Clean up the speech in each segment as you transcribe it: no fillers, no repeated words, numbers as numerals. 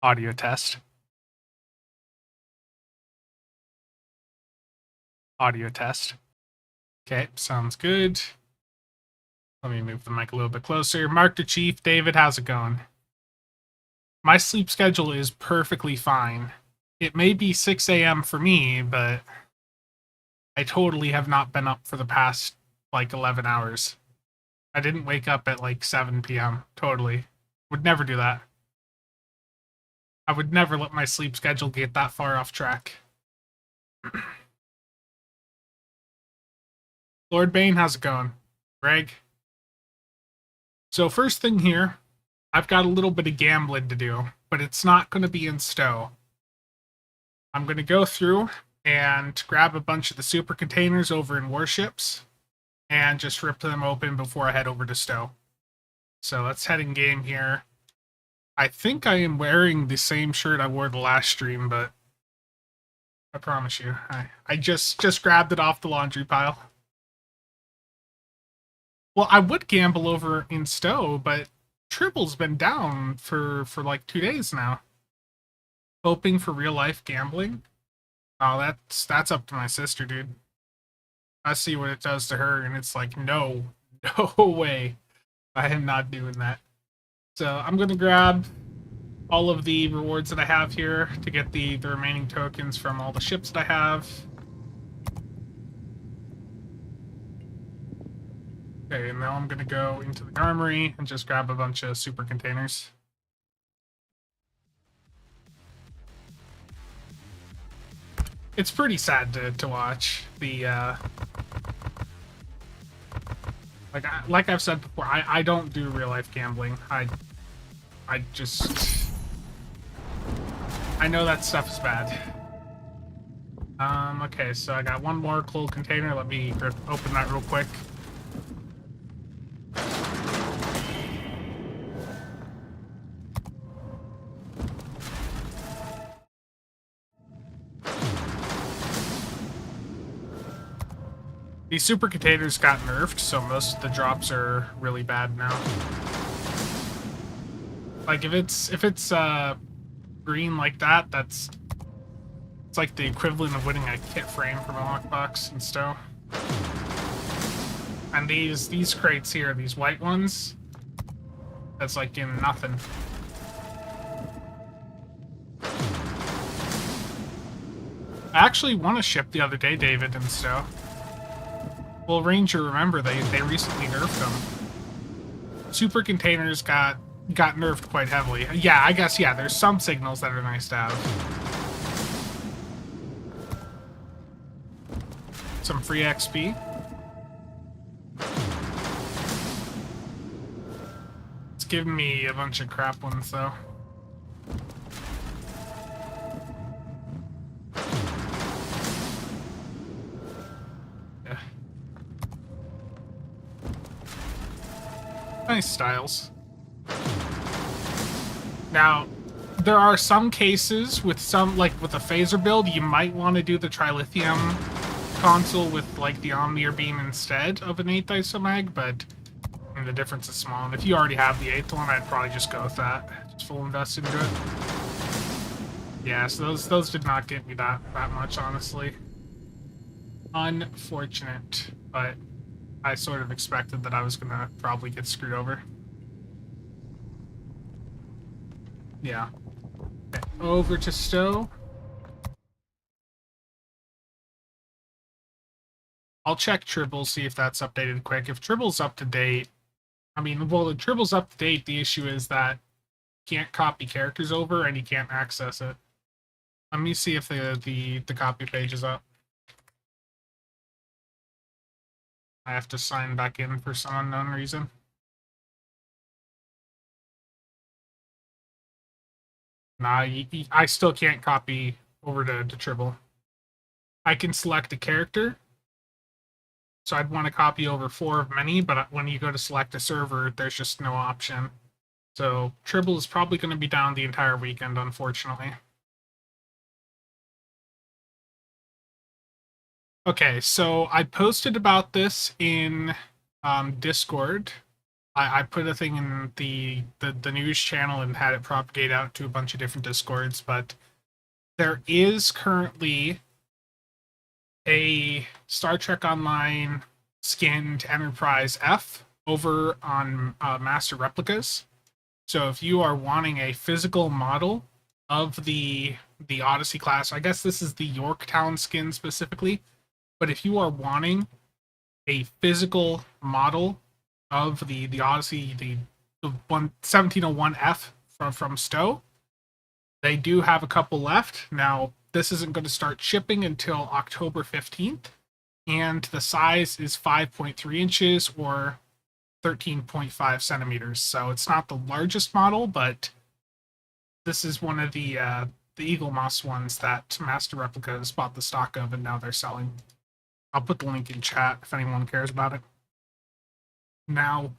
Audio test. Audio test. Okay, sounds good. Let me move the mic a little bit closer. Mark the Chief, David, how's it going? My sleep schedule is perfectly fine. It may be 6 a.m. for me, but I totally have not been up for the past, 11 hours. I didn't wake up at, 7 p.m. Totally. Would never do that. I would never let my sleep schedule get that far off track. Lord Bane, how's it going? Greg? So first thing here, I've got a little bit of gambling to do, but it's not going to be in Stowe. I'm going to go through and grab a bunch of the super containers over in Warships and just rip them open before I head over to Stowe. So let's head in game here. I think I am wearing the same shirt I wore the last stream, but I promise you, I just grabbed it off the laundry pile. Well, I would gamble over in Stowe, but Tribble's been down for like 2 days now. Hoping for real life gambling? Oh, that's up to my sister, dude. I see what it does to her, and it's like, no way. I am not doing that. So I'm gonna grab all of the rewards that I have here to get the remaining tokens from all the ships that I have. Okay, and now I'm gonna go into the armory and just grab a bunch of super containers. It's pretty sad to watch the like I've said before, I don't do real life gambling. I know that stuff is bad. Okay, so I got one more cold container. Let me open that real quick. These super containers got nerfed, so most of the drops are really bad now. Like if it's green like that, it's like the equivalent of winning a kit frame from a lockbox in Stowe. And these crates here, these white ones, that's like in nothing. I actually won a ship the other day, David, in Stowe. Well, Ranger, remember, they recently nerfed them. Super containers got nerfed quite heavily. Yeah, I guess, yeah, there's some signals that are nice to have. Some free XP. It's giving me a bunch of crap ones, though. Nice styles. Now, there are some cases with with a phaser build, you might want to do the trilithium console with the Omnier beam instead of an 8th isomag, but the difference is small. And if you already have the 8th one, I'd probably just go with that. Just full invest into it. Yeah, so those did not get me that much, honestly. Unfortunate, but I sort of expected that I was gonna probably get screwed over. Yeah. Okay, over to Stowe. I'll check Tribble, see if that's updated quick. If Tribble's up to date, I mean, well, if Tribble's up to date, the issue is that you can't copy characters over and you can't access it. Let me see if the copy page is up. I have to sign back in for some unknown reason. Nah, I still can't copy over to Tribble. I can select a character, so I'd want to copy over 4 of many, but when you go to select a server, there's just no option. So Tribble is probably going to be down the entire weekend, unfortunately. Okay, so I posted about this in Discord. I put a thing in the news channel and had it propagate out to a bunch of different Discords, but there is currently a Star Trek Online skinned Enterprise F over on Master Replicas. So if you are wanting a physical model of the Odyssey class, I guess this is the Yorktown skin specifically, but if you are wanting a physical model of the Odyssey, the 1701F from Stowe, they do have a couple left. Now, this isn't going to start shipping until October 15th, and the size is 5.3 inches or 13.5 centimeters. So it's not the largest model, but this is one of the Eagle Moss ones that Master Replicas bought the stock of, and now they're selling. I'll put the link in chat if anyone cares about it. Now,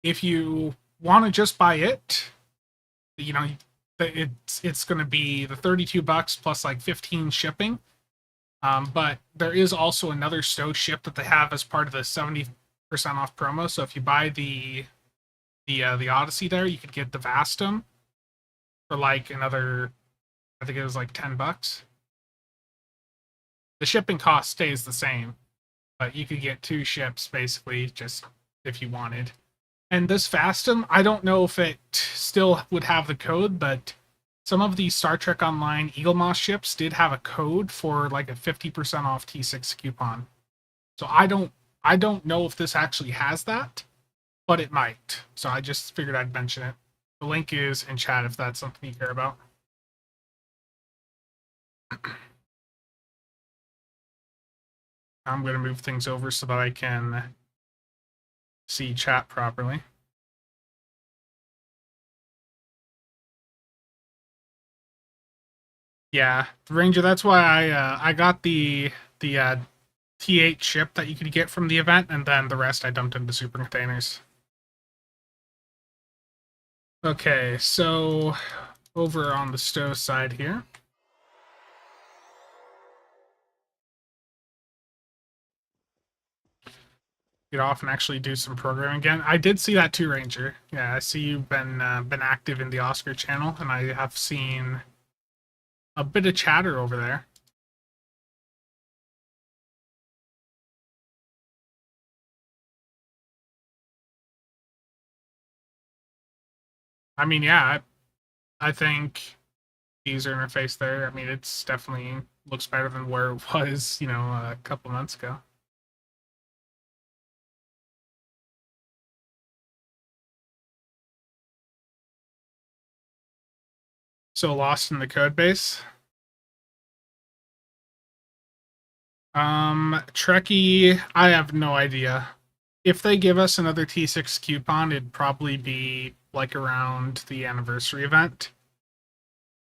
if you want to just buy it, you know, it's going to be the $32 plus like 15 shipping. But there is also another Stowe ship that they have as part of the 70% off promo. So if you buy the Odyssey there, you could get the Vastum for like another, I think it was like $10. The shipping cost stays the same, but you could get 2 ships basically just if you wanted. And this Vastum, I don't know if it still would have the code, but some of the Star Trek Online Eagle Moss ships did have a code for like a 50% off T6 coupon. So I don't know if this actually has that, but it might. So I just figured I'd mention it. The link is in chat if that's something you care about. I'm going to move things over so that I can see chat properly. Yeah, Ranger, that's why I got the T8 ship that you could get from the event, and then the rest I dumped into super containers. Okay, so over on the Stowe side here. Get off and actually do some programming again. I did see that too, Ranger. Yeah, I see you've been active in the Oscar channel, and I have seen a bit of chatter over there. I mean, yeah, I think the user interface there, I mean, it's definitely looks better than where it was, a couple months ago. So lost in the code base. Trekkie, I have no idea. If they give us another T6 coupon, it'd probably be like around the anniversary event.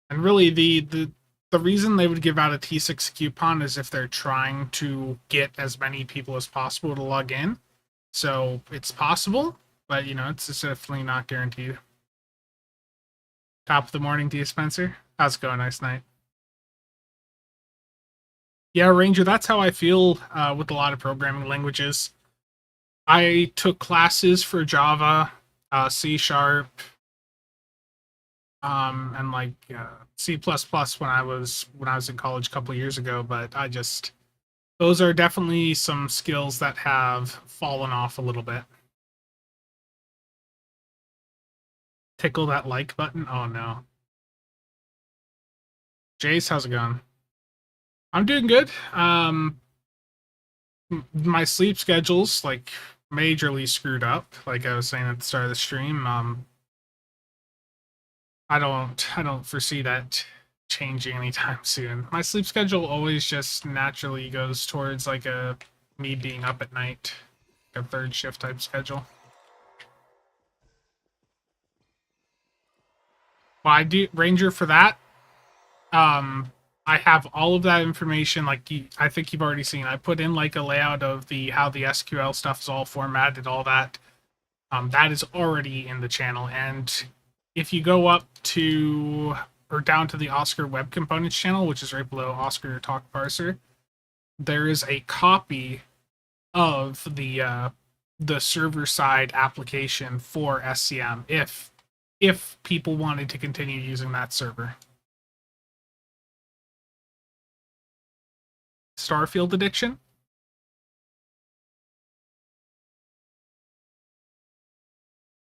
And really the reason they would give out a T6 coupon is if they're trying to get as many people as possible to log in. So it's possible, but it's definitely not guaranteed. Top of the morning to you, Spencer. How's it going? Nice night. Yeah, Ranger, that's how I feel with a lot of programming languages. I took classes for Java, C Sharp, and like C++ when I was in college a couple years ago, but those are definitely some skills that have fallen off a little bit. Tickle that like button. Oh no. Jace, how's it going? I'm doing good. My sleep schedule's like majorly screwed up, like I was saying at the start of the stream. I don't foresee that changing anytime soon. My sleep schedule always just naturally goes towards like me being up at night, a third shift type schedule. Well, I do Ranger for that. I have all of that information. Like I think you've already seen. I put in like a layout of how the SQL stuff is all formatted, all that. That is already in the channel. And if you go up to or down to the Oscar Web Components channel, which is right below Oscar Talk Parser, there is a copy of the the server side application for SCM if people wanted to continue using that server. Starfield addiction?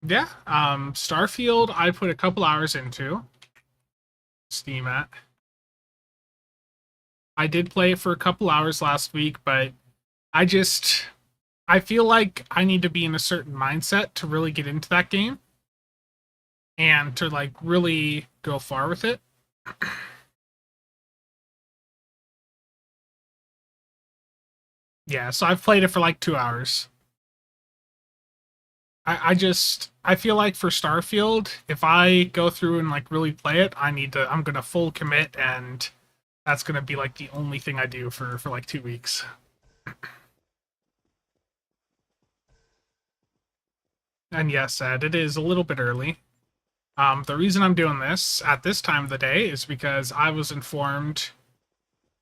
Yeah, Starfield I put a couple hours into Steam at. I did play it for a couple hours last week, but I feel like I need to be in a certain mindset to really get into that game and to like really go far with it. Yeah, so I've played it for like 2 hours. I feel like for Starfield, if I go through and like really play it, I'm gonna full commit, and that's gonna be like the only thing I do for like 2 weeks. And yes, Ed, it is a little bit early. The reason I'm doing this at this time of the day is because I was informed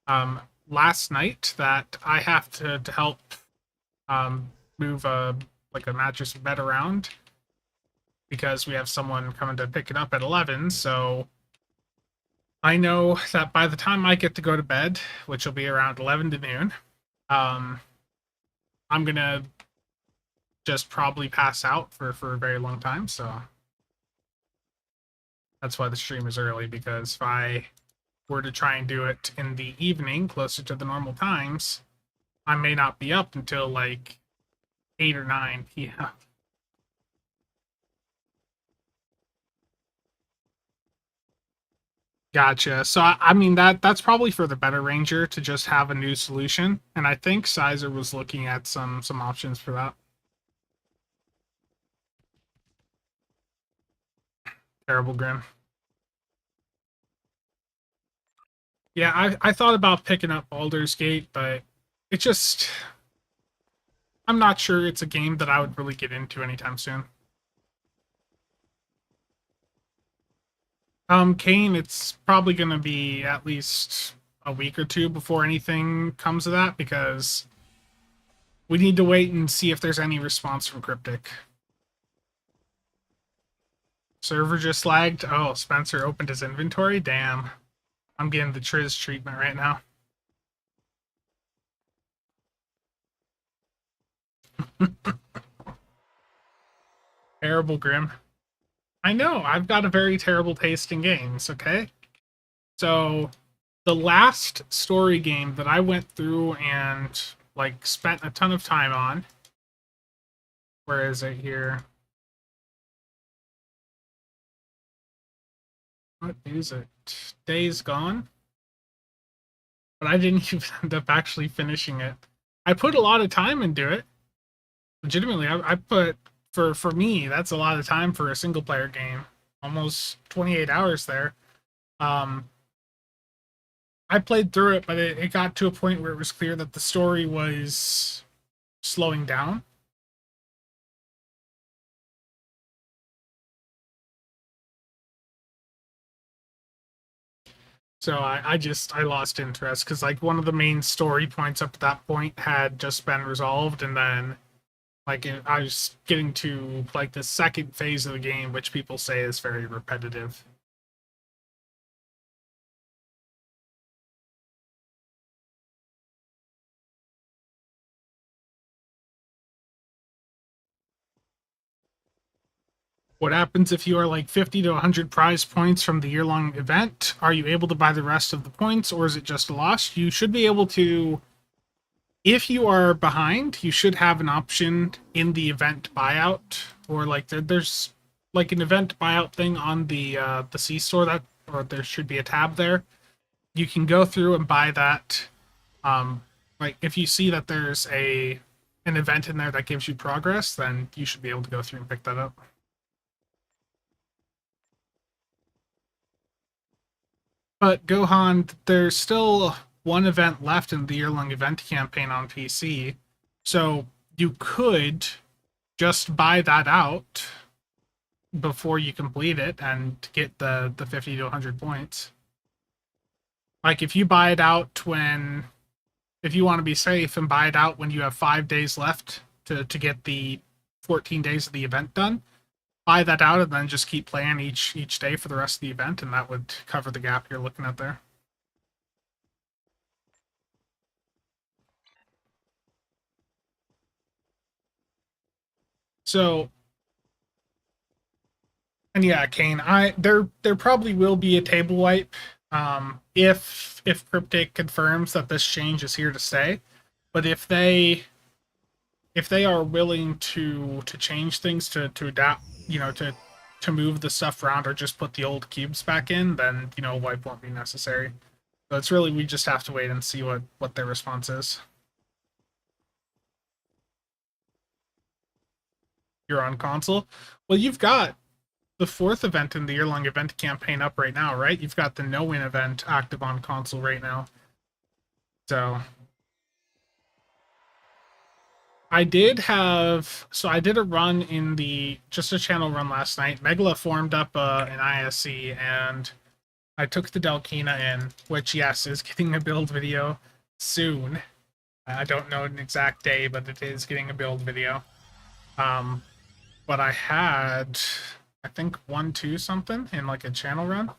um, last night that I have to help move a mattress bed around because we have someone coming to pick it up at 11. So I know that by the time I get to go to bed, which will be around 11 to noon, um, I'm gonna just probably pass out for a very long time. So that's why the stream is early, because if I were to try and do it in the evening, closer to the normal times, I may not be up until like 8 or 9 p.m. Gotcha. So I mean that's probably for the better Ranger to just have a new solution, and I think Sizer was looking at some options for that. Terrible Grim. Yeah, I thought about picking up Baldur's Gate, but it just I'm not sure it's a game that I would really get into anytime soon. Kane, it's probably gonna be at least a week or two before anything comes of that, because we need to wait and see if there's any response from Cryptic. Server just lagged. Oh, Spencer opened his inventory. Damn. I'm getting the Triz treatment right now. Terrible Grim. I know, I've got a very terrible taste in games, okay? So, the last story game that I went through and, like, spent a ton of time on. Where is it here? What is it? Days Gone? But I didn't even end up actually finishing it. I put a lot of time into it. Legitimately, I put for me, that's a lot of time for a single player game. Almost 28 hours there. Um, I played through it, but it got to a point where it was clear that the story was slowing down. So I lost interest, because like one of the main story points up to that point had just been resolved, and then like I was getting to like the second phase of the game, which people say is very repetitive. What happens if you are like 50 to 100 prize points from the year-long event? Are you able to buy the rest of the points, or is it just a loss? You should be able to. If you are behind, you should have an option in the event buyout, or like there's like an event buyout thing on the C store, that, or there should be a tab there. You can go through and buy that. Like if you see that there's an event in there that gives you progress, then you should be able to go through and pick that up. But Gohan, there's still one event left in the year-long event campaign on PC, so you could just buy that out before you complete it and get the 50 to 100 points. Like if you buy it out if you want to be safe and buy it out when you have 5 days left to get the 14 days of the event done. Buy that out and then just keep playing each day for the rest of the event, and that would cover the gap you're looking at there. So, and yeah, Kane, there probably will be a table wipe if Cryptic confirms that this change is here to stay. But if they are willing to change things to adapt, to move the stuff around or just put the old cubes back in, then wipe won't be necessary. So it's really, we just have to wait and see what their response is. You're on console. Well, you've got the 4th event in the year-long event campaign up right now, right? You've got the no-win event active on console right now. So I did a run in just a channel run last night. Megala formed up an ISC, and I took the Delkina in, which, yes, is getting a build video soon. I don't know an exact day, but it is getting a build video. But I had, I think, 1-2 something in like a channel run.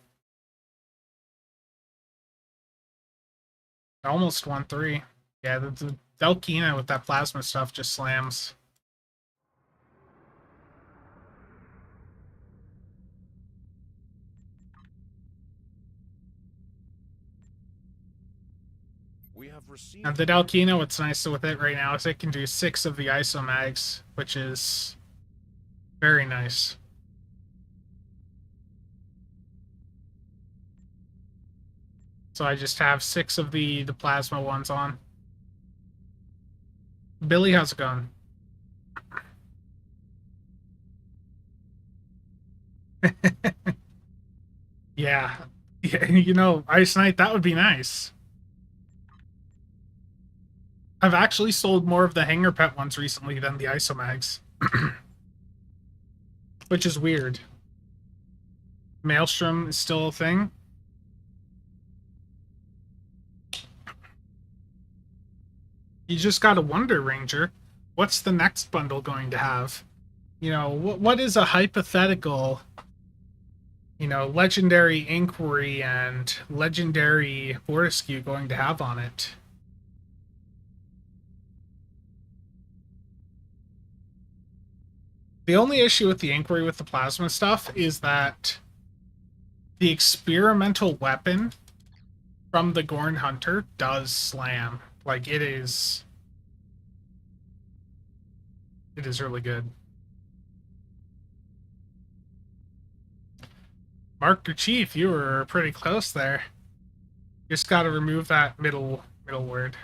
Almost 1-3. Yeah, the Delkina with that plasma stuff just slams. And the Delkina, what's nice with it right now is it can do 6 of the ISO mags, which is very nice. So I just have 6 of the plasma ones on. Billy, how's it going? Yeah. Ice Knight, that would be nice. I've actually sold more of the Hanger Pet ones recently than the Isomags. Which is weird. Maelstrom is still a thing. You just gotta wonder, Ranger, what's the next bundle going to have? What is a hypothetical, legendary Inquiry and legendary Fortescue going to have on it? The only issue with the Inquiry with the plasma stuff is that the experimental weapon from the Gorn Hunter does slam. Like, it is really good. Mark Chief, you were pretty close there. Just got to remove that middle word.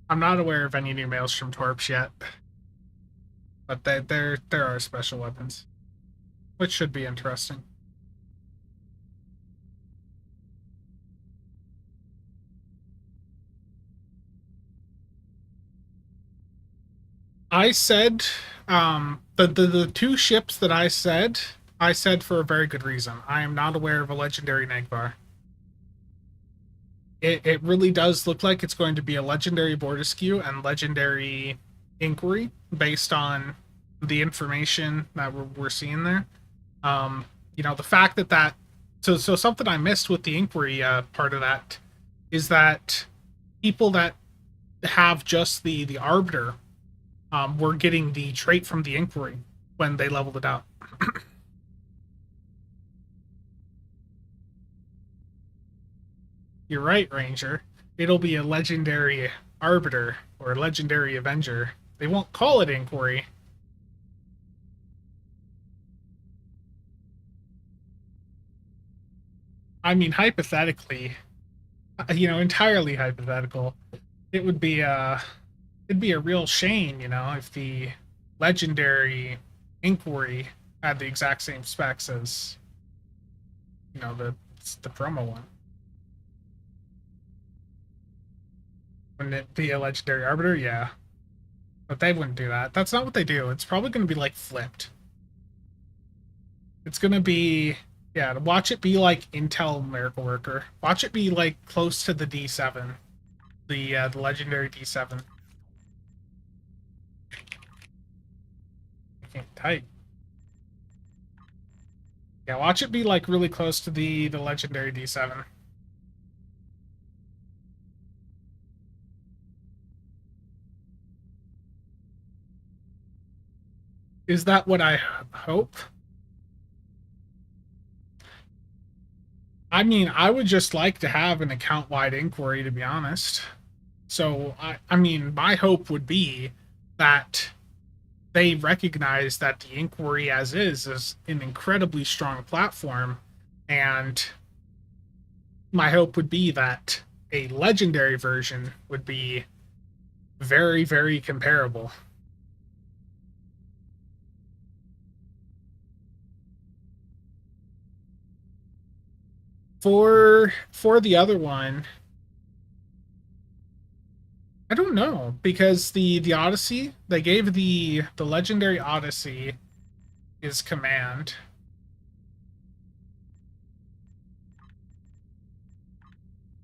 I'm not aware of any new Maelstrom Torps yet, but there are special weapons, which should be interesting. I said the 2 ships that I said for a very good reason. I am not aware of a legendary Negvar. It really does look like it's going to be a legendary Borderskew and legendary Inquiry based on the information that we're seeing there. The fact that so something I missed with the Inquiry part of that is that people that have just the Arbiter were getting the trait from the Inquiry when they leveled it out. You're right, Ranger. It'll be a legendary Arbiter or legendary Avenger. They won't call it Inquiry. I mean, hypothetically, entirely hypothetical, it would be it'd be a real shame, if the legendary Inquiry had the exact same specs as, the promo one. Wouldn't it be a legendary Arbiter? Yeah. But they wouldn't do that. That's not what they do. It's probably going to be, like, flipped. It's going to be... Yeah, watch it be like Intel Miracle Worker. Watch it be, like, close to the D7. the legendary D7. I can't type. Yeah, watch it be like really close to the legendary D7. Is that what I hope? I mean, I would just like to have an account-wide inquiry, to be honest. So, I mean, my hope would be that they recognize that the inquiry as is an incredibly strong platform, and my hope would be that a legendary version would be very, very comparable. For the other one, I don't know, because the Odyssey, they gave the legendary Odyssey is command.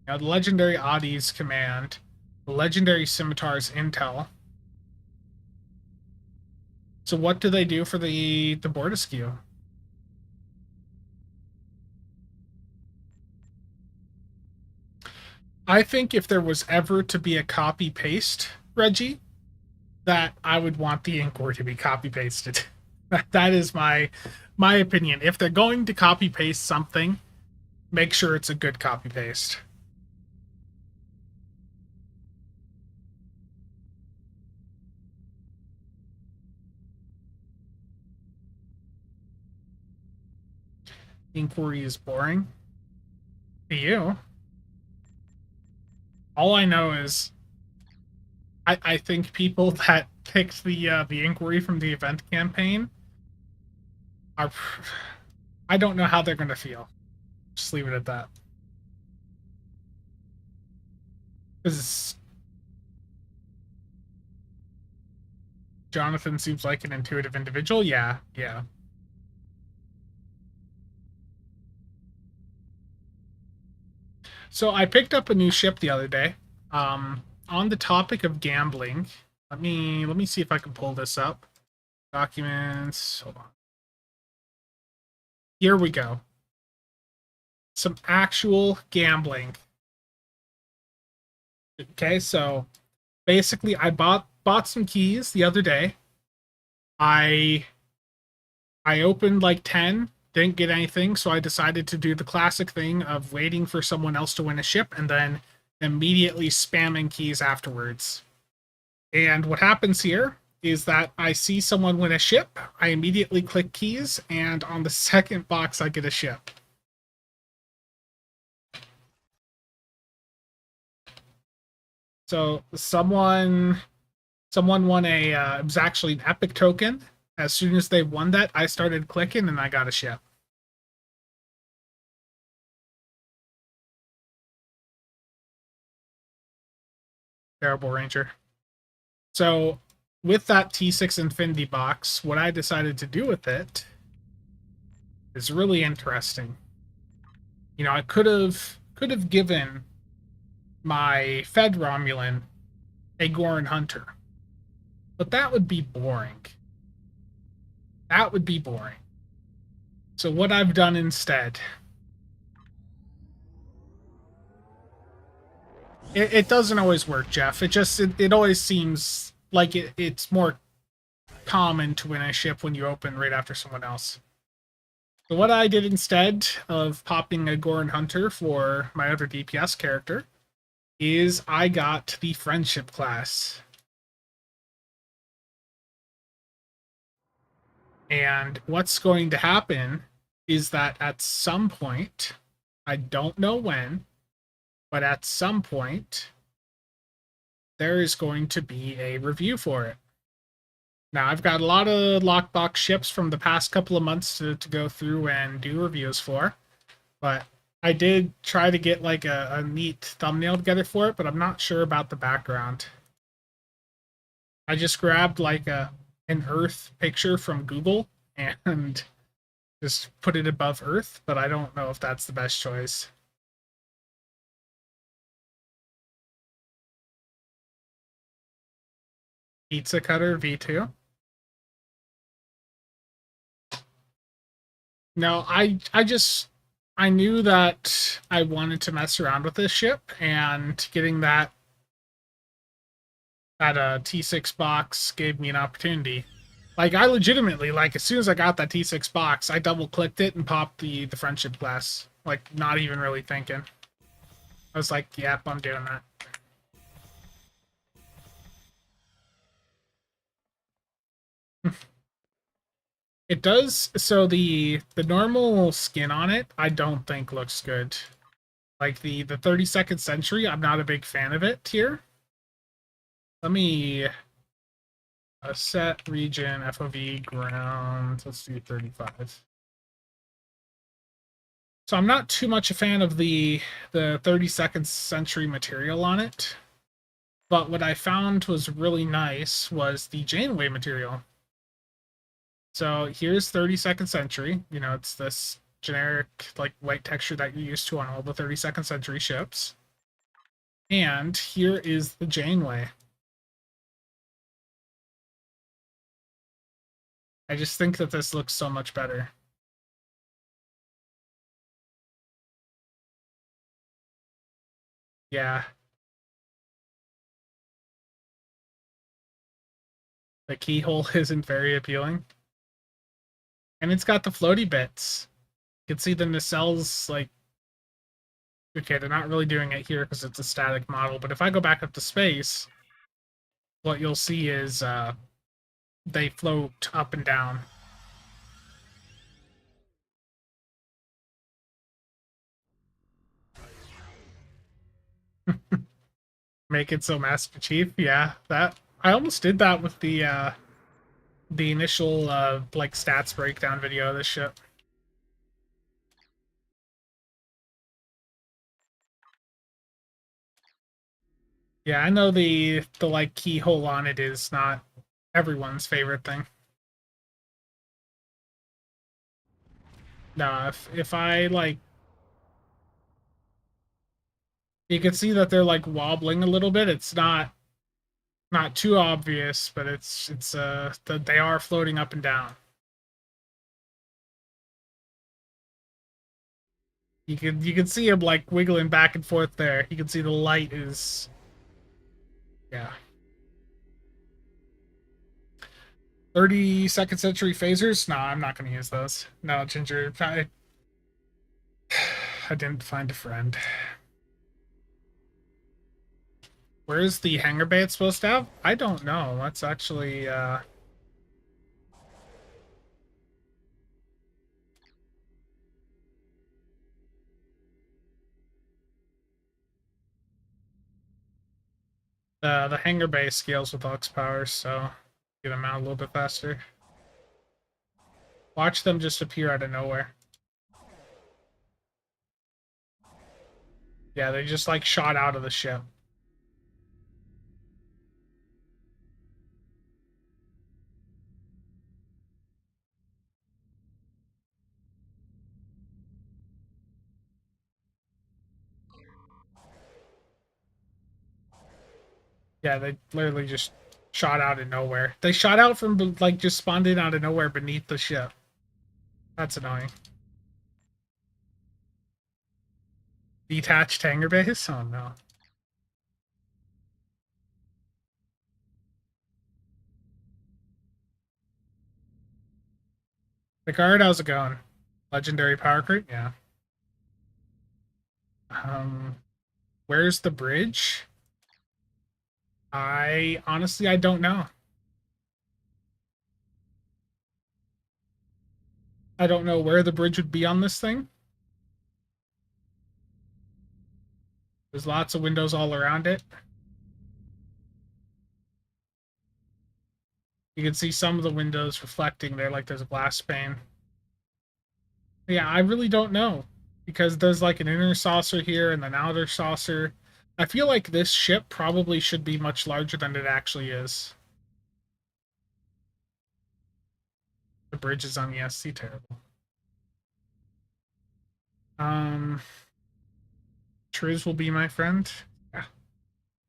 Now the legendary Adi's command, the legendary Scimitar's intel. So what do they do for the Bortisque? I think if there was ever to be a copy paste, Reggie, that I would want the inquiry to be copy pasted. That is my opinion. If they're going to copy paste something, make sure it's a good copy paste. Inquiry is boring to you. All I know is I think people that picked the inquiry from the event campaign are, I don't know how they're going to feel. Just leave it at that. Because Jonathan seems like an intuitive individual. Yeah, yeah. So I picked up a new ship the other day. On the topic of gambling, let me see if I can pull this up. Documents. Hold on. Here we go. Some actual gambling. Okay, so basically I bought some keys the other day. I opened like 10, didn't get anything, so I decided to do the classic thing of waiting for someone else to win a ship and then immediately spamming keys afterwards. And what happens here is that I see someone win a ship, I immediately click keys, and on the second box I get a ship. So someone won a it was actually an epic token. As soon as they won that, I started clicking and I got a ship. Terrible Ranger. So with that T6 Infinity box, what I decided to do with it is really interesting. You know, I could have given my Fed Romulan a Goran Hunter, but that would be boring. That would be boring. So what I've done instead, it doesn't always work, Jeff. It always seems like it's more common to win a ship when you open right after someone else. So what I did instead of popping a Goran Hunter for my other DPS character is I got the Friendship class. And what's going to happen is that at some point, I don't know when, but at some point, there is going to be a review for it. Now, I've got a lot of Lockbox ships from the past couple of months to go through and do reviews for, but I did try to get like a neat thumbnail together for it, but I'm not sure about the background. I just grabbed like an Earth picture from Google and just put it above Earth, but I don't know if that's the best choice. Pizza Cutter V2. No, I knew that I wanted to mess around with this ship, and getting that T6 box gave me an opportunity. Like, I legitimately, like, as soon as I got that T6 box, I double clicked it and popped the friendship glass. Like, not even really thinking. I was like, yep, I'm doing that. It does, so the normal skin on it, I don't think looks good. Like the 32nd century, I'm not a big fan of it here. Let me set region FOV ground. Let's do 35. So I'm not too much a fan of the 32nd century material on it. But what I found was really nice was the Janeway material. So here's 32nd century. You know, it's this generic like white texture that you're used to on all the 32nd century ships. And here is the Janeway. I just think that this looks so much better. Yeah. The keyhole isn't very appealing. And it's got the floaty bits. You can see the nacelles, like, okay, they're not really doing it here because it's a static model, but if I go back up to space, what you'll see is they float up and down. Make it so Master Chief, yeah. That I almost did that with the initial like stats breakdown video of this ship. Yeah, I know the like keyhole on it is not everyone's favorite thing. No, if I like, you can see that they're like wobbling a little bit. It's not too obvious, but it's that they are floating up and down. You can see him like wiggling back and forth there. You can see the light is, yeah. 32nd century phasers? No, I'm not going to use those. No, Ginger, I didn't find a friend. Where's the hangar bay it's supposed to have? I don't know. That's actually the hangar bay scales with aux power, so get them out a little bit faster. Watch them just appear out of nowhere. Yeah, they just like shot out of the ship. Yeah, they literally just shot out of nowhere. They shot out from like just spawned in out of nowhere beneath the ship. That's annoying. Detached hangar base? Oh no. Picard, how's it going? Legendary power creep? Yeah. Um, where's the bridge? I honestly I don't know. I don't know where the bridge would be on this thing. There's lots of windows all around it. You can see some of the windows reflecting there, like there's a glass pane. Yeah, I really don't know because there's like an inner saucer here and an outer saucer. I feel like this ship probably should be much larger than it actually is. The bridge is on the SC, terrible. Um, Triz will be my friend. Yeah.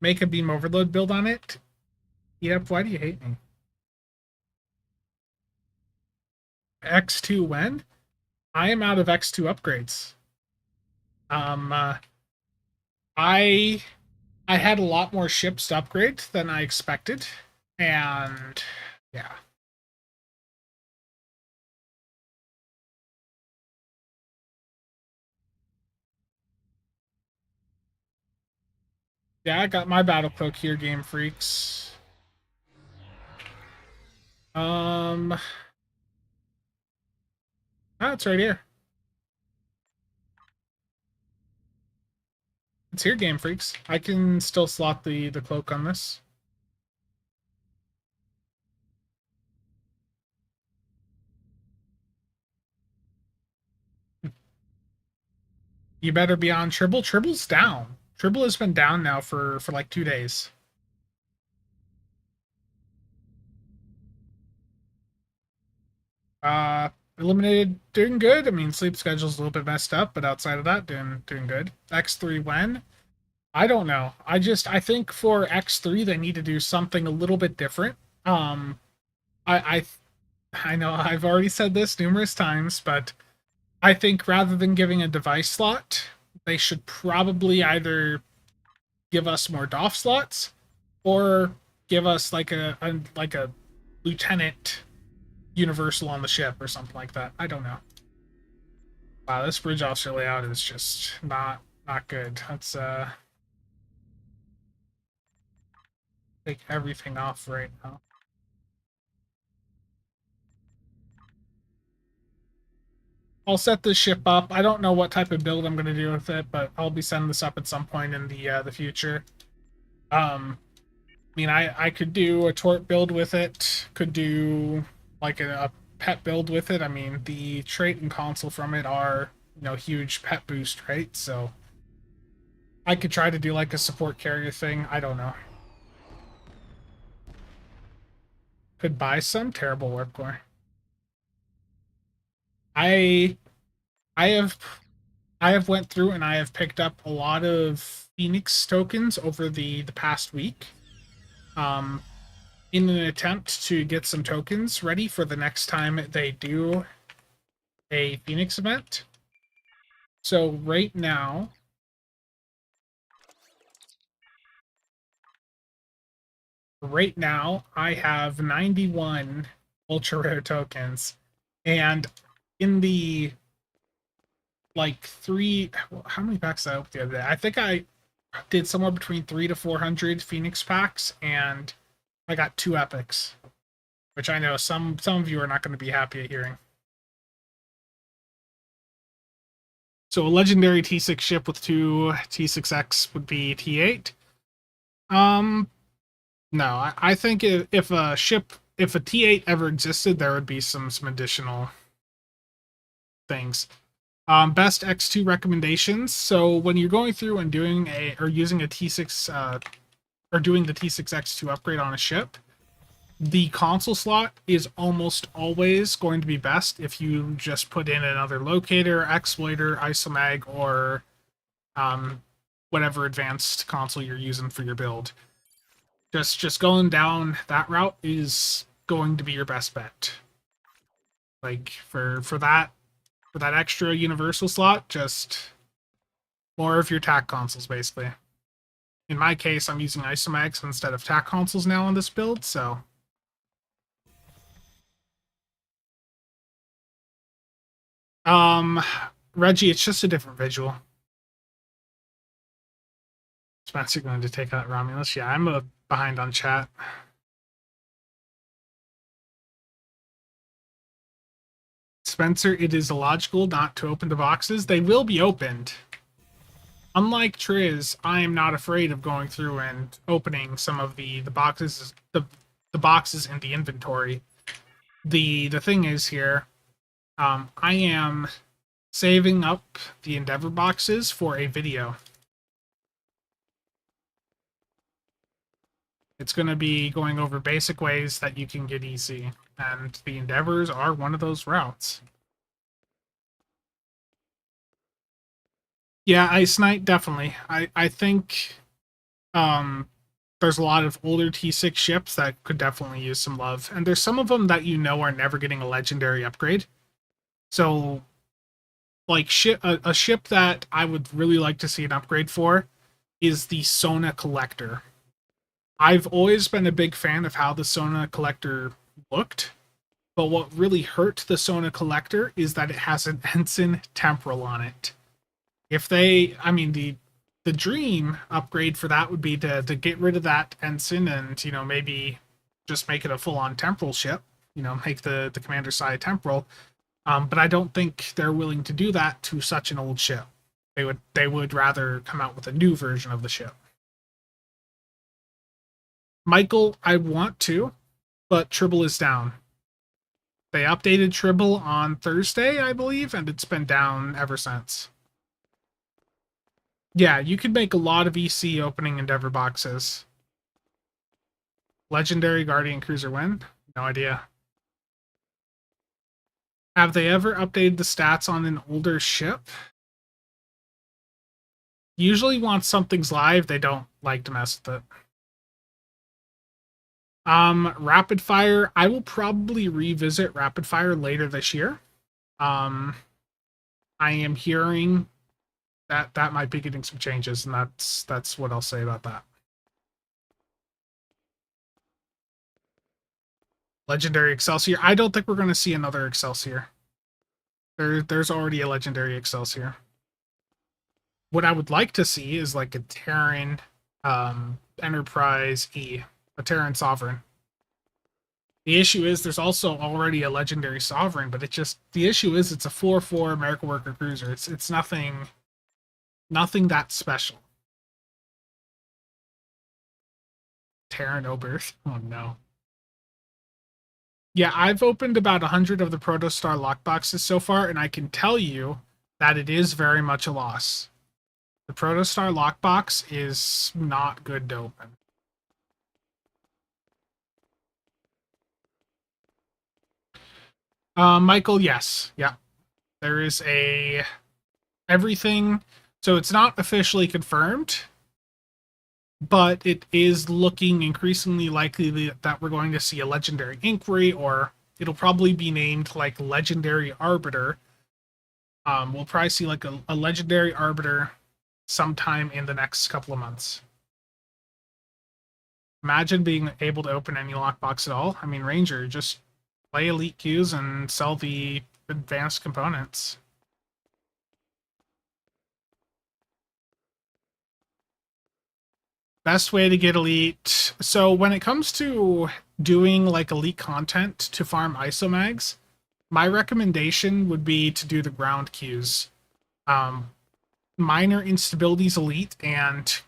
Make a beam overload build on it. Yep, why do you hate me? X2 when? I am out of X2 upgrades. Um, uh, I I had a lot more ships to upgrade than I expected, and yeah. Yeah, I got my battle cloak here, Game Freaks. Um, it's right here. It's here, Game Freaks. I can still slot the cloak on this. You better be on Tribble. Tribble's down. Tribble has been down now for like 2 days. Uh, eliminated, doing good. I mean, sleep schedule's a little bit messed up, but outside of that, doing good. X3 when? I don't know. I think for X3 they need to do something a little bit different. Um, I I know I've already said this numerous times, but I think rather than giving a device slot, they should probably either give us more DOF slots or give us like a lieutenant universal on the ship or something like that. I don't know. Wow, this bridge officer layout is just not good. Let's take everything off right now. I'll set this ship up. I don't know what type of build I'm going to do with it, but I'll be setting this up at some point in the future. I mean, I could do a tort build with it. Could do like a pet build with it. I mean, the trait and console from it are huge pet boost, right? So I could try to do like a support carrier thing. I don't know. Could buy some terrible warp core. I I have I have went through and I have picked up a lot of Phoenix tokens over the past week. Um, in an attempt to get some tokens ready for the next time they do a Phoenix event. So right now I have 91 ultra rare tokens, and in the like three, how many packs did I open the other day? I think I did somewhere between 300 to 400 Phoenix packs, and I got 2 epics, which I know some of you are not going to be happy at hearing. So a legendary T6 ship with 2 T6X would be T8. Um, no, I think if a T8 ever existed, there would be some additional things. Best X2 recommendations. So when you're going through and doing using a T6 or doing the T6X2 upgrade on a ship, the console slot is almost always going to be best if you just put in another locator, exploiter, isomag, or whatever advanced console you're using for your build. Just going down that route is going to be your best bet. Like for that extra universal slot, just more of your TAC consoles basically. In my case, I'm using isomags instead of TAC consoles now on this build, so um Reggie, it's just a different visual. Spencer going to take out Romulus. Yeah, I'm behind on chat. Spencer, it is illogical not to open the boxes. They will be opened. Unlike Triz, I am not afraid of going through and opening some of the boxes the boxes in the inventory. The thing is here, I am saving up the Endeavor boxes for a video. It's going to be going over basic ways that you can get EC, and the Endeavors are one of those routes. Yeah, Ice Knight, definitely. I think there's a lot of older T6 ships that could definitely use some love. And there's some of them that are never getting a legendary upgrade. So, like, a ship that I would really like to see an upgrade for is the Sona Collector. I've always been a big fan of how the Sona Collector looked, but what really hurt the Sona Collector is that it has an Ensign Temporal on it. If they, I mean, the dream upgrade for that would be to get rid of that ensign and, maybe just make it a full-on temporal ship, make the commander side temporal. But I don't think they're willing to do that to such an old ship. They would rather come out with a new version of the ship. Michael, I want to, but Tribble is down. They updated Tribble on Thursday, I believe, and it's been down ever since. Yeah, you could make a lot of EC opening Endeavor boxes. Legendary Guardian Cruiser win? No idea. Have they ever updated the stats on an older ship? Usually once something's live, they don't like to mess with it. Rapid Fire, I will probably revisit Rapid Fire later this year. I am hearing that might be getting some changes, and that's what I'll say about that. Legendary Excelsior. I don't think we're going to see another Excelsior. There's already a legendary Excelsior. What I would like to see is like a Terran Enterprise E, a Terran Sovereign. The issue is there's also already a legendary Sovereign, but the issue is it's a 4/4 American Worker Cruiser. It's nothing that special. Terran Oberth. Oh no. Yeah, I've opened about 100 of the Protostar lockboxes so far, and I can tell you that it is very much a loss. The Protostar lockbox is not good to open. Michael, yes. Yeah. There is everything. So it's not officially confirmed, but it is looking increasingly likely that we're going to see a legendary inquiry, or it'll probably be named like Legendary Arbiter. We'll probably see like a Legendary Arbiter sometime in the next couple of months. Imagine being able to open any lockbox at all. I mean, Ranger, just play elite queues and sell the advanced components. Best way to get elite. So when it comes to doing like elite content to farm isomags, my recommendation would be to do the ground queues. Minor Instabilities Elite and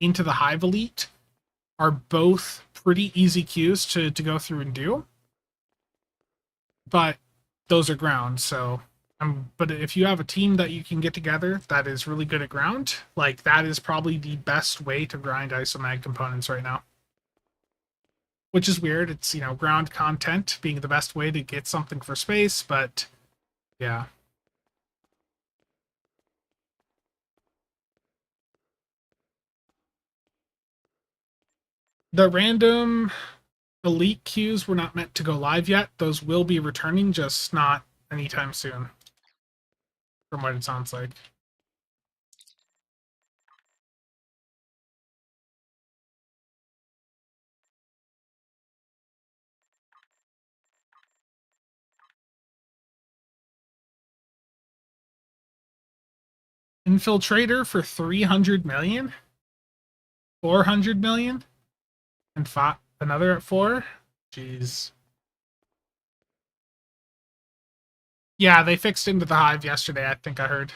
Into the Hive Elite are both pretty easy queues to go through and do. But those are ground, so but if you have a team that you can get together that is really good at ground, like that is probably the best way to grind isomag components right now. Which is weird. It's, ground content being the best way to get something for space, but yeah. The random elite queues were not meant to go live yet. Those will be returning, just not anytime soon, from what it sounds like. Infiltrator for 300 million? 400 million? And another at 4? Jeez. Yeah, they fixed Into the Hive yesterday, I think I heard.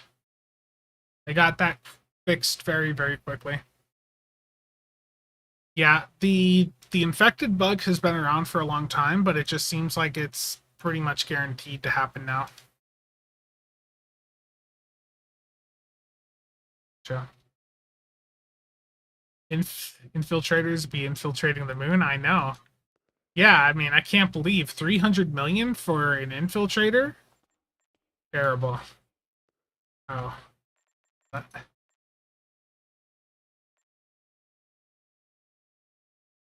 They got that fixed very, very quickly. Yeah, the infected bug has been around for a long time, but it just seems like it's pretty much guaranteed to happen now. Sure. Infiltrators be infiltrating the moon? I know. Yeah, I mean, I can't believe 300 million for an infiltrator? Terrible. Oh.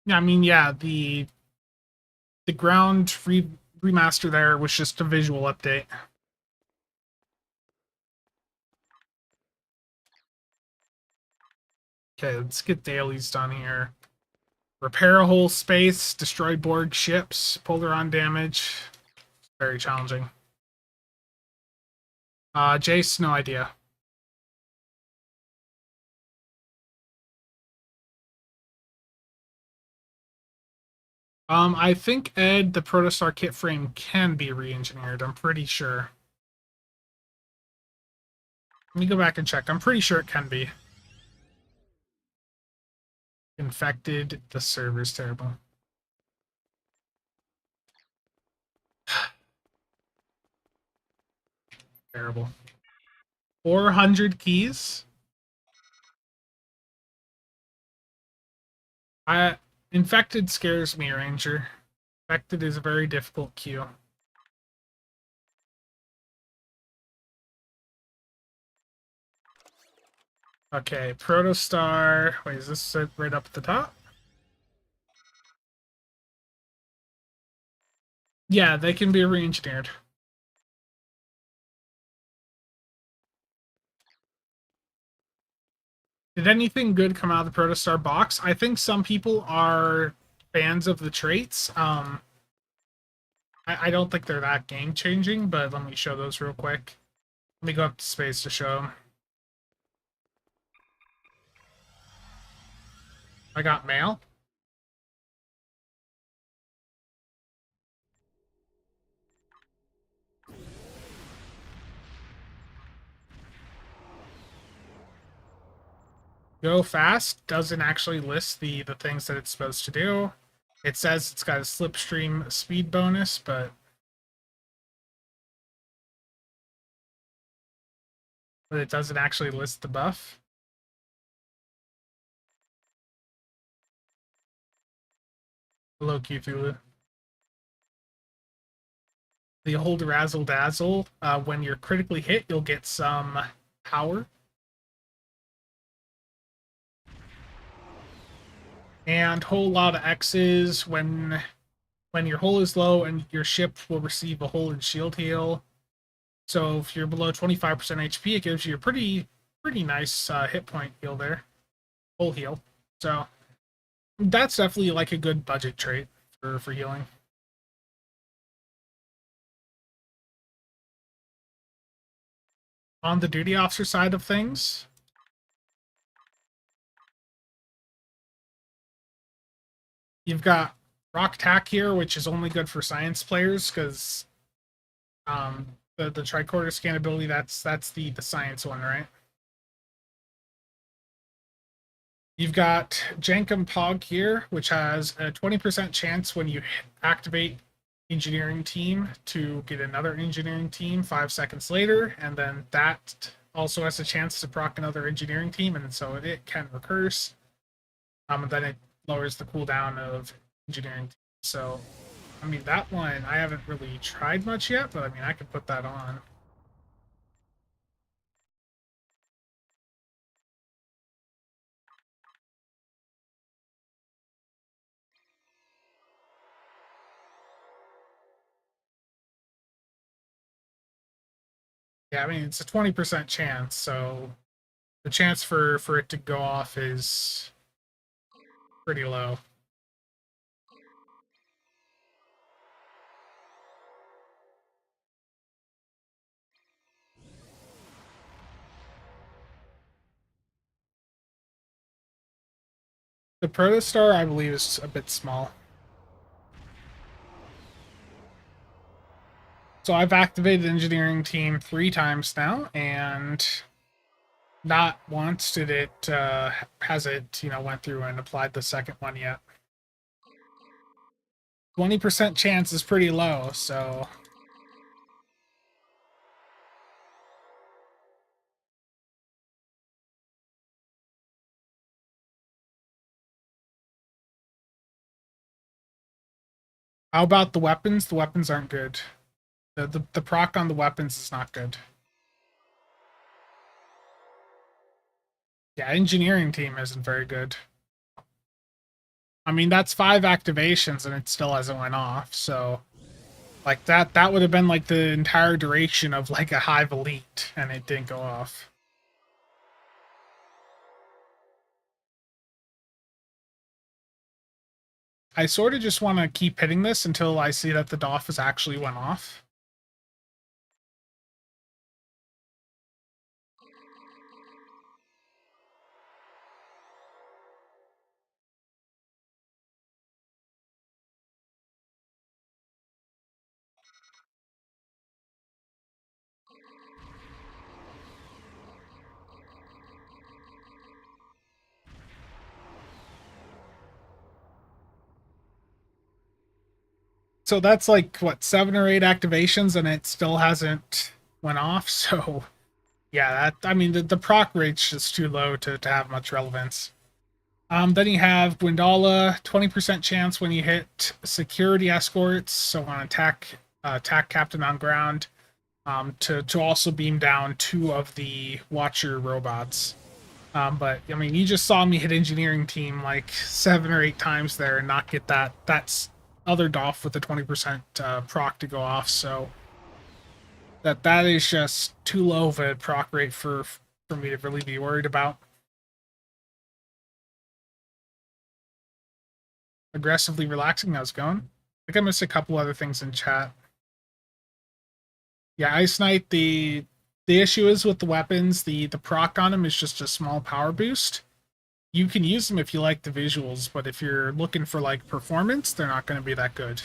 Yeah, I mean, yeah, the ground remaster there was just a visual update. Okay, let's get dailies done here. Repair a whole space, destroy Borg ships, polar on damage. Very challenging. Jace, no idea. I think Ed, the Protostar kit frame can be re-engineered. I'm pretty sure. Let me go back and check. I'm pretty sure it can be. Infected. The server's terrible. Terrible. 400 keys. I Infected scares me, Ranger. Infected is a very difficult queue. Okay, Protostar. Wait, is this right up at the top? Yeah, they can be re-engineered. Did anything good come out of the Protostar box? I think some people are fans of the traits. I don't think they're that game changing, but let me show those real quick. Let me go up to space to show them. I got mail. Go fast doesn't actually list the things that it's supposed to do. It says it's got a slipstream speed bonus, but it doesn't actually list the buff. Hello, Cthulhu. The hold Razzle Dazzle. When you're critically hit, you'll get some power. And whole lot of X's when your hull is low and your ship will receive a hull and shield heal. So if you're below 25% HP, it gives you a pretty nice hit point heal there, hull heal. So that's definitely like a good budget trait for healing. On the duty officer side of things, you've got Rock Tack here, which is only good for science players because the tricorder scan ability, that's the science one, right? You've got Jankum Pog here, which has a 20% chance when you activate engineering team to get another engineering team 5 seconds later, and then that also has a chance to proc another engineering team, and so it can recurse. And then it lowers the cooldown of engineering team. So, I mean, that one I haven't really tried much yet, but I mean, I could put that on. Yeah, I mean, it's a 20% chance, so the chance for it to go off is pretty low. The Protostar, I believe, is a bit small. So I've activated the engineering team 3 times now, and not once did it has it went through and applied the second one yet. 20% chance is pretty low, so how about the weapons? The weapons aren't good. The proc on the weapons is not good. Yeah, engineering team isn't very good. I mean, that's 5 activations and it still hasn't went off, so like that would have been like the entire duration of like a Hive Elite and it didn't go off. I sort of just want to keep hitting this until I see that the DOF has actually went off. So that's like what, 7 or 8 activations and it still hasn't went off. So yeah, that, I mean, the proc rate's just too low to have much relevance. Then you have Gwendala, 20% chance when you hit security escorts, so on attack captain on ground, to also beam down 2 of the Watcher robots. But I mean, you just saw me hit engineering team like 7 or 8 times there and not get that's other DOF with the 20% proc to go off. So that is just too low of a proc rate for me to really be worried about. Aggressively relaxing, how's it going? I think I missed a couple other things in chat. Yeah, Ice Knight, the issue is with the weapons, the proc on them is just a small power boost. You can use them if you like the visuals, but if you're looking for like performance, they're not going to be that good.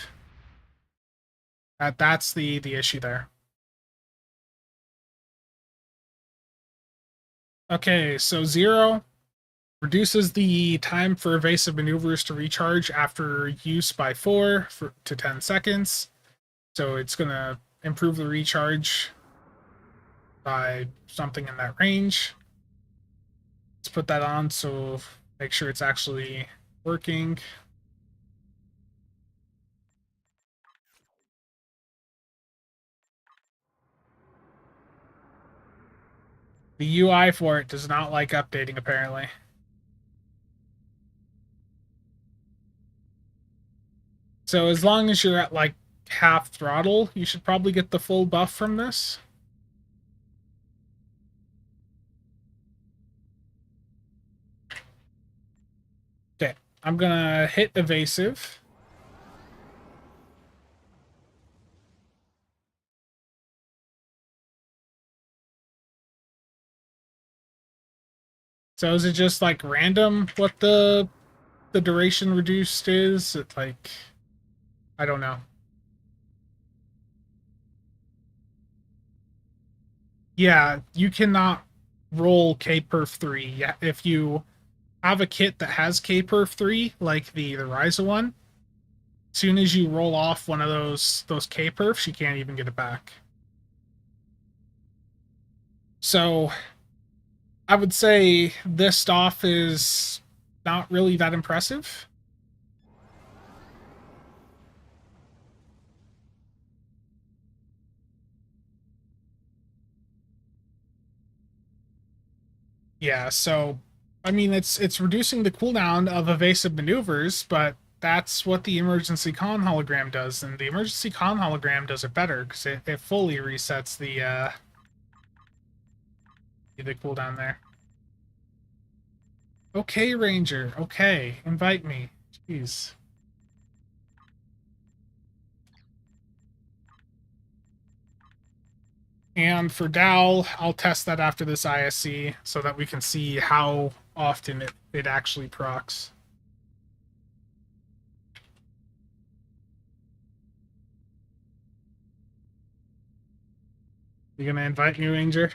That's the issue there. Okay, so 0 reduces the time for evasive maneuvers to recharge after use by 4 to 10 seconds. So it's going to improve the recharge by something in that range. Let's put that on, so make sure it's actually working. The UI for it does not like updating, apparently. So as long as you're at like half throttle, you should probably get the full buff from this. Okay, I'm gonna hit evasive. So is it just like random what the duration reduced is? It like, I don't know. Yeah, you cannot roll K-Perf 3. Yeah, if you have a kit that has K-Perf 3, like the Ryza one, as soon as you roll off one of those K-Perfs, you can't even get it back. So I would say this stuff is not really that impressive. Yeah, so I mean it's reducing the cooldown of evasive maneuvers, but that's what the emergency con hologram does, and the emergency con hologram does it better because it fully resets the cooldown there. Okay, Ranger. Okay, invite me. Jeez. And for Dal, I'll test that after this ISC so that we can see how often it actually procs. You gonna invite me, Ranger?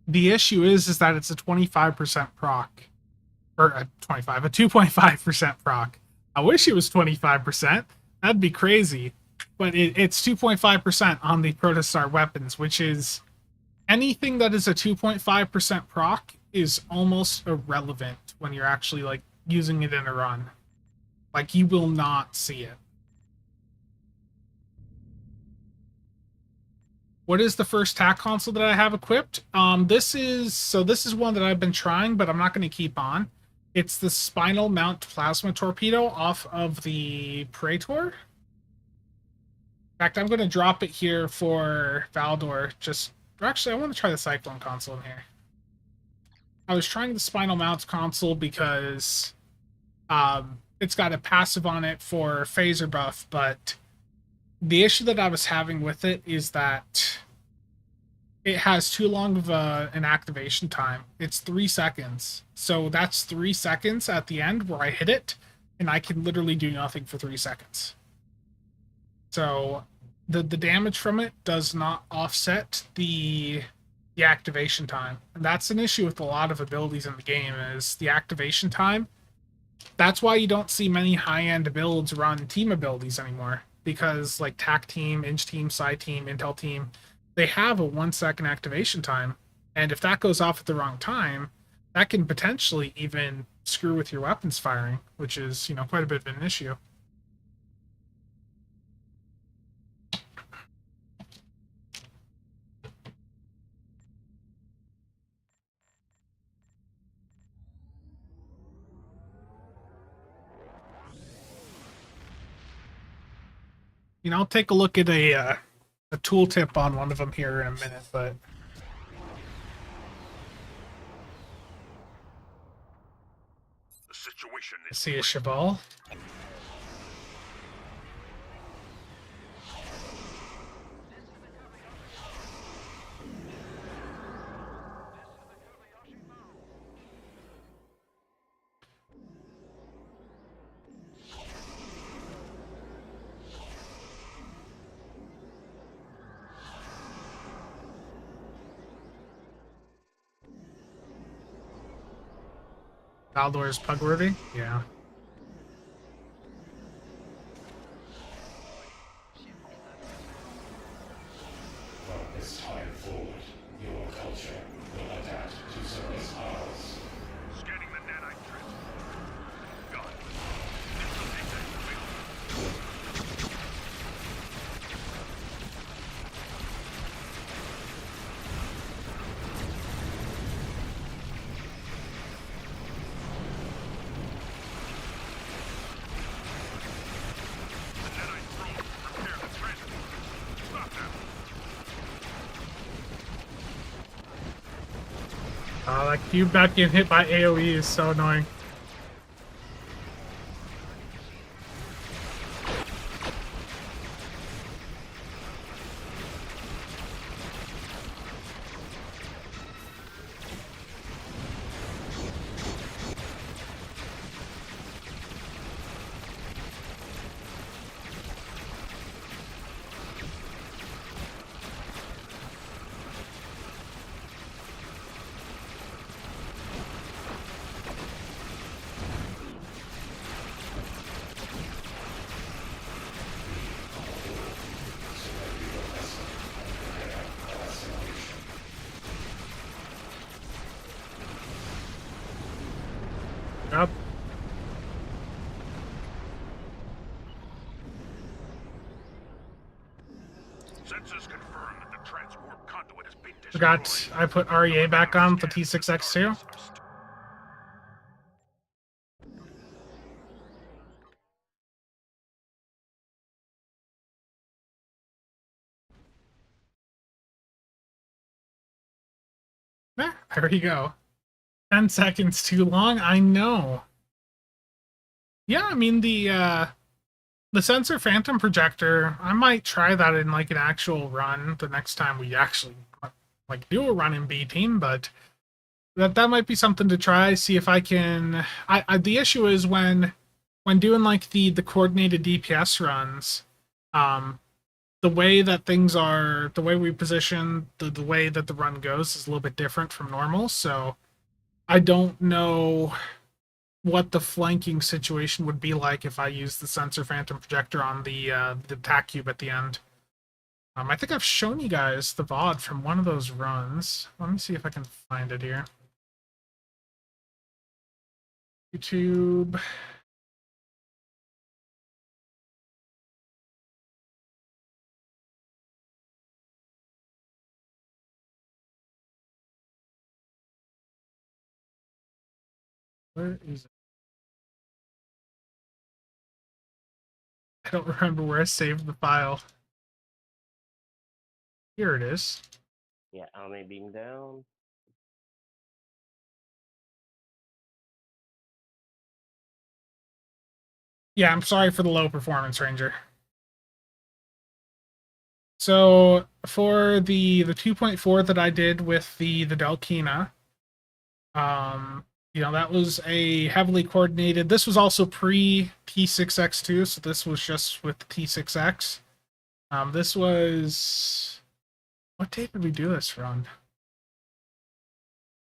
The issue is that it's a 25% proc. Or a 2.5% proc. I wish it was 25%. That'd be crazy. But it's 2.5% on the Protostar weapons, which is anything that is a 2.5% proc is almost irrelevant when you're actually like using it in a run. Like, you will not see it. What is the first tack console that I have equipped? This is one that I've been trying, but I'm not going to keep on. It's the spinal mount plasma torpedo off of the Praetor. In fact, I'm going to drop it here for Valdor. Actually, I want to try the Cyclone console in here. I was trying the spinal mount console because it's got a passive on it for phaser buff, but the issue that I was having with it is that it has too long of an activation time. It's 3 seconds. So that's 3 seconds at the end where I hit it, and I can literally do nothing for 3 seconds. So the damage from it does not offset the activation time. And that's an issue with a lot of abilities in the game, is the activation time. That's why you don't see many high-end builds run team abilities anymore. Because like TAC team, Inch team, Side team, Intel team, they have a 1 second activation time. And if that goes off at the wrong time, that can potentially even screw with your weapons firing, which is, quite a bit of an issue. I'll take a look at a tooltip on one of them here in a minute, but the situation is... I see a Cheval. Valdor is pugworthy? Yeah. From this time forward, your culture will adapt to service ours. Scanning the nanite drift. God. This will take that away. That cube back getting hit by AoE is so annoying. Yep. Sensors confirm that the transwarp conduit has been destroyed. Forgot I put REA back on the T6X2. There you go. 10 seconds too long? I know. Yeah, I mean, the sensor phantom projector, I might try that in like an actual run the next time we actually like do a run in B team, but that might be something to try, see if I can. The issue is when doing like the coordinated DPS runs, the way that things are, the way we position, the way that the run goes is a little bit different from normal, so I don't know what the flanking situation would be like if I used the sensor phantom projector on the tac cube at the end. I think I've shown you guys the VOD from one of those runs. Let me see if I can find it here. YouTube. Where is it? I don't remember where I saved the file. Here it is. Yeah, Omni beam down. Yeah, I'm sorry for the low performance, Ranger. So for the 2.4 that I did with the Delkina, you know, that was a heavily coordinated. This was also pre T6X2, so this was just with the T6X. This was, what date did we do this run?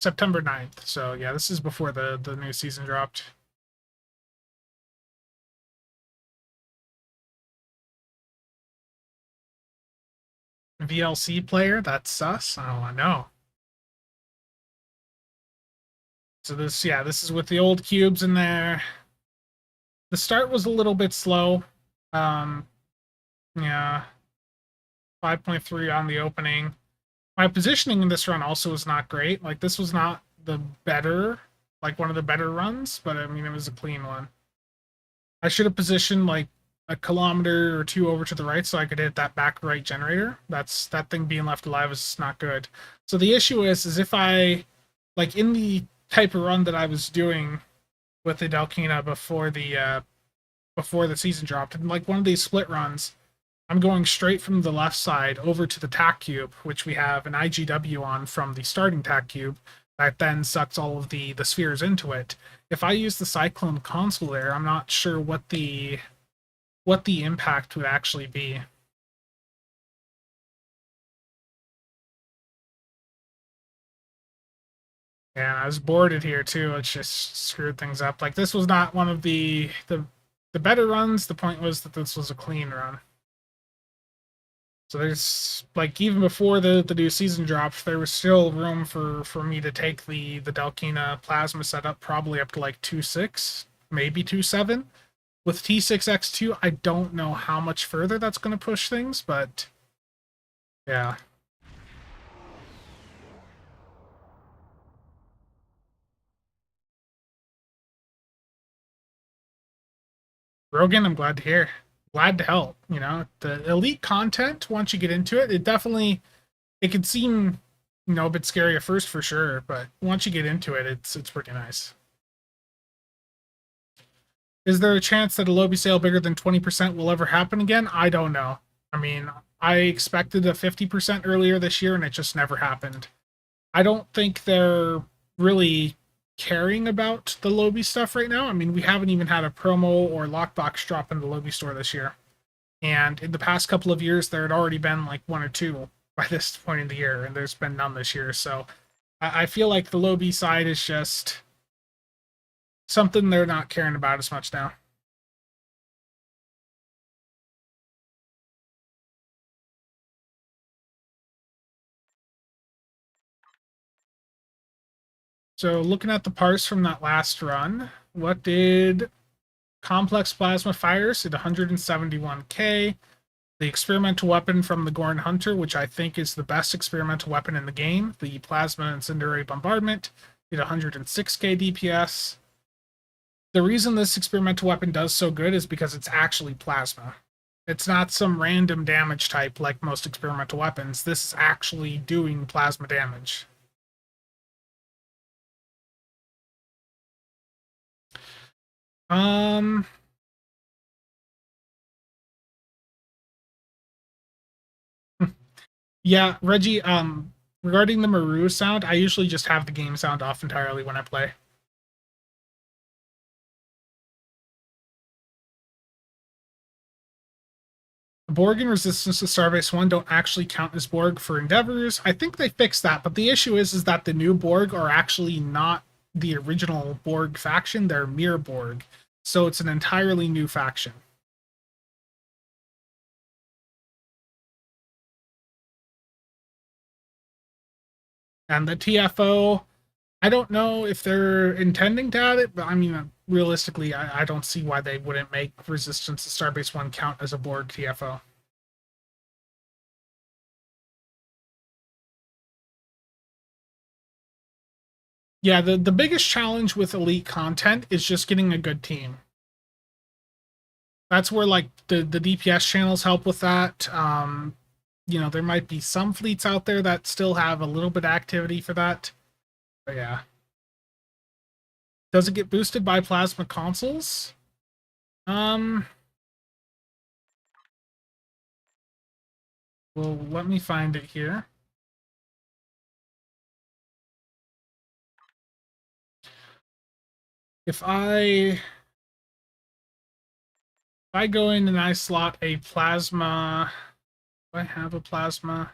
September 9th. So yeah, this is before the new season dropped. VLC player, that's sus. Oh, I know. So this, yeah, this is with the old cubes in there. The start was a little bit slow. Yeah, 5.3 on the opening. My positioning in this run also was not great. Like, this was not the better, like one of the better runs, but I mean, it was a clean one. I should have positioned like a kilometer or two over to the right so I could hit that back right generator. That thing being left alive is not good. So the issue is if I, like in the type of run that I was doing with the Delkina before the season dropped, and like one of these split runs, I'm going straight from the left side over to the tack cube, which we have an IGW on from the starting tack cube that then sucks all of the spheres into it. If I use the Cyclone console there, I'm not sure what the impact would actually be. And I was boarded here too. It's just screwed things up. Like, this was not one of the better runs. The point was that this was a clean run. So there's, like, even before the new season dropped, there was still room for me to take the Delkina plasma setup probably up to like 2.6, maybe 2.7. With T6X2, I don't know how much further that's going to push things, but yeah. Rogan, I'm glad to hear. Glad to help. You know, the elite content, once you get into it, it could seem, you know, a bit scary at first for sure, but once you get into it, it's pretty nice. Is there a chance that a Lobi sale bigger than 20% will ever happen again? I don't know. I mean, I expected a 50% earlier this year and it just never happened. I don't think they're really caring about the Lobi stuff right now. I mean, we haven't even had a promo or lockbox drop in the Lobi store this year. And in the past couple of years, there had already been like one or two by this point in the year, and there's been none this year. So I feel like the Lobi side is just something they're not caring about as much now. So looking at the parse from that last run, what did Complex Plasma Fires at 171k? The experimental weapon from the Gorn Hunter, which I think is the best experimental weapon in the game, the Plasma Incendiary Bombardment, did 106k DPS. The reason this experimental weapon does so good is because it's actually plasma. It's not some random damage type like most experimental weapons. This is actually doing plasma damage. Yeah, Reggie, regarding the Maru sound, I usually just have the game sound off entirely when I play. Borg and Resistance to Starbase 1 don't actually count as Borg for Endeavors. I think they fixed that, but the issue is that the new Borg are actually not the original Borg faction, they're Mir Borg. So it's an entirely new faction. And the TFO, I don't know if they're intending to add it, but I mean, realistically, I don't see why they wouldn't make Resistance to Starbase 1 count as a Borg TFO. Yeah, the biggest challenge with Elite content is just getting a good team. That's where, like, the DPS channels help with that. You know, there might be some fleets out there that still have a little bit of activity for that. But yeah. Does it get boosted by plasma consoles? Well, let me find it here. If I go in and I slot a plasma, do I have a plasma?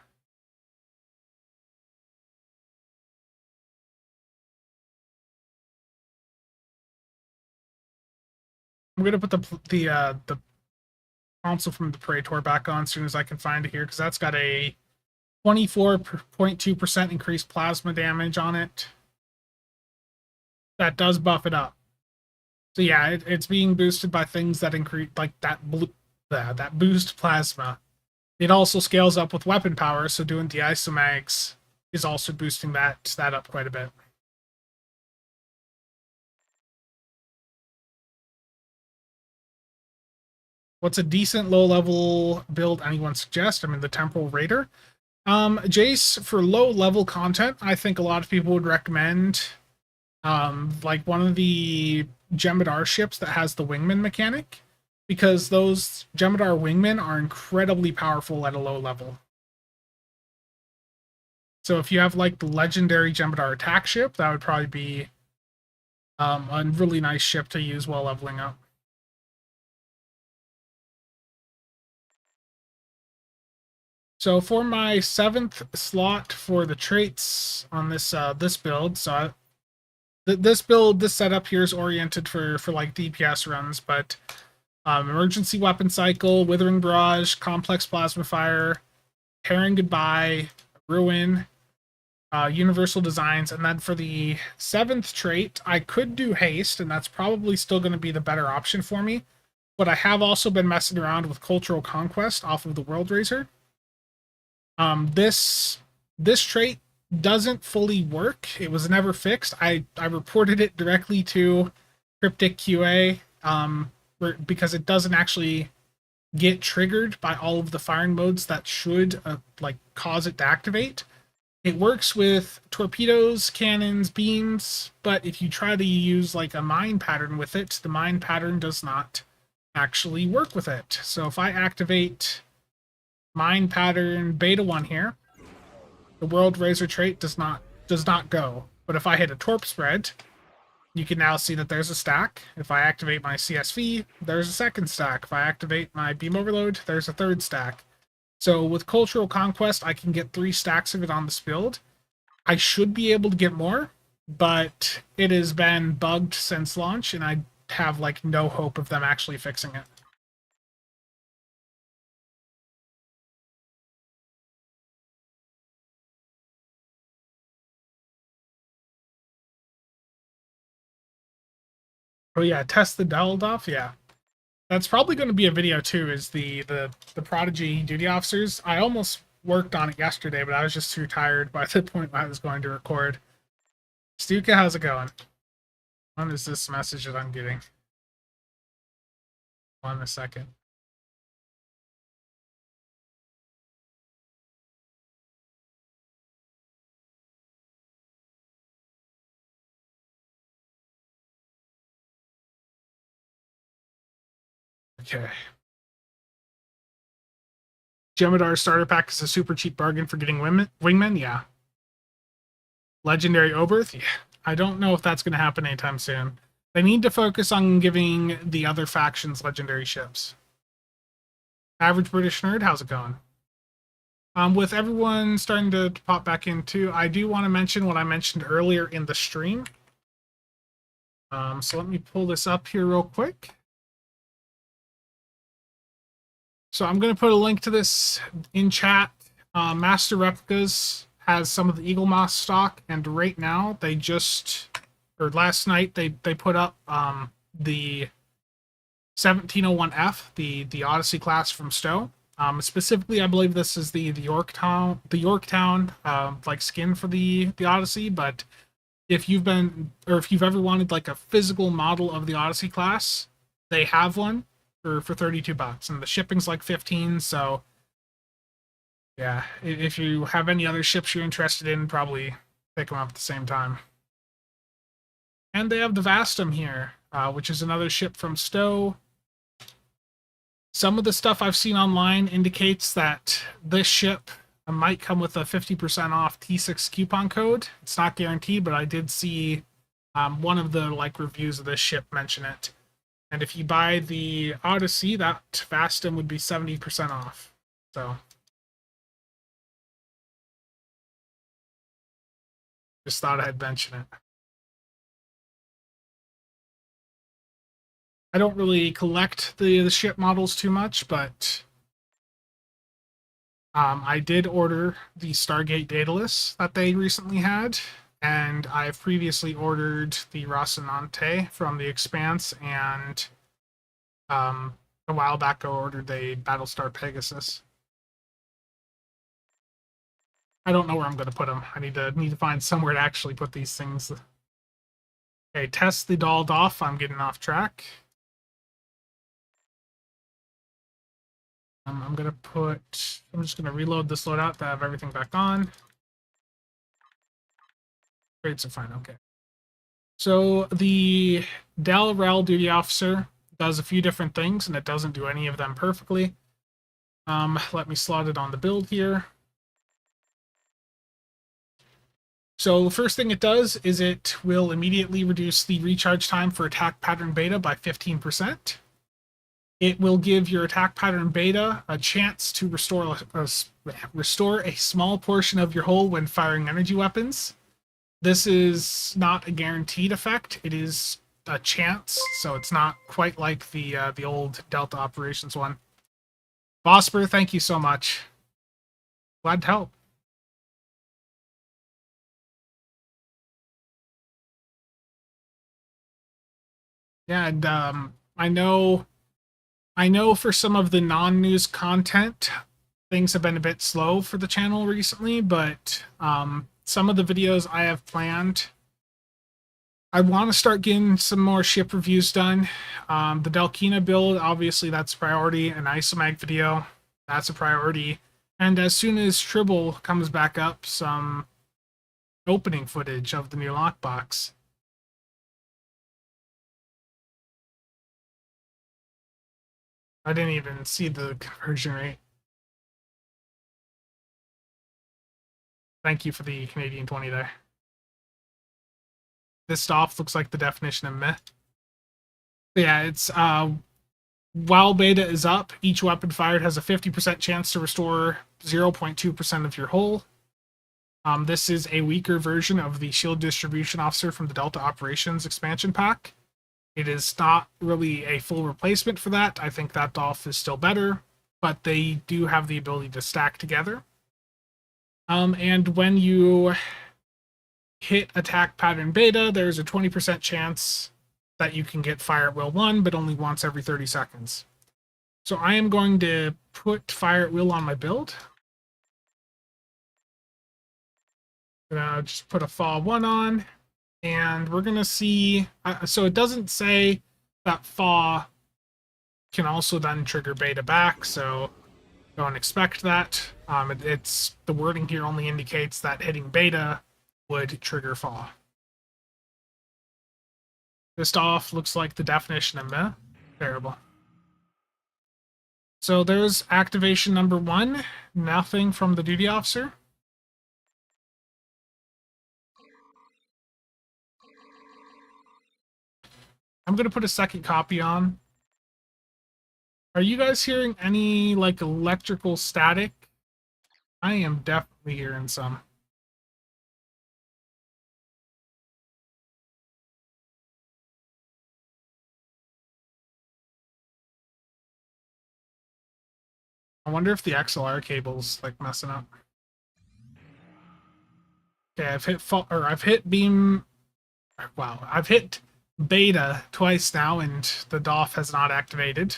I'm gonna put the console from the Praetor back on as soon as I can find it here, because that's got a 24.2% increased plasma damage on it. That does buff it up. So yeah, it's being boosted by things that increase, like that boost plasma. It also scales up with weapon power, so doing the isomags is also boosting that up quite a bit. What's a decent low-level build anyone suggest? I mean, the Temporal Raider. Jace, for low-level content, I think a lot of people would recommend like one of the Jem'Hadar ships that has the wingman mechanic, because those Jem'Hadar wingmen are incredibly powerful at a low level. So if you have like the legendary Jem'Hadar attack ship, that would probably be a really nice ship to use while leveling up. So for my 7th slot for the traits on this this build, so this setup here is oriented for like DPS runs, but emergency weapon cycle, withering barrage, complex plasma fire, pairing goodbye, ruin, universal designs, and then for the 7th trait, I could do haste, and that's probably still going to be the better option for me. But I have also been messing around with cultural conquest off of the World Razor. This trait doesn't fully work. It was never fixed. I reported it directly to Cryptic QA because it doesn't actually get triggered by all of the firing modes that should like cause it to activate. It works with torpedoes, cannons, beams, but if you try to use like a mine pattern with it, the mine pattern does not actually work with it. So if I activate mine pattern beta 1 here, the World Razor trait does not go. But if I hit a torp spread, you can now see that there's a stack. If I activate my CSV, there's a second stack. If I activate my beam overload, there's a third stack. So with Cultural Conquest, I can get 3 stacks of it on this build. I should be able to get more, but it has been bugged since launch, and I have like no hope of them actually fixing it. Oh yeah, test the Daildorf, yeah. That's probably going to be a video too, is the Prodigy duty officers. I almost worked on it yesterday, but I was just too tired by the point I was going to record. Stuka, how's it going? What is this message that I'm getting? 1 second. Okay. Jem'Hadar starter pack is a super cheap bargain for getting wingmen. Yeah. Legendary Oberth. Yeah. I don't know if that's going to happen anytime soon. They need to focus on giving the other factions legendary ships. Average British Nerd, how's it going? With everyone starting to pop back into, I do want to mention what I mentioned earlier in the stream. So let me pull this up here real quick. So I'm going to put a link to this in chat. Master Replicas has some of the Eagle Moss stock, and right now they last night they put up the 1701F, the Odyssey class from Stowe. Specifically, I believe this is the Yorktown like skin for the Odyssey. But if you've ever wanted like a physical model of the Odyssey class, they have one for $32, and the shipping's like 15. So yeah, if you have any other ships you're interested in, probably pick them up at the same time. And they have the Vastum here, which is another ship from Stowe. Some of the stuff I've seen online indicates that this ship might come with a 50% off T6 coupon code. It's not guaranteed, but I did see one of the reviews of this ship mention it. And if you buy the Odyssey, that Vastum would be 70% off. So just thought I'd mention it. I don't really collect the ship models too much, but I did order the Stargate Daedalus that they recently had, and I've previously ordered the Rocinante from the Expanse, and a while back I ordered the Battlestar Pegasus. I don't know where I'm going to put them. I need to find somewhere to actually put these things. Okay, test the dolled off. I'm getting off track. I'm just gonna reload this loadout to have everything back on. Grades are fine, okay. So the Del Rel duty officer does a few different things, and it doesn't do any of them perfectly. Let me slot it on the build here. So the first thing it does is it will immediately reduce the recharge time for attack pattern beta by 15%. It will give your attack pattern beta a chance to restore a small portion of your hull when firing energy weapons. This is not a guaranteed effect. It is a chance, so it's not quite like the old Delta Operations one. Vosper, thank you so much. Glad to help. Yeah, and I know for some of the non-news content, things have been a bit slow for the channel recently, but some of the videos I have planned, I want to start getting some more ship reviews done. The Delkina build, obviously that's a priority. An Isomag video, that's a priority. And as soon as Tribble comes back up, some opening footage of the new Lockbox. I didn't even see the conversion rate. Thank you for the Canadian 20 there. This off looks like the definition of meh. Yeah, it's while beta is up, each weapon fired has a 50% chance to restore 0.2% of your hull. This is a weaker version of the Shield Distribution Officer from the Delta Operations expansion pack. It is not really a full replacement for that. I think that DOF is still better, but they do have the ability to stack together. And when you hit attack pattern beta, there's a 20% chance that you can get Fire at Will 1, but only once every 30 seconds. So I am going to put Fire at Will on my build. Gonna just put a Fall 1 on, and we're gonna see. So it doesn't say that Fall can also then trigger beta back, so don't expect that. It's the wording here only indicates that hitting beta would trigger Fall. This off looks like the definition of meh. Terrible. So there's activation number 1. Nothing from the duty officer. I'm going to put a second copy on. Are you guys hearing any, electrical static? I am definitely hearing some. I wonder if the XLR cable's, messing up. Okay, I've hit beam. Wow, I've hit beta twice now, and the DOF has not activated.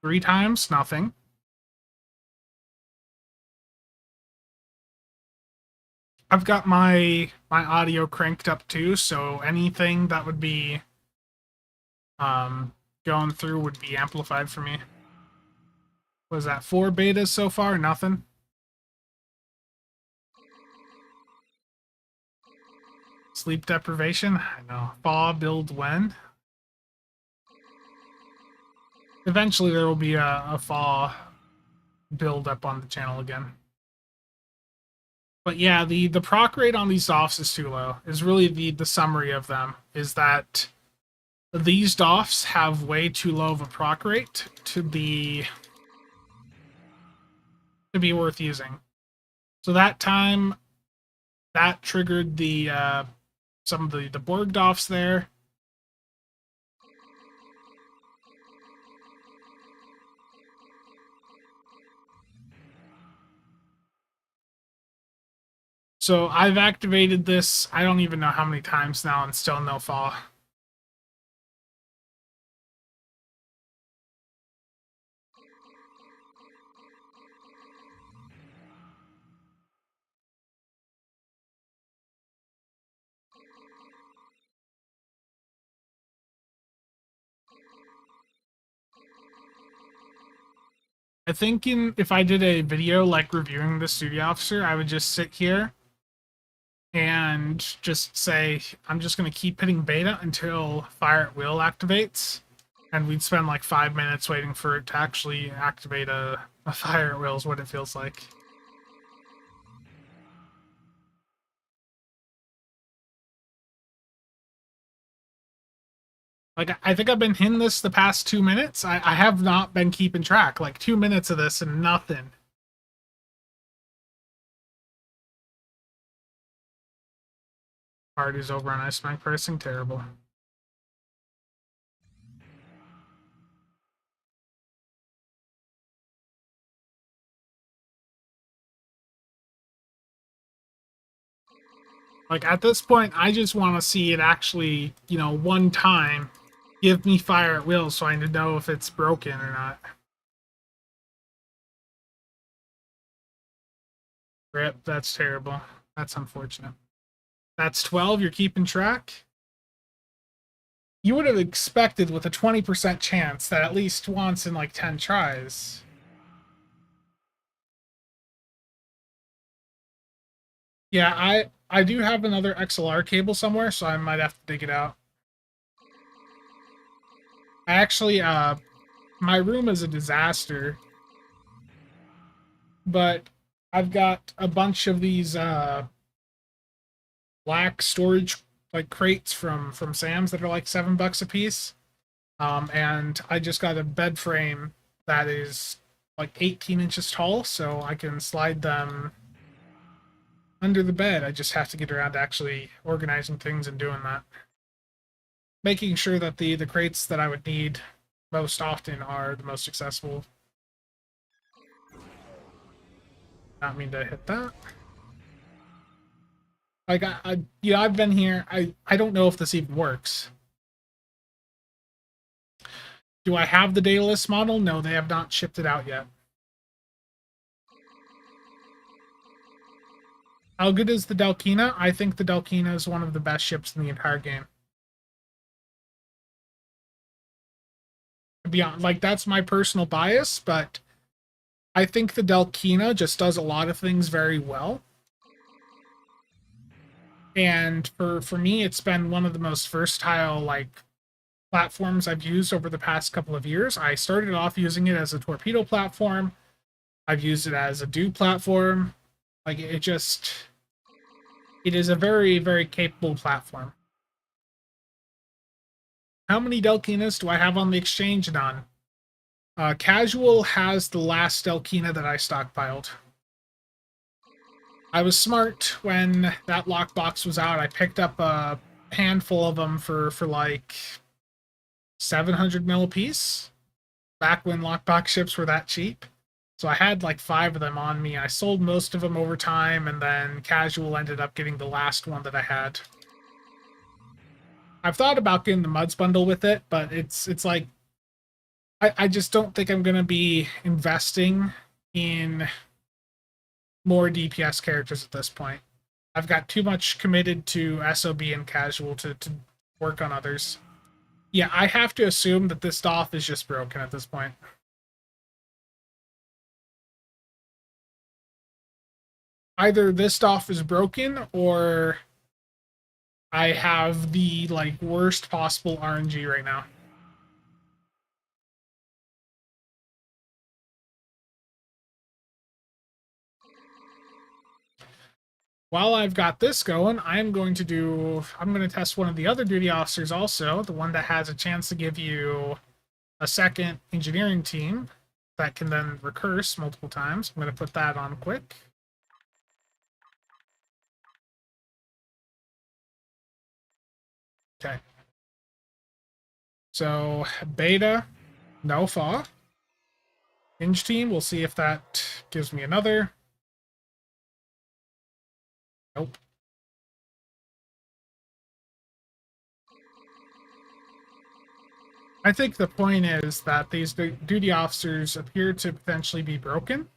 Three times, nothing. I've got my audio cranked up too, so anything that would be going through would be amplified for me. Was that 4 betas so far? Nothing. Sleep deprivation? I know. Thaw build when? Eventually there will be a thaw build up on the channel again. But yeah, the proc rate on these DOFs is too low. Is really the summary of them, is that these DOFs have way too low of a proc rate to be worth using. So that time, that triggered the some of the Borg DOFs there. So I've activated this, I don't even know how many times now, and still no fall. I think if I did a video like reviewing the studio officer, I would just sit here and just say, I'm just going to keep hitting beta until Fire at Will activates. And we'd spend like 5 minutes waiting for it to actually activate a Fire at Will is what it feels like. Like, I think I've been hitting this the past 2 minutes. I have not been keeping track. Like, 2 minutes of this and nothing. Party's over on Ice Bank pricing. Terrible. Like, at this point, I just want to see it actually, you know, one time give me Fire at Will so I know if it's broken or not. Rip, that's terrible. That's unfortunate. That's 12, you're keeping track? You would have expected with a 20% chance that at least once in like 10 tries. Yeah, I do have another XLR cable somewhere, so I might have to dig it out. I actually, my room is a disaster. But I've got a bunch of these black storage like crates from Sam's that are like $7 a piece. And I just got a bed frame that is like 18 inches tall, so I can slide them under the bed. I just have to get around to actually organizing things and doing that. Making sure that the crates that I would need most often are the most accessible. Not mean to hit that. Like, yeah, I've been here. I don't know if this even works. Do I have the Dailies model? No, they have not shipped it out yet. How good is the Delkina? I think the Delkina is one of the best ships in the entire game. Beyond, like, that's my personal bias, but I think the Delkina just does a lot of things very well. And for me, it's been one of the most versatile, like, platforms I've used over the past couple of years. I started off using it as a torpedo platform. I've used it as a dew platform. Like, it is a very, very capable platform. How many Delkinas do I have on the exchange? None. Casual has the last Delkina that I stockpiled. I was smart when that lockbox was out. I picked up a handful of them for like 700 mil a piece. back when lockbox ships were that cheap. So I had like 5 of them on me. I sold most of them over time, and then casual ended up getting the last one that I had. I've thought about getting the Muds bundle with it, but it's like I just don't think I'm gonna be investing in more DPS characters at this point. I've got too much committed to SOB and casual to work on others. Yeah, I have to assume that this DOF is just broken at this point. Either this DOF is broken, or I have the like worst possible RNG right now. While I've got this going, I'm going to test one of the other duty officers also, the one that has a chance to give you a second engineering team that can then recurse multiple times. I'm going to put that on quick. Okay. So, beta, no fa. Hinge team, we'll see if that gives me another. Nope. I think the point is that these duty officers appear to potentially be broken.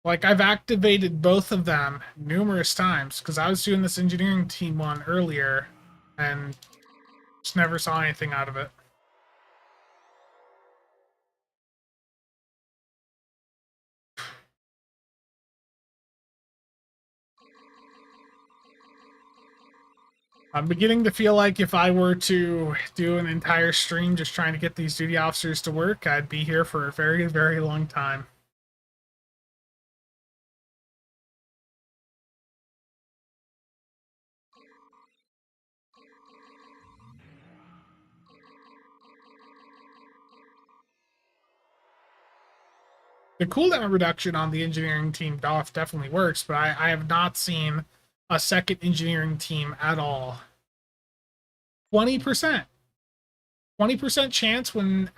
Like, I've activated both of them numerous times because I was doing this engineering team one earlier and just never saw anything out of it. I'm beginning to feel like if I were to do an entire stream just trying to get these duty officers to work, I'd be here for a very, very long time. The cooldown reduction on the engineering team DOF definitely works, but I have not seen a second engineering team at all. 20%. 20% chance when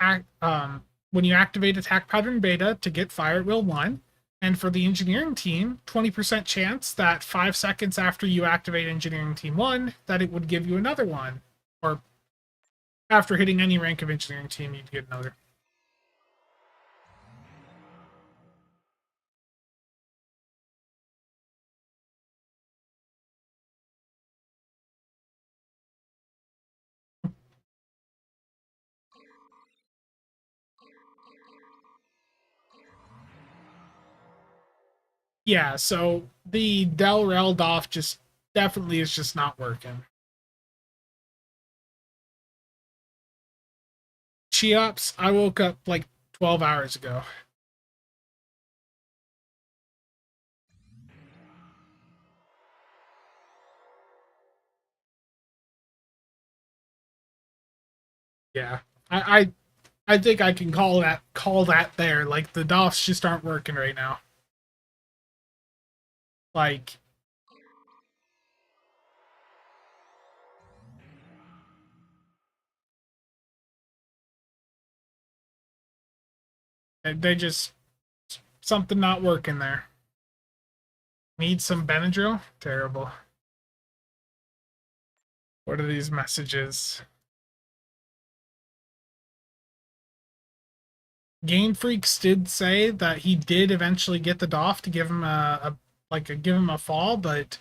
you activate attack pattern beta to get fire at will 1. And for the engineering team, 20% chance that 5 seconds after you activate engineering team 1, that it would give you another one. Or after hitting any rank of engineering team, you'd get another. Yeah, so the Del Rel DOF just definitely is just not working. Cheops, I woke up like 12 hours ago. Yeah. I think I can call that there. Like the DOFs just aren't working right now. Like they just something not working there. Need some Benadryl? Terrible. What are these messages? Game Freaks did say that he did eventually get the DOF to give him give him a fall, but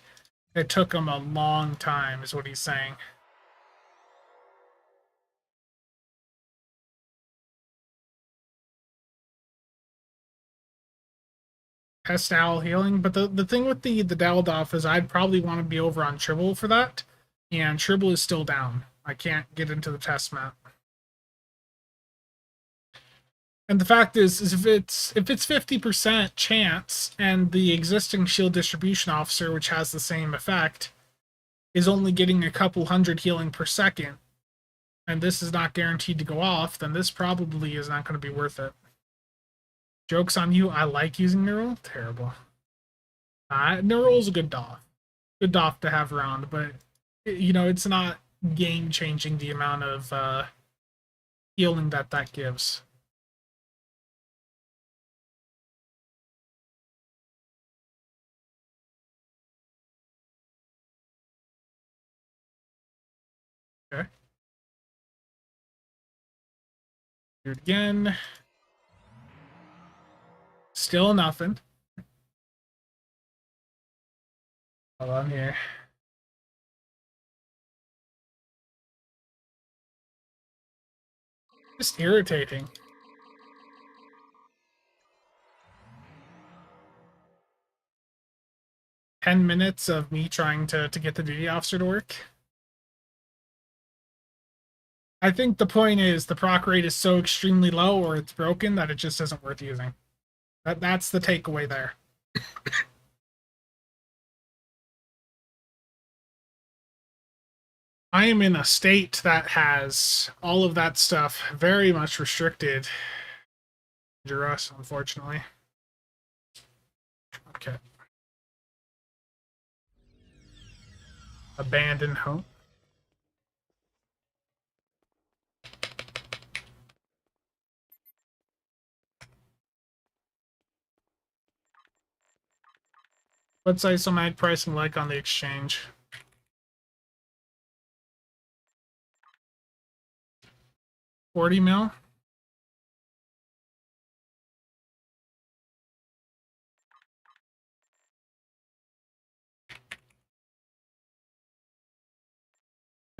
it took him a long time, is what he's saying. Pest Owl healing, but the thing with the Daldoff is I'd probably want to be over on Tribble for that, and Tribble is still down. I can't get into the test map. And the fact is if it's 50% chance and the existing shield distribution officer, which has the same effect, is only getting a couple hundred healing per second, and this is not guaranteed to go off, then this probably is not going to be worth it. Joke's on you, I like using Neural. Terrible. Neural is a good DOF. good off to have around, but you know, it's not game changing the amount of healing that gives. Okay. Do it again. Still nothing. Hold on here. Just irritating. $10 minutes of me trying to get the duty officer to work. I think the point is the proc rate is so extremely low or it's broken that it just isn't worth using. That's the takeaway there. I am in a state that has all of that stuff very much restricted. Us, unfortunately. Okay. Abandoned home. What's isomag pricing like on the exchange? $40 mil?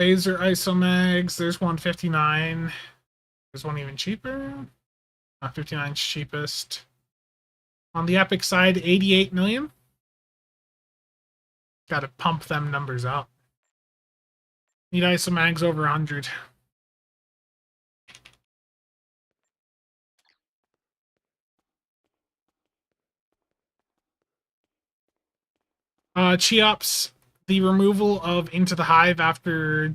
Phaser isomags, there's 159. There's one even cheaper. 59's cheapest. On the Epic side, 88 million. Gotta pump them numbers up. Need isomags over 100. Cheops, the removal of Into the Hive after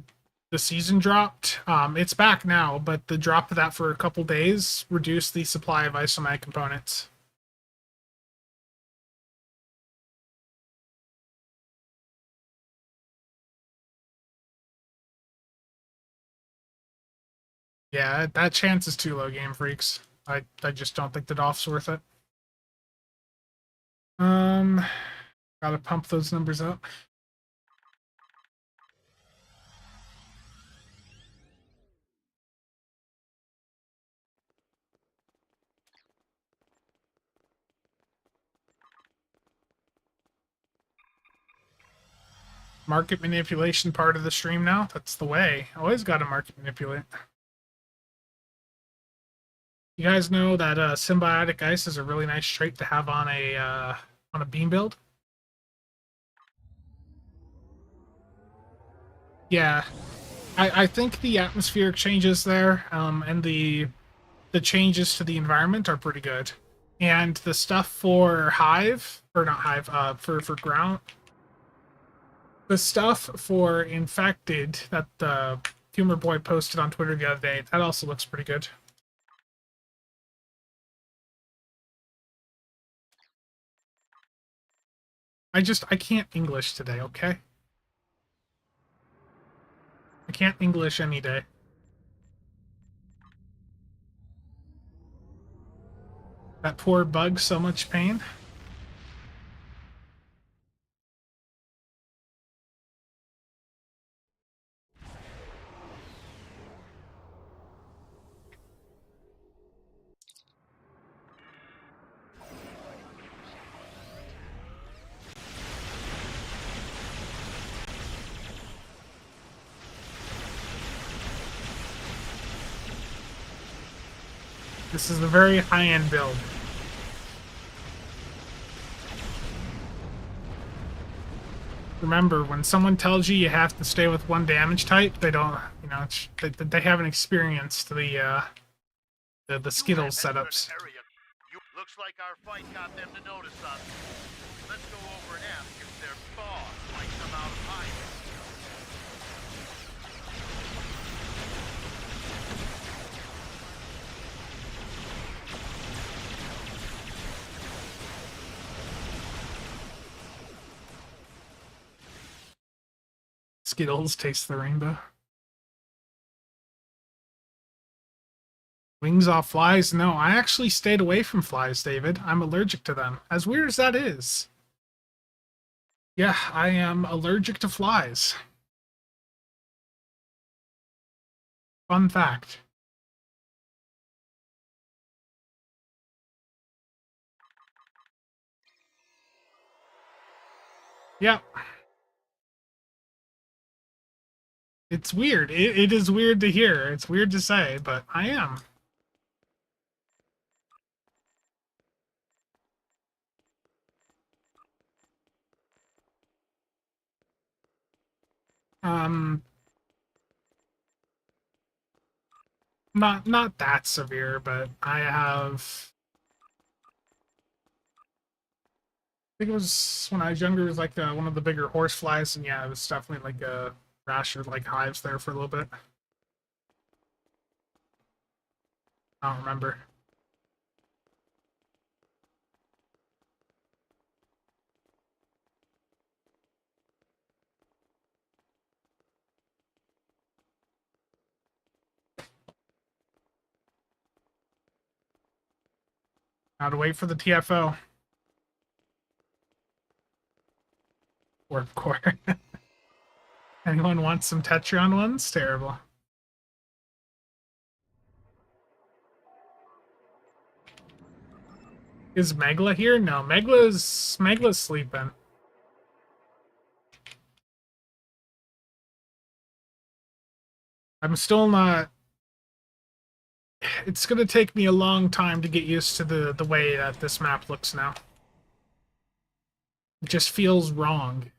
the season dropped. It's back now, but the drop of that for a couple days reduced the supply of isomag components. Yeah, that chance is too low, Game Freaks. I just don't think the DOF's worth it. Gotta pump those numbers up. Market manipulation part of the stream now. That's the way. Always gotta market manipulate. You guys know that symbiotic ice is a really nice trait to have on a beam build. Yeah, I think the atmospheric changes there and the changes to the environment are pretty good, and the stuff for hive or not hive for ground, the stuff for infected that the Humor Boy posted on Twitter the other day, that also looks pretty good. I can't English today, okay? I can't English any day. That poor bug, so much pain. This is a very high-end build. Remember, when someone tells you you have to stay with one damage type, they don't, you know, they haven't experienced the Skittles setups. Looks like our fight got them to notice us. Let's go over and ask if their boss might come out of hiding. Skittles taste the rainbow. Wings off flies? No, I actually stayed away from flies, David. I'm allergic to them. As weird as that is. Yeah, I am allergic to flies. Fun fact. Yep. It's weird. It is weird to hear. It's weird to say, but I am. Um, not that severe, but I have. I think it was when I was younger. It was like one of the bigger horse flies, and yeah, it was definitely like a rash or like hives there for a little bit. I don't remember. Now to wait for the TFO. Or core. Anyone wants some Tetron ones? Terrible. Is Megla here? No, Megla's sleeping. I'm still not. It's gonna take me a long time to get used to the way that this map looks now. It just feels wrong.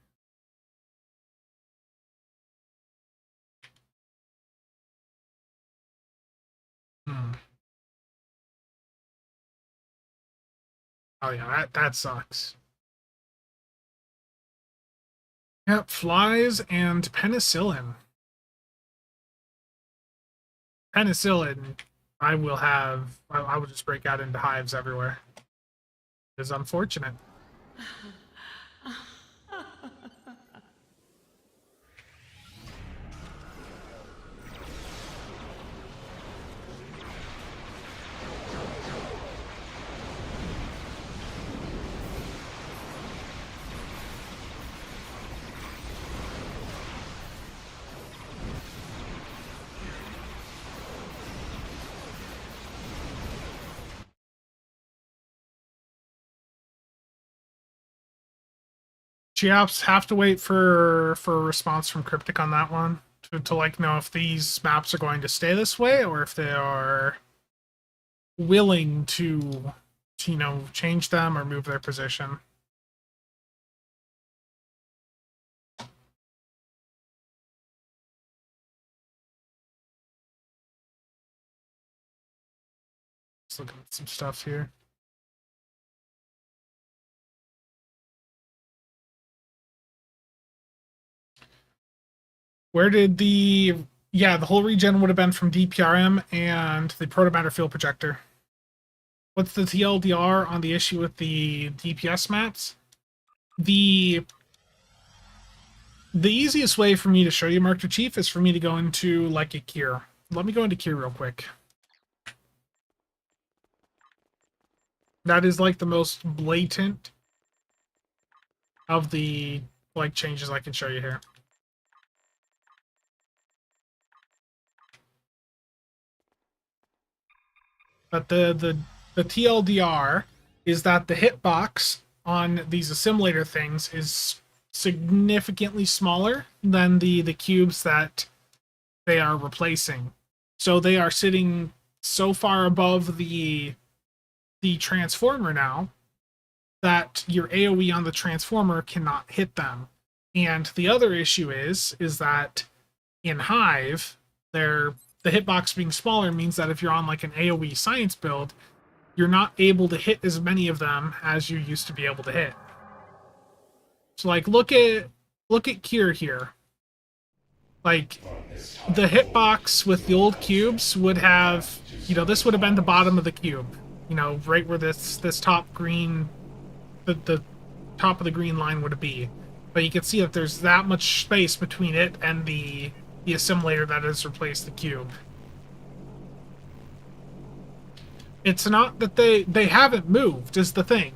Hmm. Oh yeah, that sucks. Yep, flies and penicillin. Penicillin, I will just break out into hives everywhere. It's unfortunate. Geops have to wait for a response from Cryptic on that one to like know if these maps are going to stay this way or if they are willing to you know change them or move their position. Just looking at some stuff here. Where did the whole regen would have been from DPRM and the Protomatter Field Projector. What's the TLDR on the issue with the DPS maps? The easiest way for me to show you, Marker Chief, is for me to go into like a cure. Let me go into cure real quick. That is like the most blatant of the like changes I can show you here. But the TLDR is that the hitbox on these assimilator things is significantly smaller than the cubes that they are replacing. So they are sitting so far above the transformer now that your AoE on the transformer cannot hit them. And the other issue is that in Hive, the hitbox being smaller means that if you're on like an AoE science build, you're not able to hit as many of them as you used to be able to hit. So like look at Cure here. Like the hitbox with the old cubes would have, you know, this would have been the bottom of the cube. You know, right where this top green, the top of the green line would be. But you can see that there's that much space between it and the assimilator that has replaced the cube. It's not that they haven't moved, is the thing.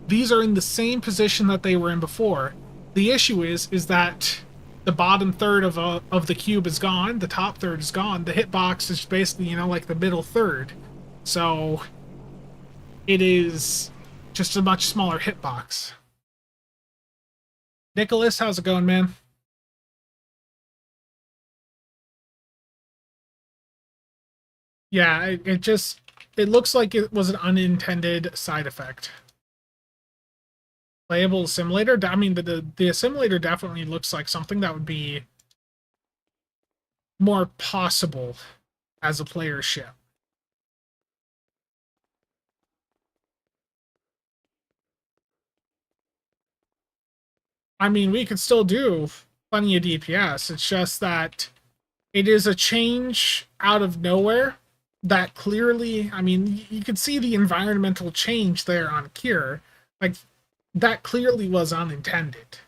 These are in the same position that they were in before. The issue is that the bottom third of the cube is gone, the top third is gone. The hitbox is basically, you know, like the middle third. So it is just a much smaller hitbox. Nicholas, how's it going, man? Yeah, it looks like it was an unintended side effect. Playable assimilator? I mean, the assimilator definitely looks like something that would be more possible as a player ship. I mean, we could still do plenty of DPS. It's just that it is a change out of nowhere that clearly, I mean, you could see the environmental change there on Cure. Like, that clearly was unintended.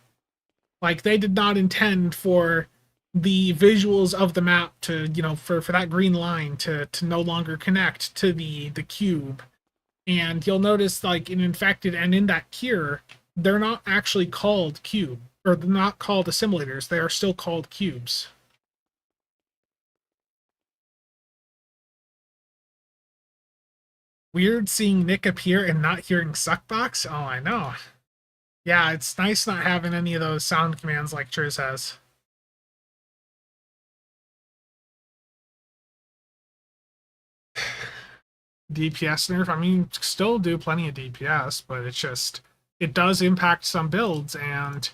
Like, they did not intend for the visuals of the map to, you know, for that green line to no longer connect to the cube. And you'll notice, like, in Infected and in that Cure, they're not actually called cube, or they're not called assimilators. They are still called cubes. Weird seeing Nick appear and not hearing Suckbox? Oh, I know. Yeah, it's nice not having any of those sound commands like Triz has. DPS nerf, I mean, still do plenty of DPS, but it's just, it does impact some builds, and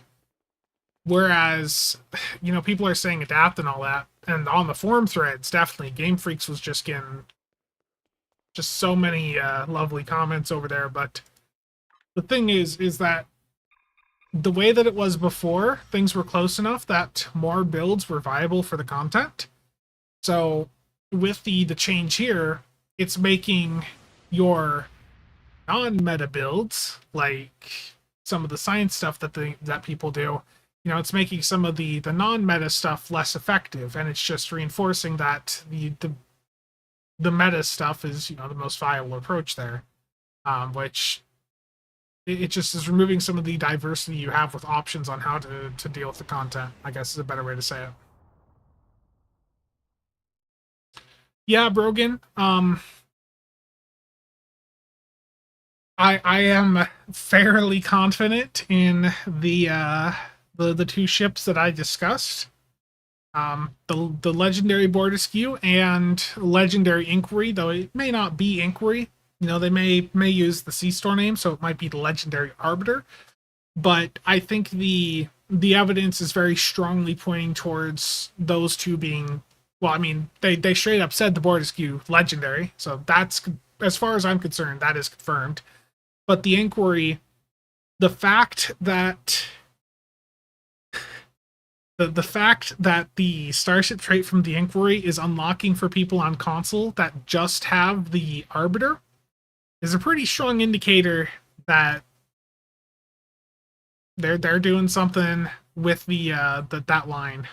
whereas, you know, people are saying adapt and all that, and on the forum threads, definitely, Game Freaks was just getting just so many lovely comments over there, but the thing is that the way that it was before, things were close enough that more builds were viable for the content. So with the change here, it's making your non-meta builds, like some of the science stuff that people do, you know, it's making some of the non-meta stuff less effective, and it's just reinforcing that the meta stuff is, you know, the most viable approach there, which it just is removing some of the diversity you have with options on how to deal with the content, I guess is a better way to say it. Yeah, Brogan. I am fairly confident in the two ships that I discussed. The legendary Borderskew and legendary Inquiry, though it may not be Inquiry. You know, they may use the C-Store name, so it might be the legendary Arbiter. But I think the evidence is very strongly pointing towards those two being, well, I mean, they straight up said the Borderskew legendary, so that's, as far as I'm concerned, that is confirmed. But the Inquiry, the fact that the fact that the Starship trait from the Inquiry is unlocking for people on console that just have the Arbiter is a pretty strong indicator that they're doing something with that line.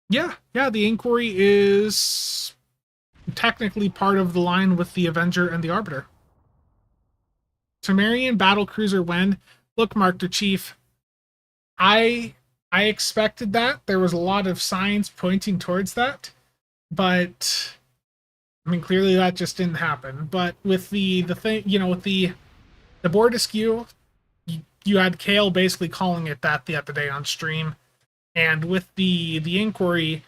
Yeah, the Inquiry is technically part of the line with the Avenger and the Arbiter. Temerian Battlecruiser when? Look, Mark Chief, I expected that. There was a lot of signs pointing towards that, but I mean, clearly that just didn't happen. But with the thing, you know, with the Borderskew, you had Kale basically calling it that the other day on stream, and with the Inquiry,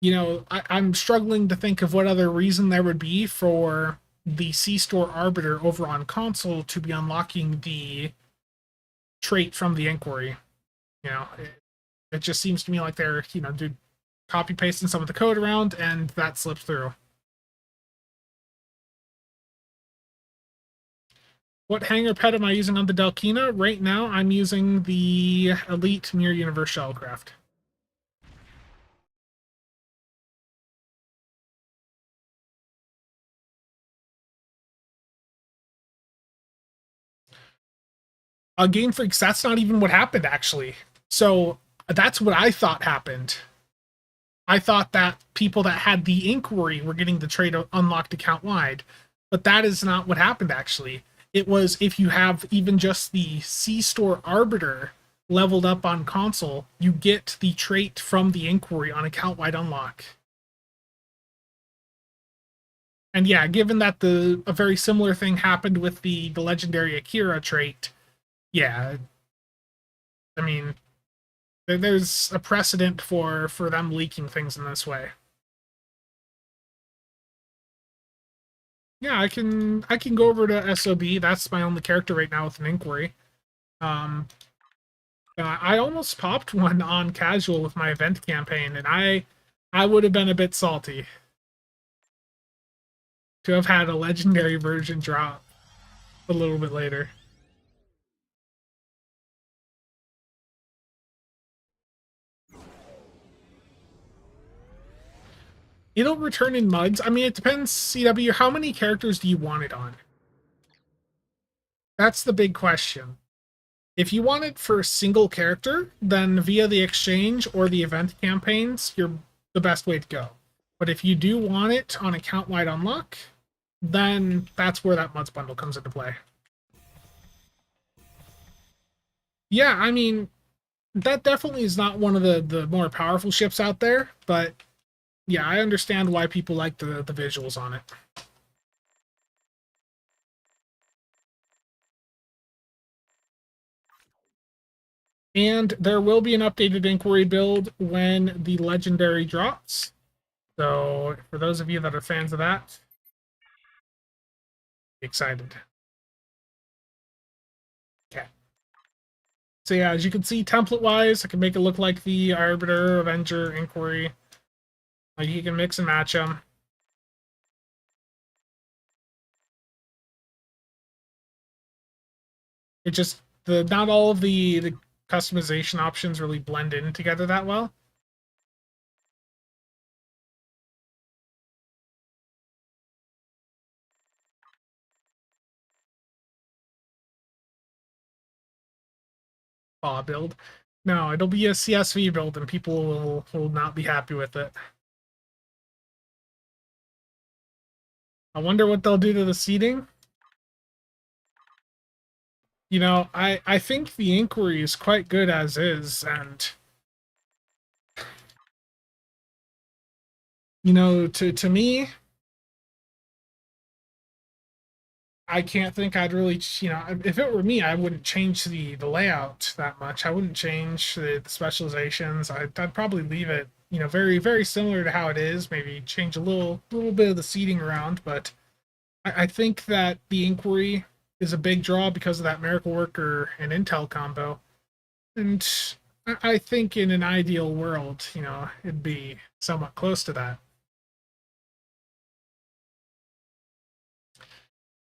you know, I'm struggling to think of what other reason there would be for the C-Store Arbiter over on console to be unlocking the trait from the Inquiry. You know, it just seems to me like they're, you know, copy pasting some of the code around, and that slipped through. What hangar pet am I using on the Delkina? Right now, I'm using the Elite Near Universe Shellcraft. Game Freaks, that's not even what happened, actually. So that's what I thought happened. I thought that people that had the inquiry were getting the trait unlocked account wide, but that is not what happened, actually. It was if you have even just the C-Store Arbiter leveled up on console, you get the trait from the inquiry on account wide unlock. And yeah, given that a very similar thing happened with the legendary Akira trait, yeah, I mean, there's a precedent for them leaking things in this way. Yeah, I can go over to SOB. That's my only character right now with an inquiry. I almost popped one on casual with my event campaign, and I would have been a bit salty to have had a legendary version drop a little bit later. It'll return in muds. I mean, it depends, CW, how many characters do you want it on? That's the big question. If you want it for a single character, then via the exchange or the event campaigns, you're the best way to go. But if you do want it on account-wide unlock, then that's where that muds bundle comes into play. Yeah, I mean, that definitely is not one of the more powerful ships out there, but yeah, I understand why people like the visuals on it. And there will be an updated inquiry build when the legendary drops. So for those of you that are fans of that, excited. Okay. So yeah, as you can see, template-wise, I can make it look like the Arbiter, Avenger, Inquiry. Like you can mix and match them. It just not all of the customization options really blend in together that well. Build. No, it'll be a CSV build and people will not be happy with it. I wonder what they'll do to the seating. You know, I think the inquiry is quite good as is, and you know, to me, I can't think I'd really, you know, if it were me, I wouldn't change the layout that much. I wouldn't change the specializations. I'd probably leave it, you know, very, very similar to how it is. Maybe change a little bit of the seating around, but I think that the inquiry is a big draw because of that Miracle Worker and Intel combo. And I think in an ideal world, you know, it'd be somewhat close to that.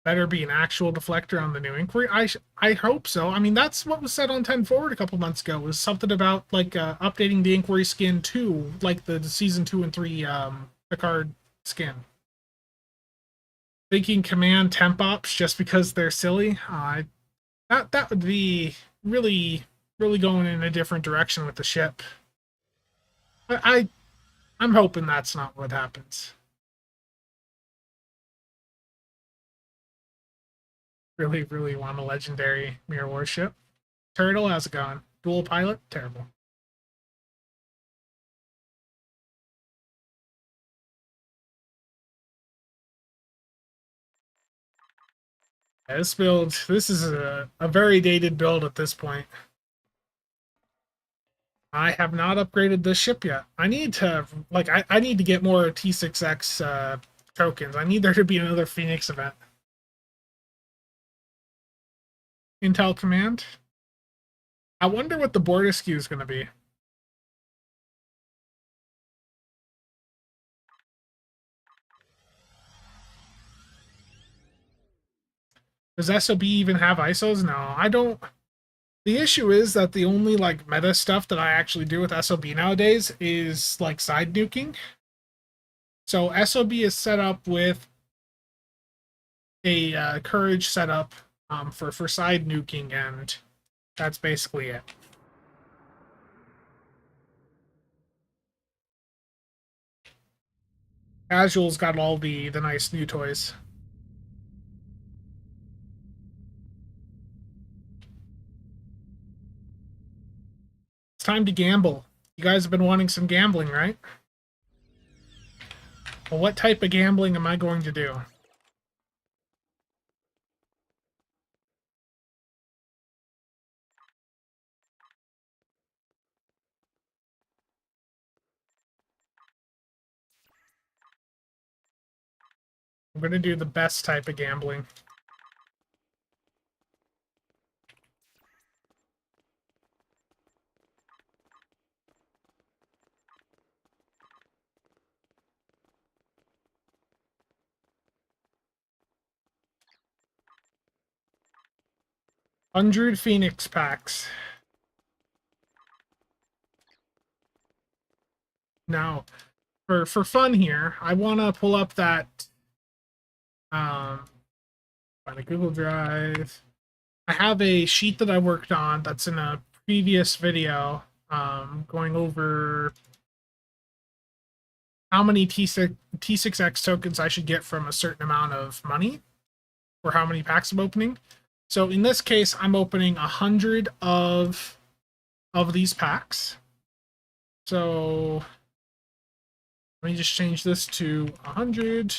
Better be an actual deflector on the new inquiry. I hope so. I mean, that's what was said on 10 Forward a couple months ago. Was something about like updating the inquiry skin to like the season 2 and 3 Picard skin. Thinking command temp ops just because they're silly. That would be really going in a different direction with the ship. I'm hoping that's not what happens. Really want a legendary Mirror Warship. Turtle, how's it going? Dual pilot? Terrible. Yeah, this is a very dated build at this point. I have not upgraded this ship yet. I need to, like, I need to get more T6X tokens. I need there to be another Phoenix event. Intel Command. I wonder what the border skew is going to be. Does SOB even have ISOs? No, I don't. The issue is that the only like meta stuff that I actually do with SOB nowadays is like side nuking. So SOB is set up with a courage setup for side nuking, and That's basically it. Casual's got all the nice new toys. It's time to gamble. You guys have been wanting some gambling, right? Well, what type of gambling am I going to do? I'm going to do the best type of gambling. $100 Phoenix packs. Now, for fun here, I want to pull up that find a Google Drive. I have a sheet that I worked on that's in a previous video, going over how many T6X tokens I should get from a certain amount of money, or how many packs I'm opening. So in this case, I'm opening 100 of these packs. So let me just change this to 100.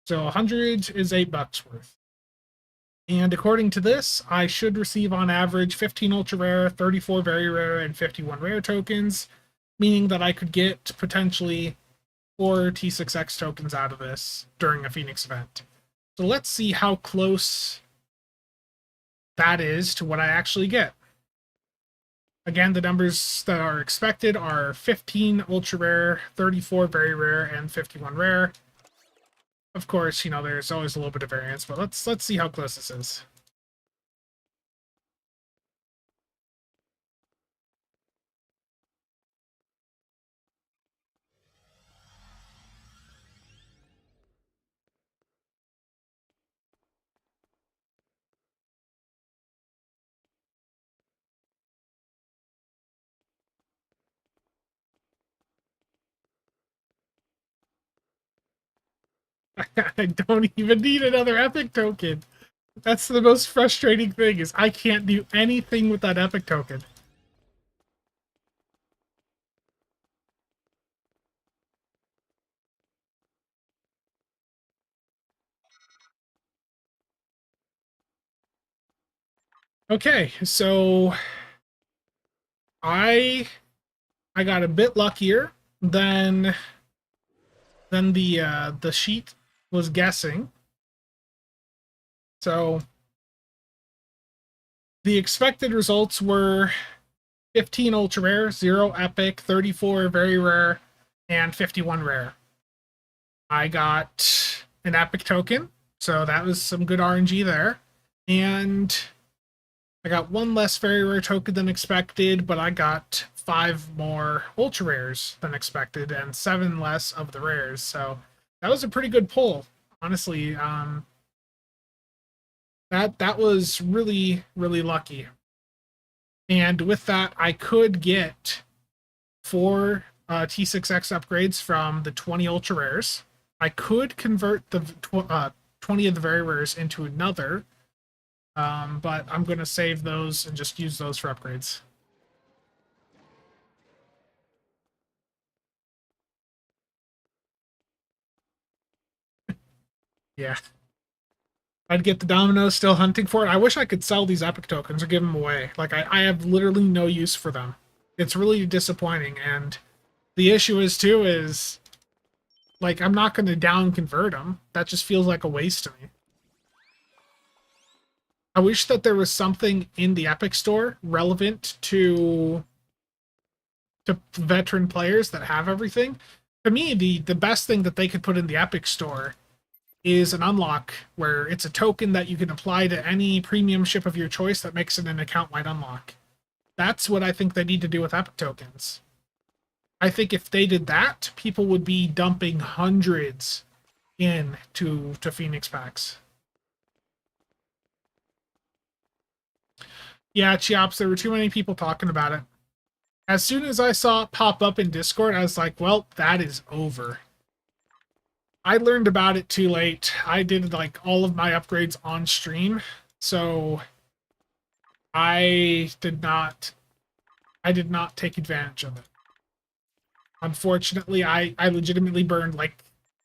So 100 is $8 worth. And according to this, I should receive on average 15 ultra rare, 34 very rare, and 51 rare tokens, meaning that I could get potentially 4 T6X tokens out of this during a Phoenix event. So let's see how close that is to what I actually get. Again, the numbers that are expected are 15 ultra rare, 34 very rare, and 51 rare. Of course, you know, there's always a little bit of variance, but let's see how close this is. I don't even need another epic token. That's the most frustrating thing, is I can't do anything with that epic token. Okay, so I got a bit luckier than the sheet was guessing. So the expected results were 15 ultra rare, 0 epic, 34 very rare, and 51 rare. I got an epic token, so that was some good RNG there. And I got 1 less very rare token than expected, but I got 5 more ultra rares than expected and 7 less of the rares. So that was a pretty good pull, honestly. That was really, really lucky. And with that, I could get 4 T6X upgrades from the 20 ultra rares. I could convert the 20 of the very rares into another, but I'm going to save those and just use those for upgrades. Yeah. I'd get the dominoes, still hunting for it. I wish I could sell these epic tokens or give them away. Like, I have literally no use for them. It's really disappointing, and the issue is, like, I'm not going to down convert them. That just feels like a waste to me. I wish that there was something in the Epic Store relevant to veteran players that have everything. To me, the best thing that they could put in the Epic Store is an unlock where it's a token that you can apply to any premium ship of your choice that makes it an account-wide unlock. That's what I think they need to do with Epic tokens. I think if they did that, people would be dumping hundreds into Phoenix packs. Yeah, Cheops, there were too many people talking about it. As soon as I saw it pop up in Discord, I was like, well, that is over. I learned about it too late. I did like all of my upgrades on stream, so I did not take advantage of it. Unfortunately, I legitimately burned like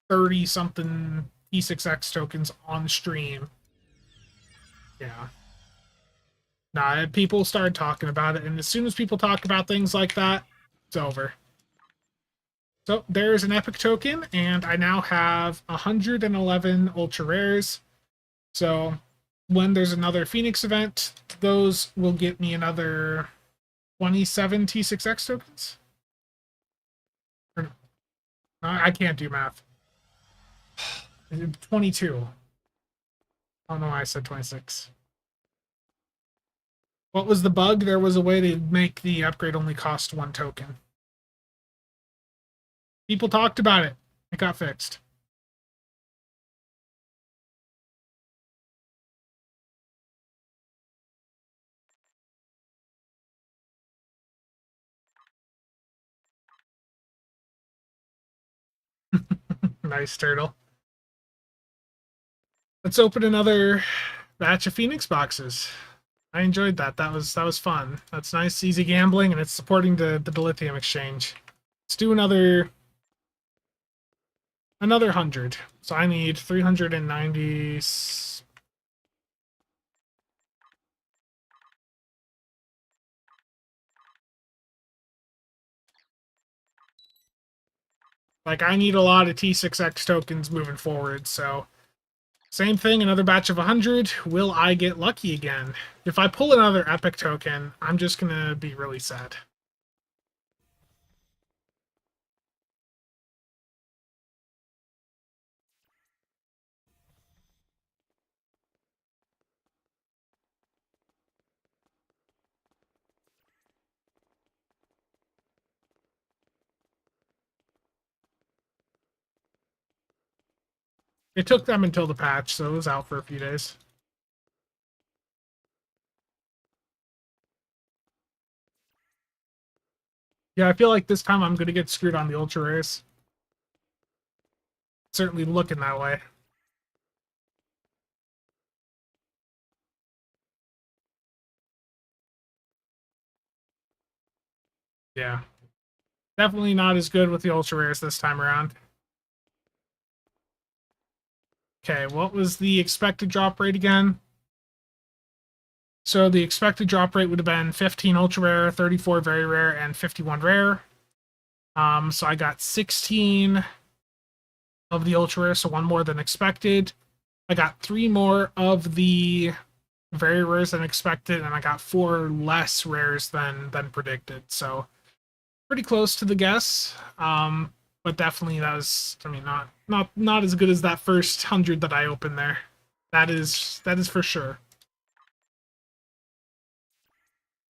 30 something T6X tokens on stream. Yeah. Nah, people started talking about it, and as soon as people talk about things like that, it's over. So there's an epic token, and I now have 111 ultra rares. So when there's another Phoenix event, those will get me another 27 T6X tokens. Or, no, I can't do math. 22. I don't know why I said 26. What was the bug? There was a way to make the upgrade only cost 1 token. People talked about it. It got fixed. Nice, Turtle. Let's open another batch of Phoenix boxes. I enjoyed that. That was fun. That's nice, easy gambling, and it's supporting the dilithium exchange. Let's do another 100. So I need 390. Like, I need a lot of T6X tokens moving forward, so same thing, another batch of 100. Will I get lucky again? If I pull another epic token, I'm just gonna be really sad. It took them until the patch, so it was out for a few days. Yeah, I feel like this time I'm gonna get screwed on the ultra rares. Certainly looking that way. Yeah. Definitely not as good with the ultra rares this time around. Okay, what was the expected drop rate again? So the expected drop rate would have been 15 ultra rare, 34 very rare, and 51 rare. So I got 16 of the ultra rare, so 1 more than expected. I got 3 more of the very rares than expected, and I got 4 less rares than predicted. So pretty close to the guess. But definitely that was, I mean, not as good as that first 100 that I opened there. That is for sure.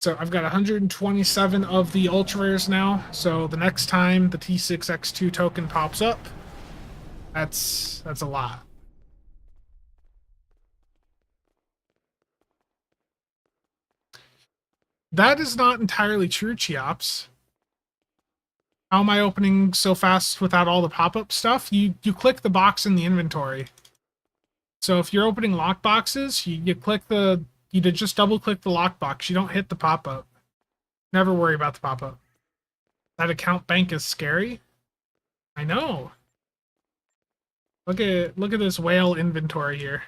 So I've got 127 of the ultra rares now. So the next time the T6X2 token pops up, that's a lot. That is not entirely true, Cheops. How am I opening so fast without all the pop-up stuff? You click the box in the inventory. So if you're opening lockboxes, you just double-click the lockbox. You don't hit the pop-up. Never worry about the pop-up. That account bank is scary. I know. Look at this whale inventory here.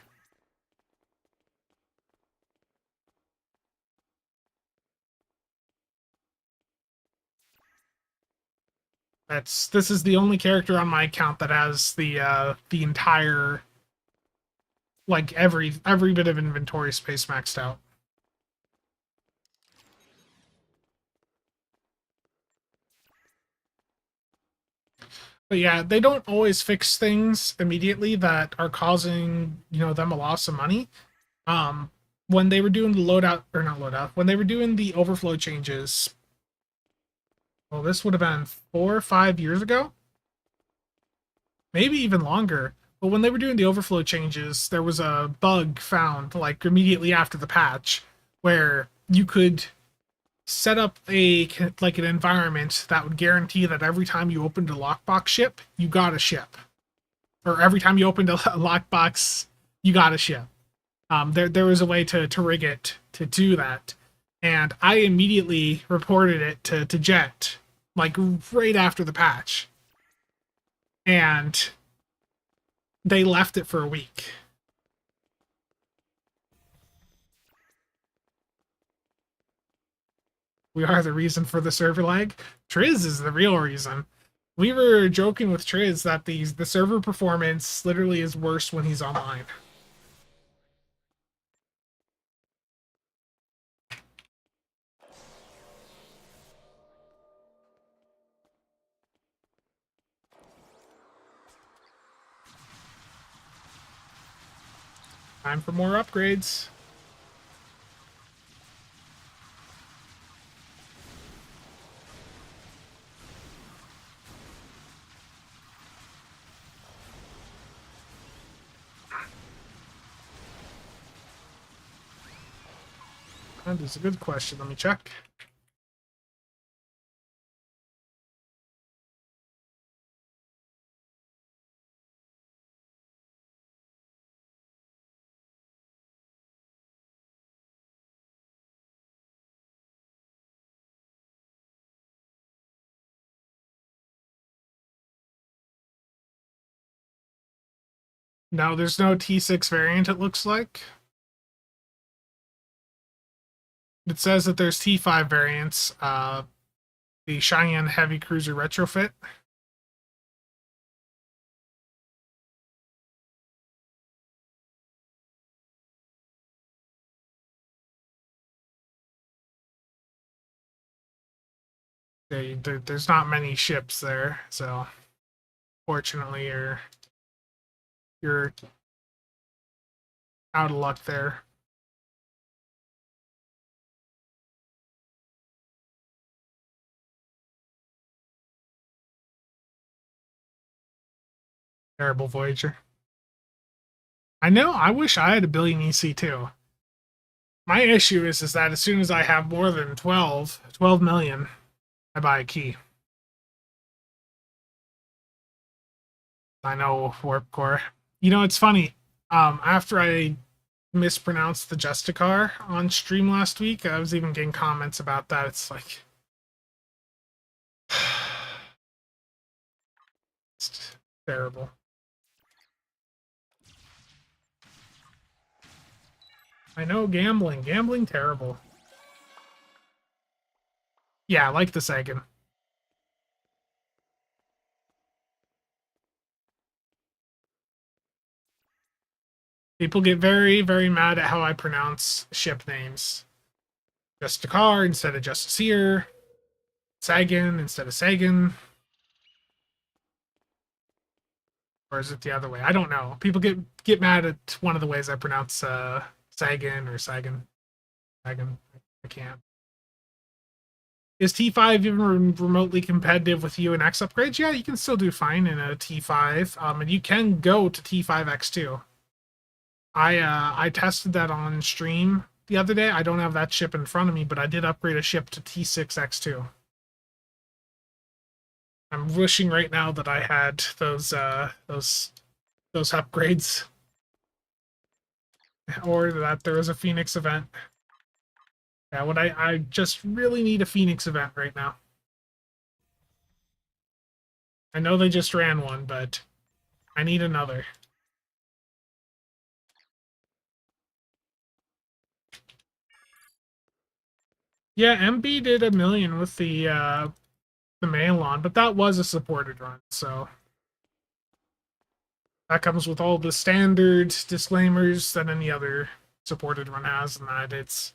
This is the only character on my account that has the entire, like, every bit of inventory space maxed out. But yeah, they don't always fix things immediately that are causing, them a loss of money. When they were doing the when they were doing the overflow changes, well, this would have been 4 or 5 years ago, maybe even longer. But when they were doing the overflow changes, there was a bug found like immediately after the patch where you could set up like an environment that would guarantee that every time you opened a lockbox ship, you got a ship, or every time you opened a lockbox, you got a ship. There was a way to rig it to do that, and I immediately reported it to Jet, like right after the patch, and they left it for a week. We are the reason for the server lag. Triz is the real reason. We were joking with Triz that the server performance literally is worse when he's online. Time for more upgrades. That is a good question. Let me check. No, there's no T6 variant, it looks like. It says that there's T5 variants. The Cheyenne Heavy Cruiser Retrofit. There's not many ships there, so fortunately you're out of luck there. Terrible Voyager. I know, I wish I had a billion EC too. My issue is that as soon as I have more than 12 million, I buy a key. I know, Warp Core. You know, it's funny. After I mispronounced the Justicar on stream last week, I was even getting comments about that. It's like... it's terrible. I know, gambling. Gambling, terrible. Yeah, I like the Sagan. People get very, very mad at how I pronounce ship names. Justicar instead of Justiceer. Sagan instead of Sagan. Or is it the other way? I don't know. People get mad at one of the ways I pronounce Sagan or Sagan. Sagan. I can't. Is T5 even remotely competitive with UNX upgrades? Yeah, you can still do fine in a T5. And you can go to T5X2. I tested that on stream the other day. I don't have that ship in front of me, but I did upgrade a ship to T6X2. I'm wishing right now that I had those upgrades, or that there was a Phoenix event. Yeah, what I just really need a Phoenix event right now. I know they just ran one, but I need another. Yeah, MB did 1 million with the mail on, but that was a supported run, so that comes with all the standard disclaimers that any other supported run has, and that it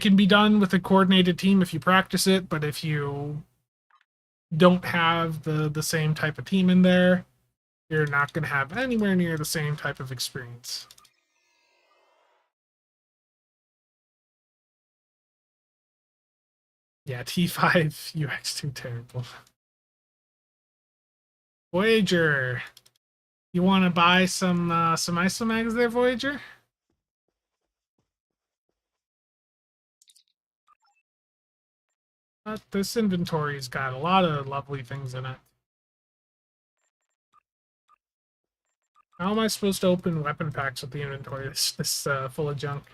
can be done with a coordinated team if you practice it, but if you don't have the same type of team in there, you're not going to have anywhere near the same type of experience. Yeah, T5 UX2 terrible. Voyager, you want to buy some ISO mags there, Voyager? But this inventory's got a lot of lovely things in it. How am I supposed to open weapon packs with the inventory this full of junk?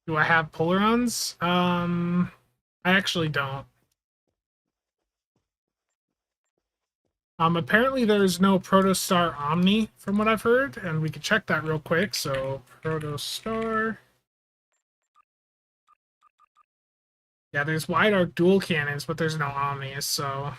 Do I have Polarons? I actually don't. Apparently there's no Protostar Omni from what I've heard, and we could check that real quick. So, Protostar. Yeah, there's wide arc dual cannons, but there's no Omnis, so...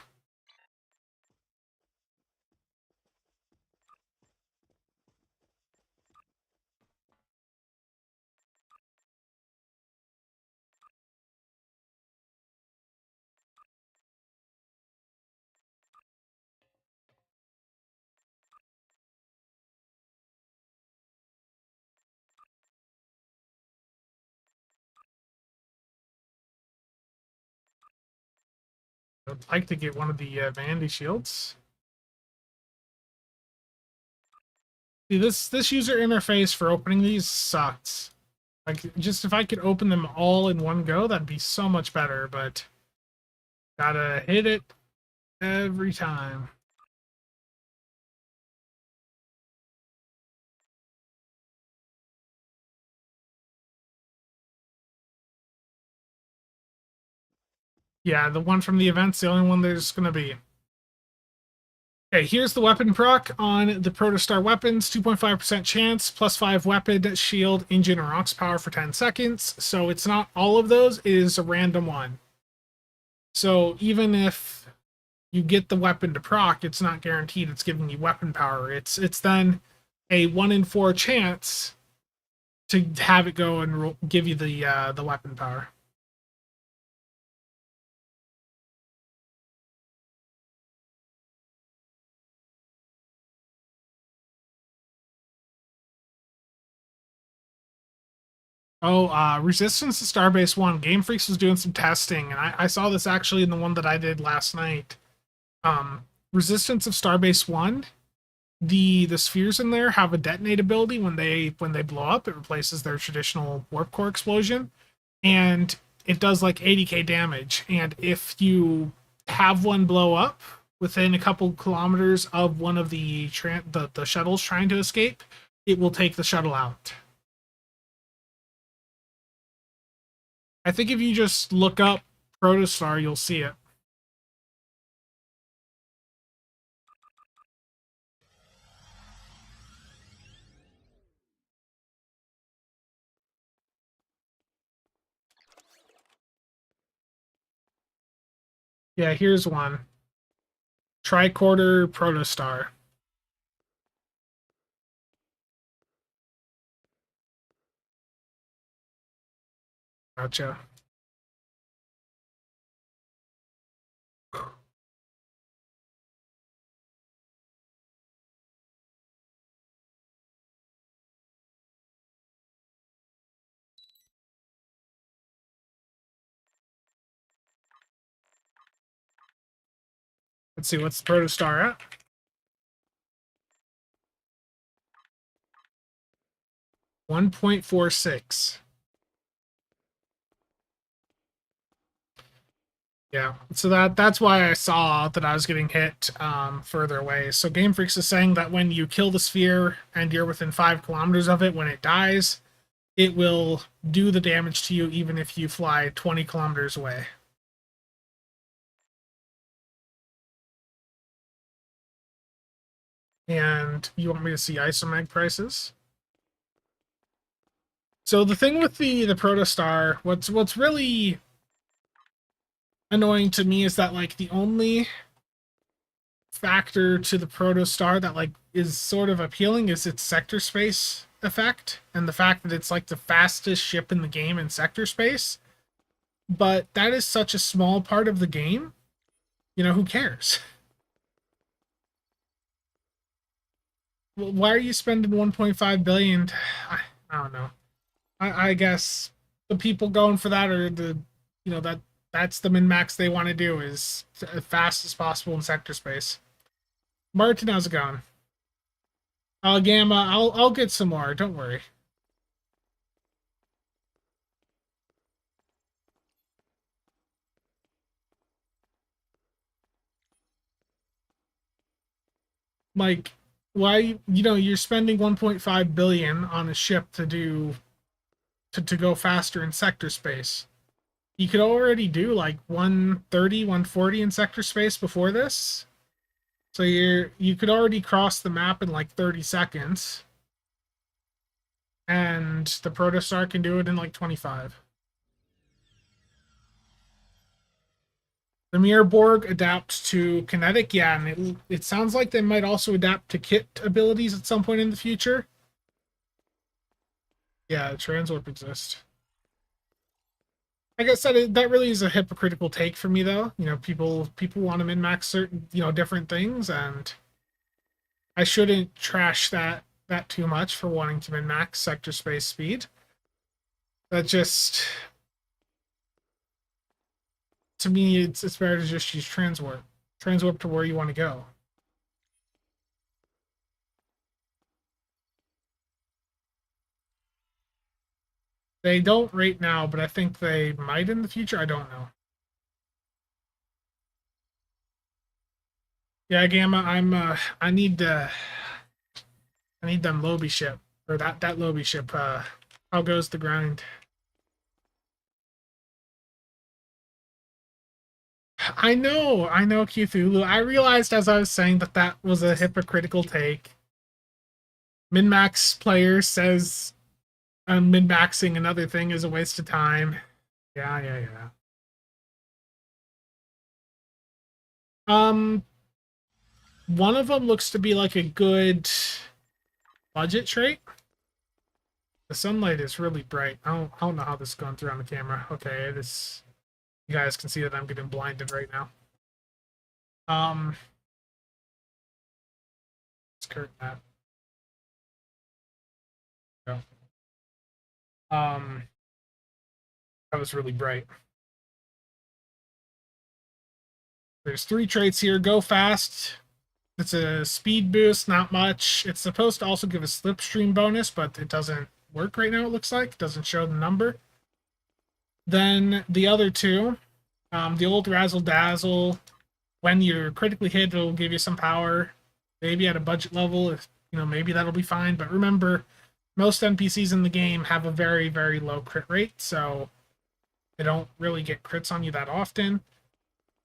I'd like to get one of the Vanity shields. See, this user interface for opening these sucks. Like, just if I could open them all in one go, that'd be so much better, but... Gotta hit it every time. Yeah, the one from the event's the only one there's gonna be. Okay, here's the weapon proc on the Protostar weapons. 2.5% chance, plus 5 weapon, shield, engine, or aux power for 10 seconds. So it's not all of those, it is a random one. So even if you get the weapon to proc, it's not guaranteed it's giving you weapon power. It's then a 1 in 4 chance to have it go and give you the weapon power. Oh, Resistance to Starbase 1. Game Freaks was doing some testing, and I saw this actually in the one that I did last night. Resistance of Starbase 1, the spheres in there have a detonate ability when they blow up. It replaces their traditional warp core explosion, and it does like 80k damage. And if you have one blow up within a couple kilometers of one of the shuttles trying to escape, it will take the shuttle out. I think if you just look up Protostar, you'll see it. Yeah, here's one. Tricorder Protostar. Gotcha. Let's see, what's the Protostar at? 1.46. Yeah, so that's why I saw that I was getting hit further away. So Game Freaks is saying that when you kill the sphere and you're within 5 kilometers of it, when it dies, it will do the damage to you even if you fly 20 kilometers away. And you want me to see isomag prices? So the thing with the Protostar, what's really annoying to me is that like the only factor to the Protostar that like is sort of appealing is its sector space effect and the fact that it's like the fastest ship in the game in sector space. But that is such a small part of the game. You know, who cares? why are you spending 1.5 billion? I don't know. I guess the people going for that are that's the min max they want to do is as fast as possible in sector space. Martin, how's it going? Gamma, I'll get some more. Don't worry. Like, why you're spending 1.5 billion on a ship to do to go faster in sector space. You could already do like 130, 140 in sector space before this. So you could already cross the map in like 30 seconds. And the Protostar can do it in like 25. The Mirrorborg adapt to kinetic, yeah, and it sounds like they might also adapt to kit abilities at some point in the future. Yeah, Transwarp exists. Like I said, that really is a hypocritical take for me, though. People want to min max certain different things, and I shouldn't trash that too much for wanting to min max sector space speed. That just, to me, it's better to just use transwarp to where you want to go. They don't right now, but I think they might in the future. I don't know. Yeah, Gamma, I need them Lobi ship, or that Lobi ship. How goes the grind? I know, Cthulhu. I realized as I was saying that was a hypocritical take. Min-max player says min-maxing another thing is a waste of time. Yeah. One of them looks to be like a good budget trait. The sunlight is really bright. I don't know how this is going through on the camera. Okay, you guys can see that I'm getting blinded right now. Let's curtain that. Go. That was really bright. There's 3 traits here. Go fast. It's a speed boost, not much. It's supposed to also give a slipstream bonus, but it doesn't work right now, it looks like. It doesn't show the number. Then the other 2, the old Razzle Dazzle, when you're critically hit, it'll give you some power. Maybe at a budget level, if maybe that'll be fine. But remember, most NPCs in the game have a very, very low crit rate, so they don't really get crits on you that often.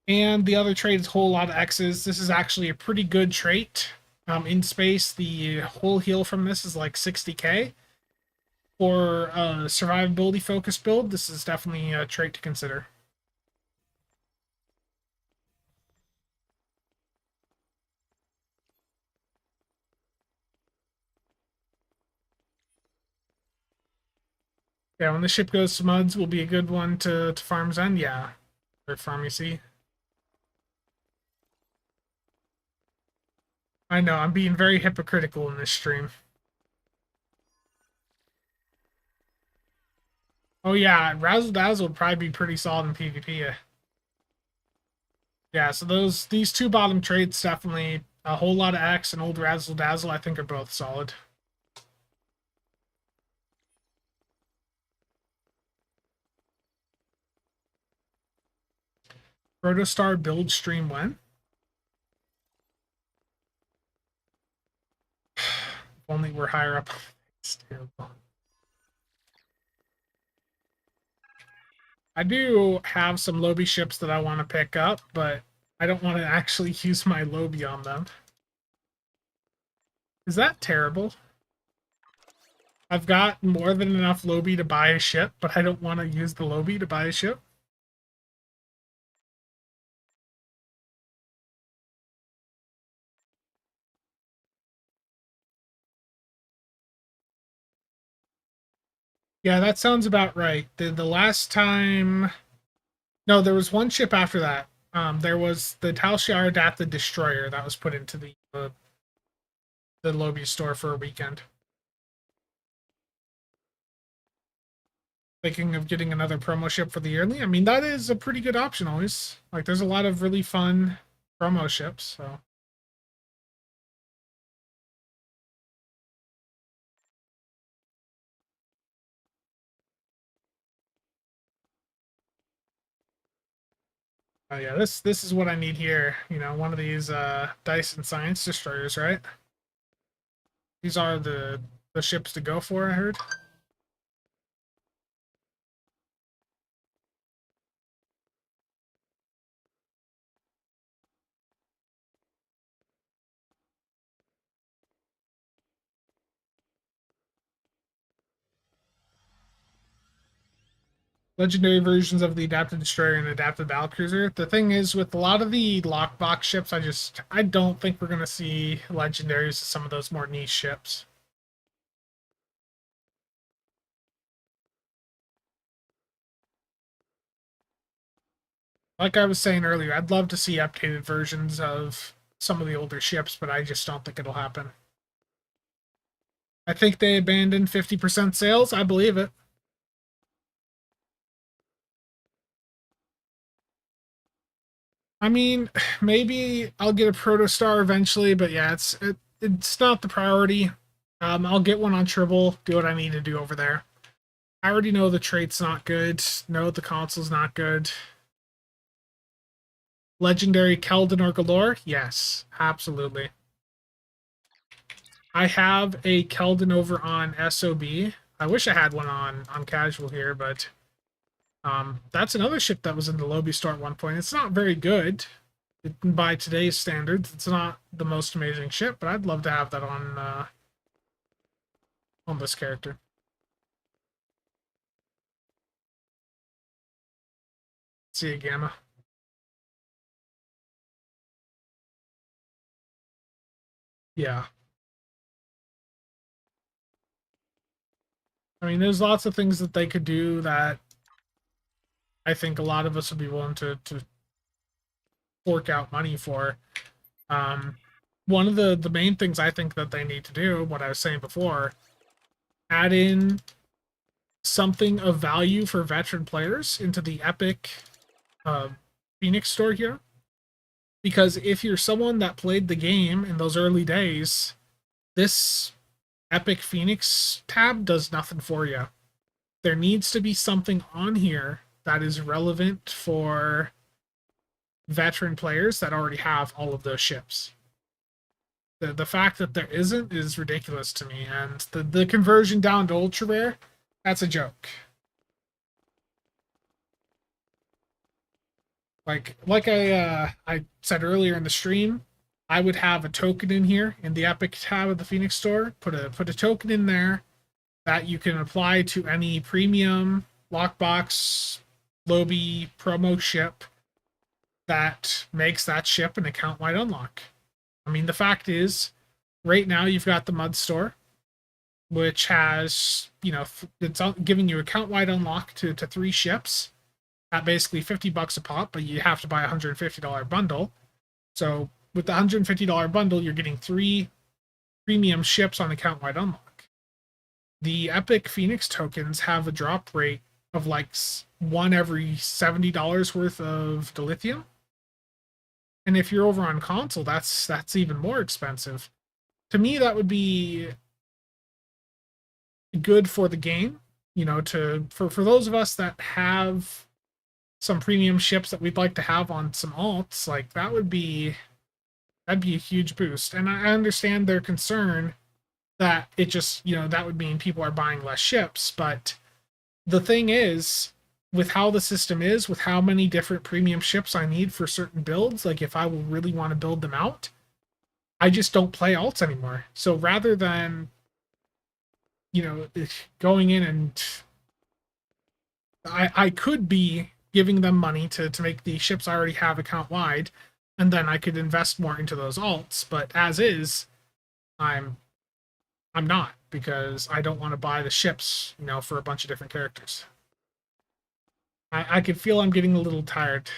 And the other trait is whole lot of X's. This is actually a pretty good trait. In space, the whole heal from this is like 60k. For a survivability focused build, this is definitely a trait to consider. Yeah, when the ship goes to Muds, will be a good one to Farm's End. Yeah, or Pharmacy. I know, I'm being very hypocritical in this stream. Oh yeah, Razzle Dazzle would probably be pretty solid in PvP. Yeah, so these 2 bottom traits, definitely a whole lot of X and old Razzle Dazzle, I think are both solid. Protostar build stream when? If only we're higher up. It's terrible. I do have some Lobi ships that I want to pick up, but I don't want to actually use my Lobi on them. Is that terrible? I've got more than enough Lobi to buy a ship, but I don't want to use the Lobi to buy a ship. Yeah, that sounds about right. The last time... No, there was one ship after that. There was the Tal Shiar Adapted Destroyer that was put into the the Lobi store for a weekend. Thinking of getting another promo ship for the yearly. I mean, that is a pretty good option always. Like, there's a lot of really fun promo ships, so. Oh yeah, this is what I need here. You know, one of these Dyson Science Destroyers, right? These are the ships to go for, I heard. Legendary versions of the adapted destroyer and adapted battlecruiser. The thing is, with a lot of the lockbox ships, I don't think we're gonna see legendaries of some of those more niche ships. Like I was saying earlier, I'd love to see updated versions of some of the older ships, but I just don't think it'll happen. I think they abandoned 50% sales. I believe it. I mean, maybe I'll get a Protostar eventually, but yeah, it's not the priority. I'll get one on Tribble, do what I need to do over there. I already know the trait's not good. Know the console's not good. Legendary Keldon or Galore? Yes, absolutely. I have a Keldon over on SOB. I wish I had one on casual here, but that's another ship that was in the Lobi store at one point. It's not very good. By today's standards, it's not the most amazing ship, but I'd love to have that on this character. See you, Gamma. Yeah. I mean, there's lots of things that they could do that I think a lot of us would be willing to fork out money for. One of the main things I think that they need to do, what I was saying before, add in something of value for veteran players into the Epic Phoenix store here. Because if you're someone that played the game in those early days, this Epic Phoenix tab does nothing for you. There needs to be something on here that is relevant for veteran players that already have all of those ships. The fact that there isn't is ridiculous to me, and the conversion down to ultra rare, that's a joke. Like I said earlier in the stream, I would have a token in here in the Epic tab of the Phoenix store. Put a token in there that you can apply to any premium lockbox Lobi promo ship that makes that ship an account-wide unlock. I mean, the fact is, right now you've got the Mud Store, which has, you know, it's giving you account-wide unlock to 3 ships at basically $50 a pop, but you have to buy a $150 bundle. So with the $150 bundle, you're getting 3 premium ships on account-wide unlock. The Epic Phoenix tokens have a drop rate of like 1 every $70 worth of dilithium. And if you're over on console, that's even more expensive. To me, that would be good for the game, you know, for those of us that have some premium ships that we'd like to have on some alts, like that'd be a huge boost. And I understand their concern that it just, you know, that would mean people are buying less ships, but the thing is, with how the system is, with how many different premium ships I need for certain builds, like if I will really want to build them out, I just don't play alts anymore. So rather than, you know, going in and I could be giving them money to make the ships I already have account wide, and then I could invest more into those alts, but as is, I'm not, because I don't want to buy the ships, you know, for a bunch of different characters. I can feel I'm getting a little tired.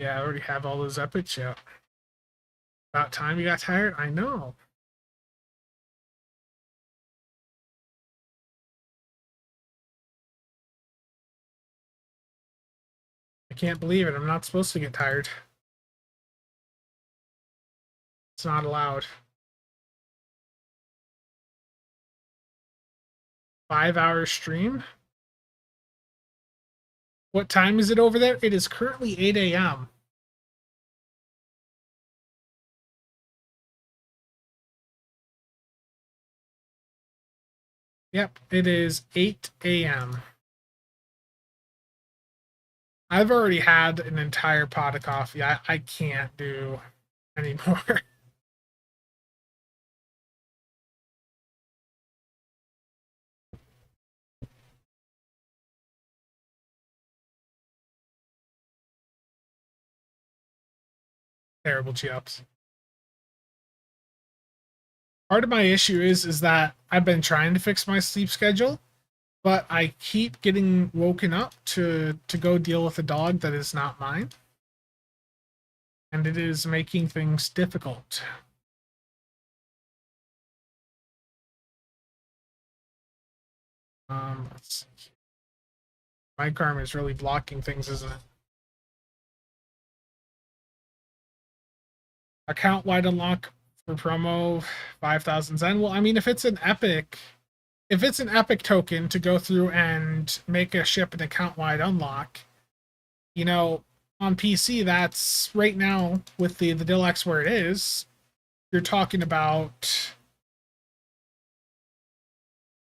Yeah, I already have all those epics out. About time you got tired? I know. I can't believe it. I'm not supposed to get tired. It's not allowed. 5 hour stream? What time is it over there? It is currently 8 a.m. Yep, it is 8 a.m. I've already had an entire pot of coffee. I can't do anymore. Terrible chips. Part of my issue is that I've been trying to fix my sleep schedule, but I keep getting woken up to go deal with a dog that is not mine. And it is making things difficult. Let's see. My karma is really blocking things, isn't it? Account wide unlock for promo 5,000 Zen. Well, I mean, if it's an epic token to go through and make a ship an account wide unlock, you know, on PC, that's right now with the deluxe where it is, you're talking about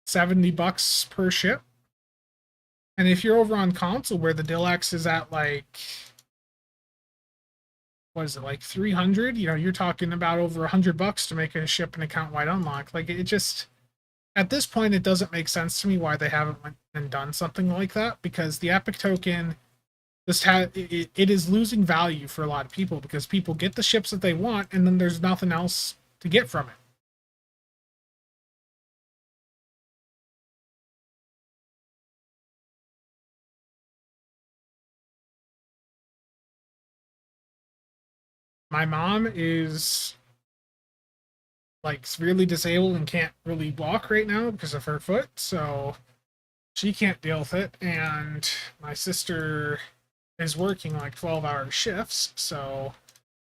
$70 per ship. And if you're over on console where the deluxe is at like, what is it, like 300? You know, you're talking about over $100 to make a ship an account wide unlock. Like, it just, at this point, it doesn't make sense to me why they haven't went and done something like that, because the epic token just it is losing value for a lot of people because people get the ships that they want and then there's nothing else to get from it. My mom is like severely disabled and can't really walk right now because of her foot, so she can't deal with it. And my sister is working like 12-hour shifts, so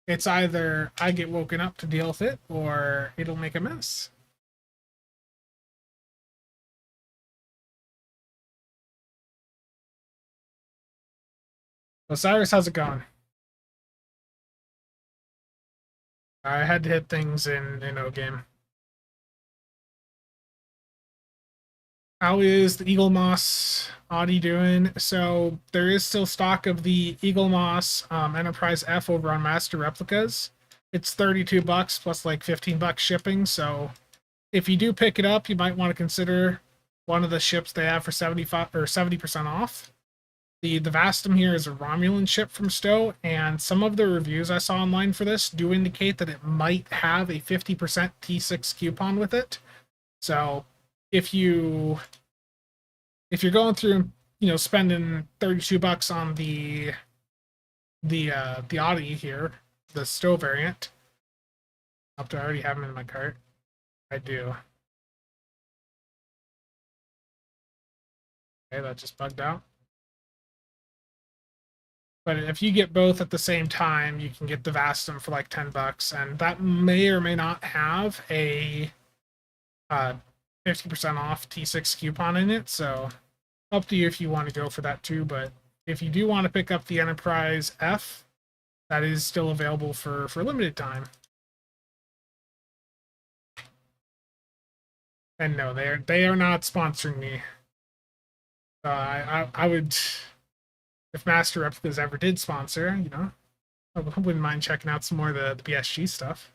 it's either I get woken up to deal with it or it'll make a mess. Osiris, how's it going? I had to hit things in O game. How is the Eagle Moss Audi doing? So there is still stock of the Eagle Moss Enterprise F over on Master Replicas. It's $32 plus like $15 shipping. So if you do pick it up, you might want to consider one of the ships they have for 75 or 70% off. The Vastum here is a Romulan ship from Stowe, and some of the reviews I saw online for this do indicate that it might have a 50% T6 coupon with it. So if you're going through, you know, spending $32 on the Audi here, the Stowe variant. Do I already have them in my cart? I do. Okay, that just bugged out. But if you get both at the same time, you can get the Vastum for like $10, and that may or may not have a 50% off T6 coupon in it. So up to you if you want to go for that too. But if you do want to pick up the Enterprise F, that is still available for limited time. And no, they are not sponsoring me. I would, if Master Replicas ever did sponsor, you know, I wouldn't mind checking out some more of the BSG stuff.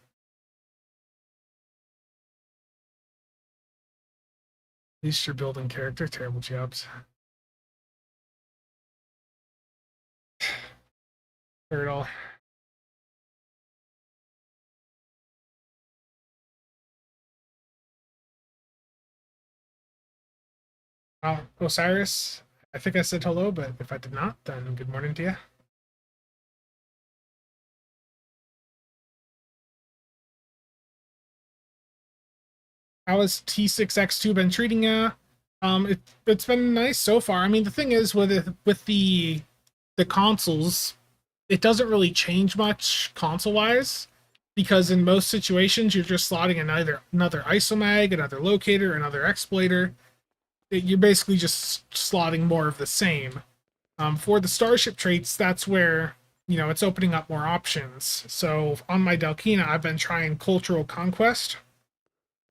At least you're building character. Terrible jobs. Turtle. Osiris, I think I said hello, but if I did not, then good morning to you. How has T6X2 been treating you? It's been nice so far. I mean, the thing is with the consoles, it doesn't really change much console-wise, because in most situations you're just slotting another isomag, another locator, another exploiter. You're basically just slotting more of the same. For the starship traits, that's where it's opening up more options. So on my Delkina, I've been trying Cultural Conquest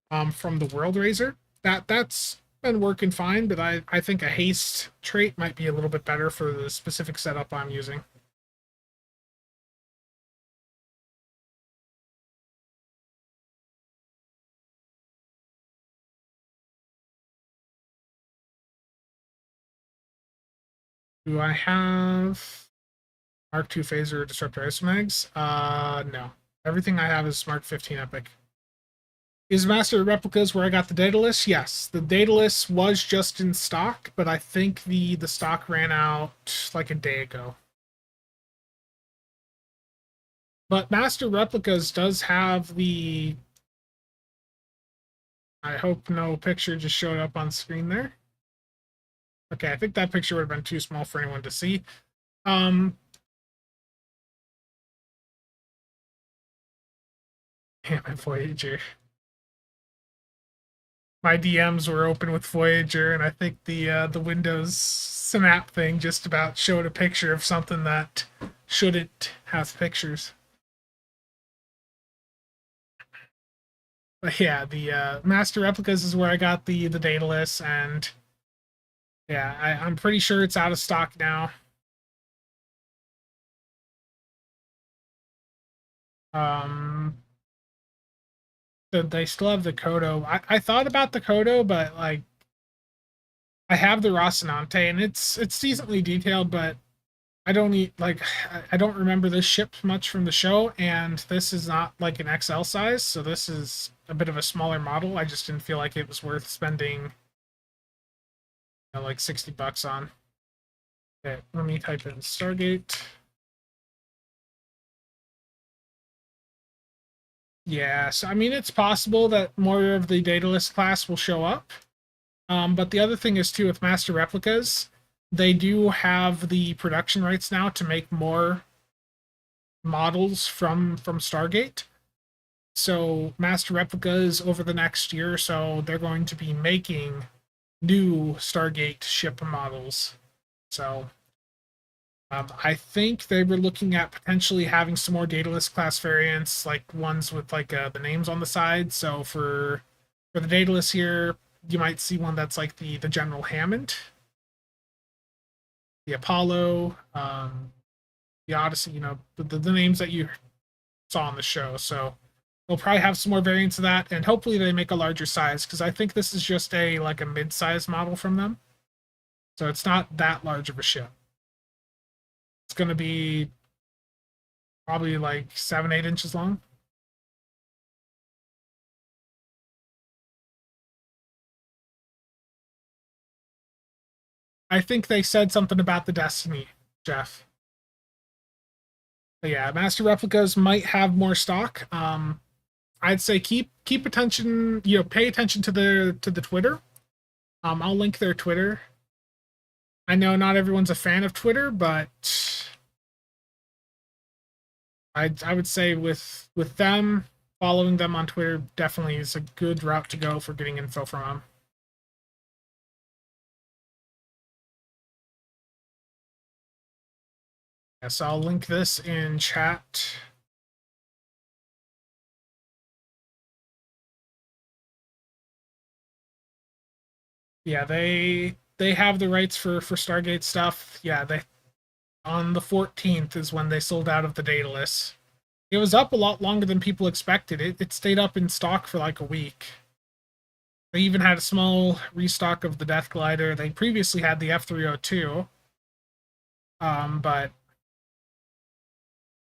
from the World Razor. That's been working fine, but I think a haste trait might be a little bit better for the specific setup I'm using. Do I have Mark II Phaser Disruptor Isomags? No. Everything I have is Mark 15 Epic. Is Master of Replicas where I got the Daedalus? Yes, the Daedalus was just in stock, but I think the stock ran out like a day ago. But Master Replicas does have the... I hope no picture just showed up on screen there. Okay, I think that picture would have been too small for anyone to see. Damn it, Voyager. My DMs were open with Voyager, and I think the Windows Snap thing just about showed a picture of something that shouldn't have pictures. But yeah, the Master Replicas is where I got the Daedalus, and yeah, I'm pretty sure it's out of stock now. They still have the Kodo. I thought about the Kodo, but like I have the Rocinante, and it's decently detailed, but I don't need I don't remember this ship much from the show, and this is not like an XL size, so this is a bit of a smaller model. I just didn't feel like it was worth spending like $60 on. Okay, let me type in Stargate. Yeah, so I mean, it's possible that more of the Daedalus class will show up. But the other thing is, too, with Master Replicas, they do have the production rights now to make more models from Stargate. So Master Replicas, over the next year or so, they're going to be making new Stargate ship models. So I think they were looking at potentially having some more Daedalus class variants, like ones with like the names on the side. So for the Daedalus here, you might see one that's like the General Hammond, the Apollo, the Odyssey. The names that you saw on the show. So they'll probably have some more variants of that, and hopefully they make a larger size, because I think this is just a mid-size model from them. So it's not that large of a ship. It's going to be probably like 7-8 inches long. I think they said something about the Destiny, Jeff. But yeah, Master Replicas might have more stock. I'd say keep attention, pay attention to the Twitter. I'll link their Twitter. I know not everyone's a fan of Twitter, but I would say with them, following them on Twitter definitely is a good route to go for getting info from them. Yes, I'll link this in chat. Yeah, they have the rights for Stargate stuff. Yeah, they on the 14th is when they sold out of the Daedalus. It was up a lot longer than people expected. It stayed up in stock for like a week. They even had a small restock of the Death Glider. They previously had the F302. But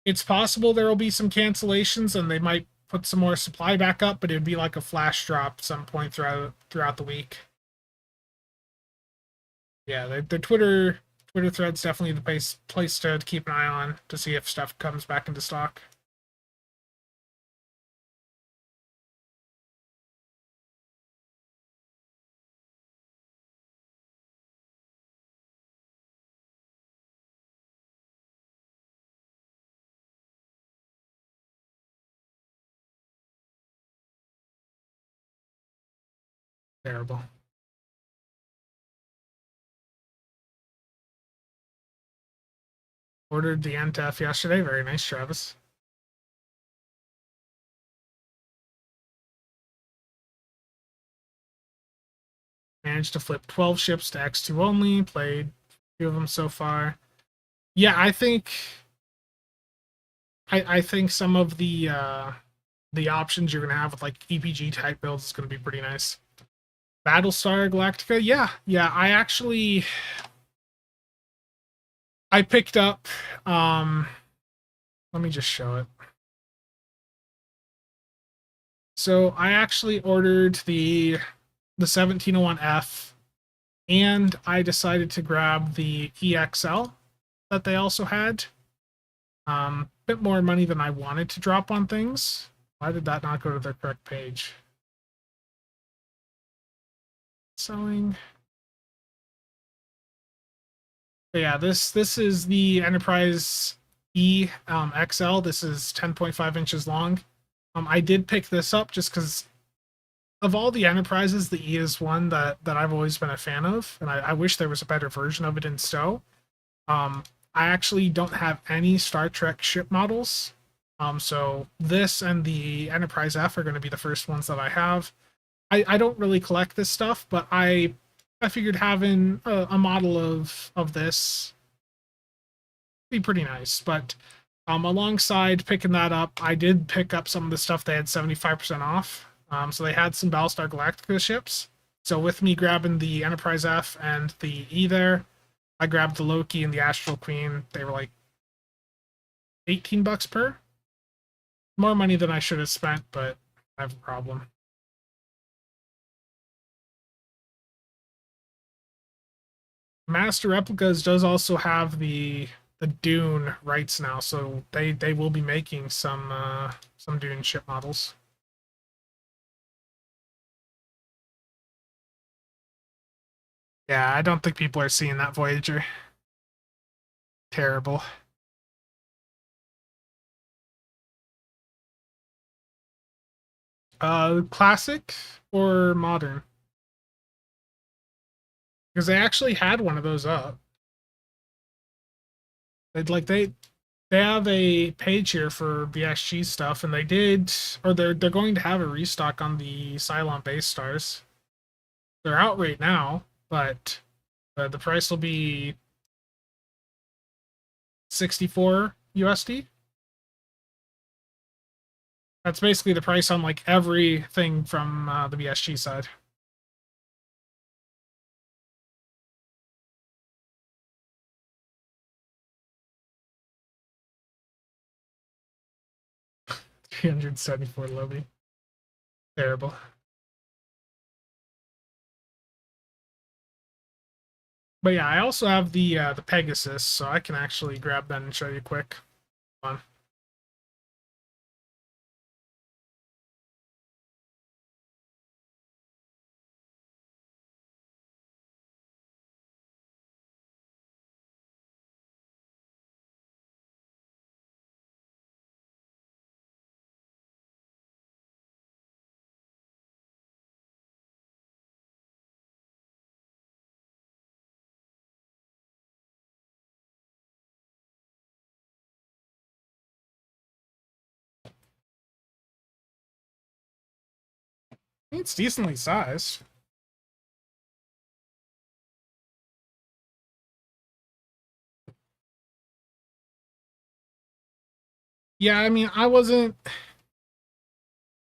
it's possible there will be some cancellations, and they might put some more supply back up, but it would be like a flash drop some point throughout the week. Yeah, the Twitter thread's definitely the place to keep an eye on to see if stuff comes back into stock. Terrible. Ordered the NTF yesterday. Very nice, Travis. Managed to flip 12 ships to X2 only. Played a few of them so far. Yeah, I think some of the options you're gonna have with like EPG type builds is gonna be pretty nice. Battlestar Galactica, yeah. I picked up. Let me just show it. So I actually ordered the 1701F, and I decided to grab the EXL that they also had. Bit more money than I wanted to drop on things. Why did that not go to the correct page? Selling. But yeah, this is the Enterprise E XL. This is 10.5 inches long. I did pick this up just because of all the Enterprises, the E is one that I've always been a fan of, and I wish there was a better version of it in STO. I actually don't have any Star Trek ship models, so this and the Enterprise F are going to be the first ones that I have. I don't really collect this stuff, but I figured having a model of this would be pretty nice. But alongside picking that up, I did pick up some of the stuff they had 75% off. So they had some Battlestar Galactica ships. So with me grabbing the Enterprise F and the E there, I grabbed the Loki and the Astral Queen. They were like $18 per. More money than I should have spent, but I have a problem. Master Replicas does also have the Dune rights now, so they will be making some Dune ship models. Yeah, I don't think people are seeing that Voyager. Terrible. Classic or modern? Because they actually had one of those up. They have a page here for BSG stuff, and they did, or they're going to have a restock on the Cylon base stars. They're out right now, but the price will be 64 USD. That's basically the price on like everything from the BSG side. $374 Lobi. Terrible. But yeah, I also have the Pegasus, so I can actually grab that and show you quick. Hold on. It's decently sized. Yeah, I mean, I wasn't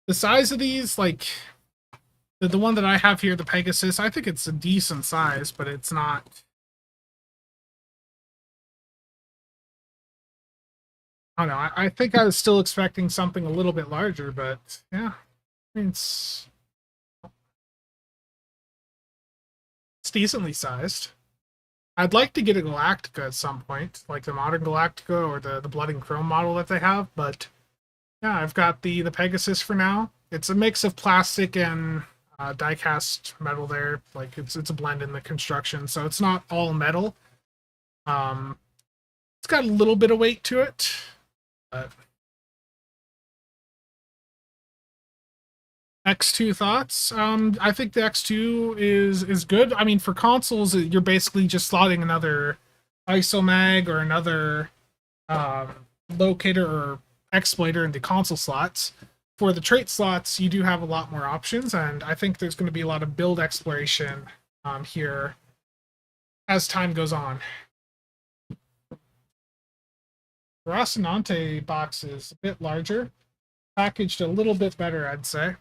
the size of these, like the one that I have here, the Pegasus. I think it's a decent size, but it's not. I don't know. I think I was still expecting something a little bit larger, but yeah, it's decently sized. I'd like to get a Galactica at some point, like the modern Galactica or the Blood and Chrome model that they have, but yeah, I've got the Pegasus for now. It's a mix of plastic and die-cast metal there. Like it's a blend in the construction, so it's not all metal. It's got a little bit of weight to it, but X2 thoughts. I think the X2 is good. I mean, for consoles, you're basically just slotting another isomag or another locator or exploiter in the console slots. For the trait slots, you do have a lot more options, and I think there's going to be a lot of build exploration here as time goes on. The Rocinante box is a bit larger, packaged a little bit better, I'd say.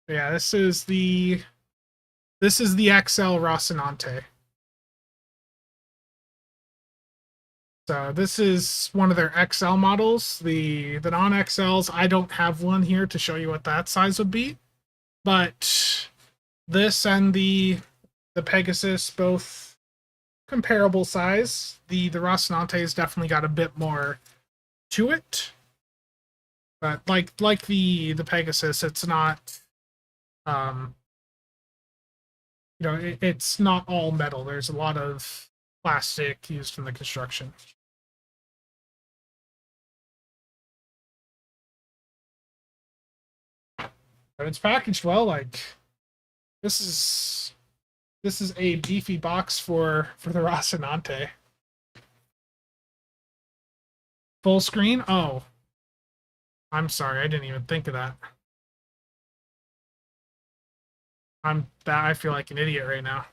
Yeah, this is the XL Rocinante. So this is one of their XL models. The non-XLs, I don't have one here to show you what that size would be, but this and the Pegasus, both comparable size. The Rocinante has definitely got a bit more to it, but like the Pegasus, it's not it's not all metal. There's a lot of plastic used in the construction. But it's packaged well. Like this is a beefy box for the Rocinante. Full screen? Oh. I'm sorry, I didn't even think of that. I feel like an idiot right now.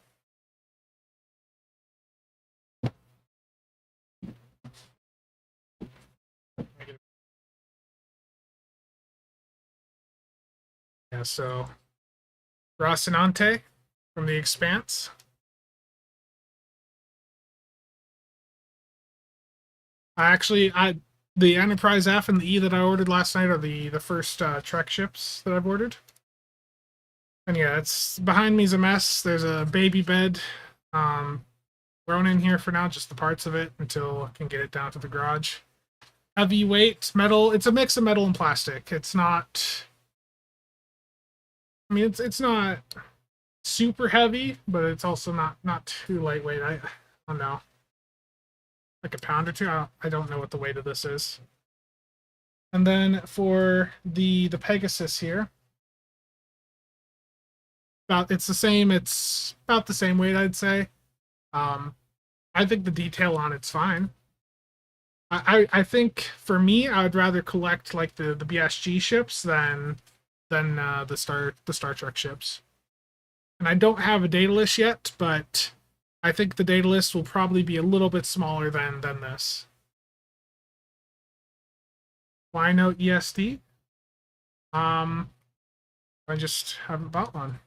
Yeah, so Rocinante from the Expanse. The Enterprise F and the E that I ordered last night are the first Trek ships that I've ordered. And yeah, it's behind me is a mess. There's a baby bed thrown in here for now, just the parts of it until I can get it down to the garage. Heavyweight metal. It's a mix of metal and plastic. It's not. I mean, it's not super heavy, but it's also not too lightweight. I don't know, like a pound or two. I don't know what the weight of this is. And then for the Pegasus here, it's the same. It's about the same weight, I'd say. I think the detail on it's fine. I think for me, I would rather collect like the BSG ships than the Star Trek ships. And I don't have a data list yet, but I think the data list will probably be a little bit smaller than this. Why no ESD? I just haven't bought one.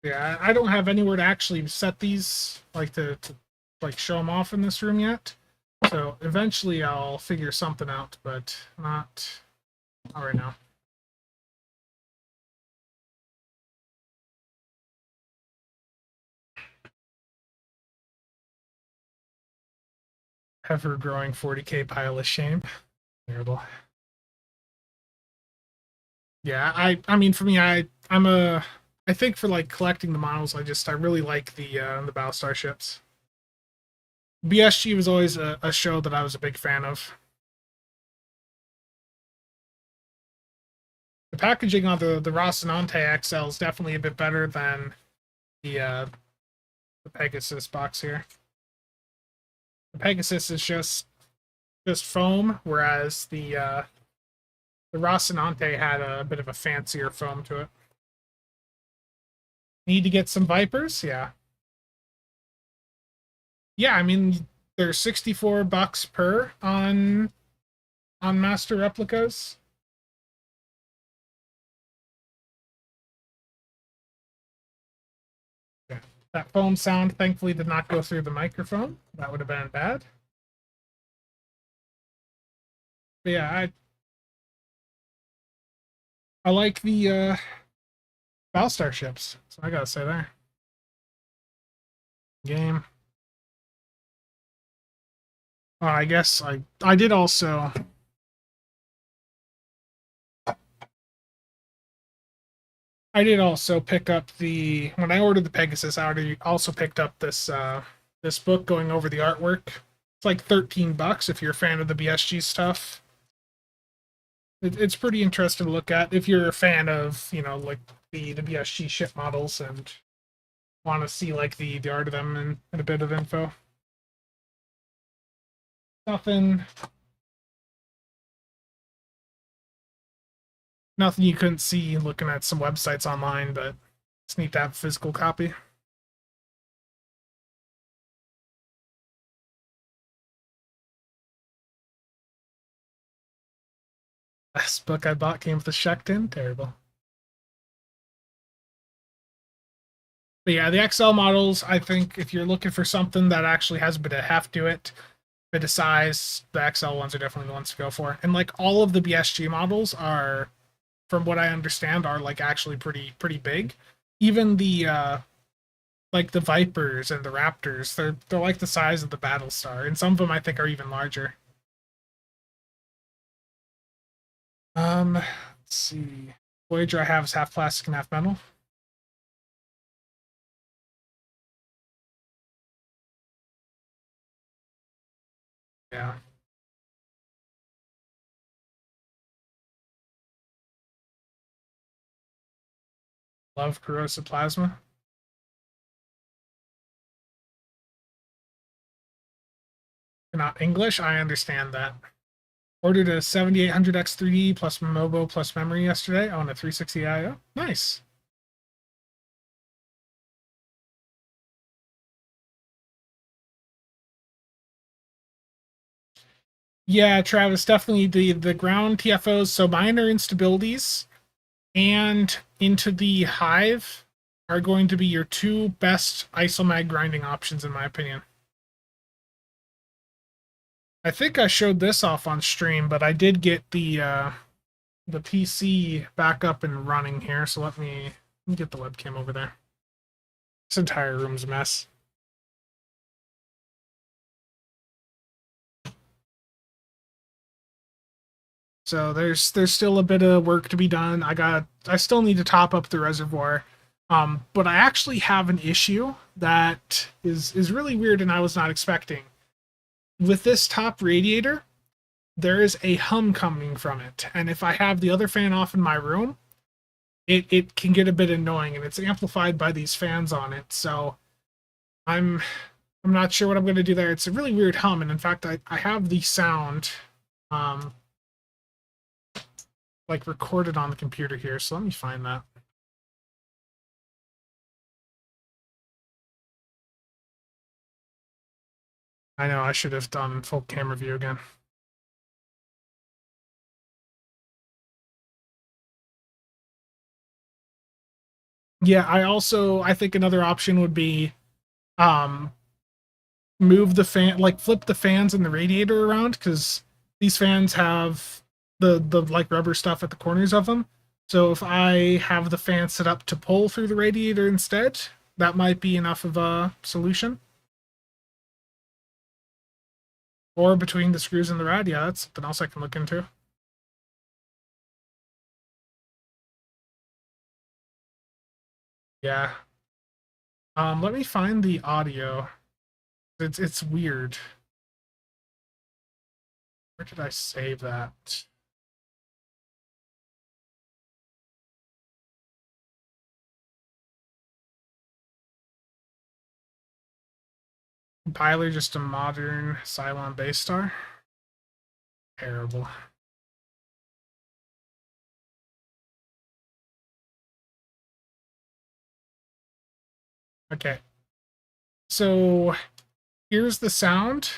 Yeah, I don't have anywhere to actually set these, like to like show them off in this room yet. So eventually I'll figure something out, but not right now. Ever growing 40k pile of shame. Terrible. Yeah, I mean for me, I think for like collecting the models, I really like the Battlestar ships. BSG was always a show that I was a big fan of. The packaging on the Rocinante XL is definitely a bit better than the Pegasus box here. The Pegasus is just foam, whereas the Rocinante had a bit of a fancier foam to it. Need to get some Vipers? Yeah. Yeah, I mean, they're $64 per on Master Replicas. Yeah. That foam sound thankfully did not go through the microphone. That would have been bad. But yeah, I like the Battlestar ships. So I gotta say there. Game. I guess I did also. I did also pick up when I ordered the Pegasus. I also picked up this this book going over the artwork. It's like $13 if you're a fan of the BSG stuff. It's pretty interesting to look at if you're a fan of, you know, like the BSG ship models and want to see like the art of them and a bit of info. Nothing you couldn't see looking at some websites online, but it's neat to have a physical copy. Last book I bought came with a shucked in. Terrible. But yeah, the XL models, I think if you're looking for something that actually has a bit of heft to it, a bit of size, the XL ones are definitely the ones to go for. And like all of the BSG models are, from what I understand, are like actually pretty big. Even the like the Vipers and the Raptors, they're like the size of the Battlestar, and some of them I think are even larger. Let's see. Voyager I have is half plastic and half metal. Yeah. Love corrosive plasma. Not English, I understand that. Ordered a 7800X3D plus Mobo plus memory yesterday on a 360 IO. Nice. Yeah, Travis, definitely the ground TFOs. So mine are instabilities, and Into the Hive are going to be your two best isomag grinding options, in my opinion. I think I showed this off on stream, but I did get the PC back up and running here. So let me get the webcam over there. This entire room's a mess. So there's still a bit of work to be done. I still need to top up the reservoir. But I actually have an issue that is really weird and I was not expecting. With this top radiator, there is a hum coming from it. And if I have the other fan off in my room, it can get a bit annoying, and it's amplified by these fans on it. So I'm not sure what I'm going to do there. It's a really weird hum, and in fact, I have the sound like recorded on the computer here. So let me find that. I know I should have done full camera view again. Yeah, I think another option would be move the fan, like flip the fans in the radiator around, because these fans have the like rubber stuff at the corners of them. So if I have the fan set up to pull through the radiator instead, that might be enough of a solution. Or between the screws and the rad, yeah, that's something else I can look into. Yeah. Let me find the audio. It's weird. Where did I save that? Compiler, just a modern Cylon base star. Terrible. Okay. So here's the sound.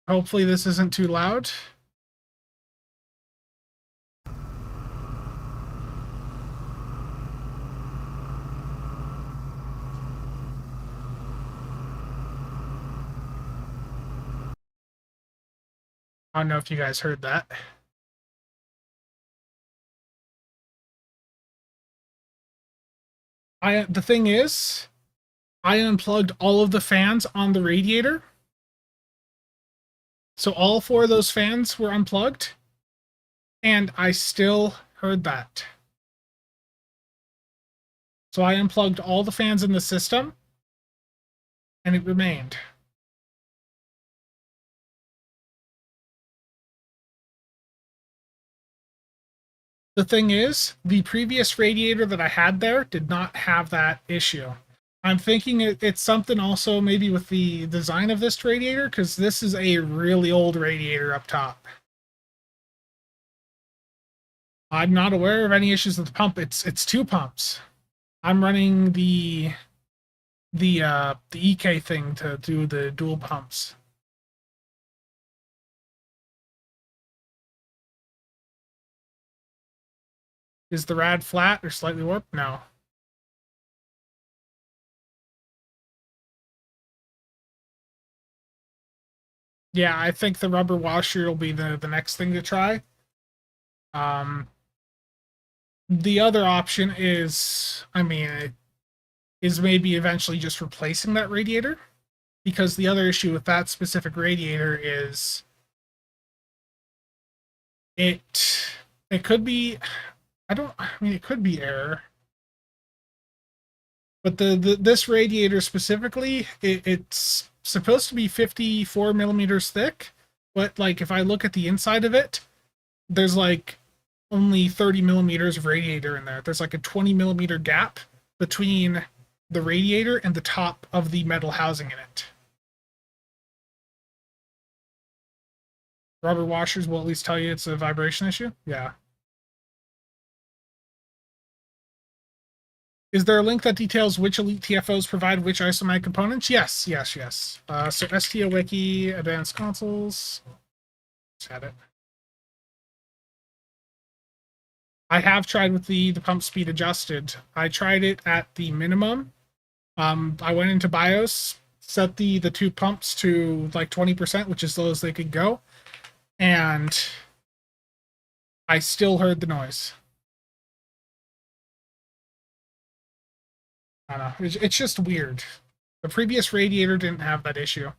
Hopefully this isn't too loud. I don't know if you guys heard that. The thing is, I unplugged all of the fans on the radiator. So all four of those fans were unplugged, and I still heard that. So I unplugged all the fans in the system, and it remained. The thing is, the previous radiator that I had there did not have that issue. I'm thinking it's something also maybe with the design of this radiator, because this is a really old radiator up top. I'm not aware of any issues with the pump. It's two pumps. I'm running the EK thing to do the dual pumps. Is the rad flat or slightly warped? No. Yeah, I think the rubber washer will be the next thing to try. The other option is, I mean, is maybe eventually just replacing that radiator, because the other issue with that specific radiator is it could be, it could be error, but this radiator specifically, it's supposed to be 54 millimeters thick, but like if I look at the inside of it, there's like only 30 millimeters of radiator in there. There's like a 20 millimeter gap between the radiator and the top of the metal housing in it. Rubber washers will at least tell you it's a vibration issue. Yeah. Is there a link that details which Elite TFOs provide which isomag components? Yes. So STO Wiki, Advanced Consoles. Just had it. I have tried with the pump speed adjusted. I tried it at the minimum. I went into BIOS, set the two pumps to like 20%, which is as low as they could go, and I still heard the noise. I don't know. It's just weird. The previous radiator didn't have that issue.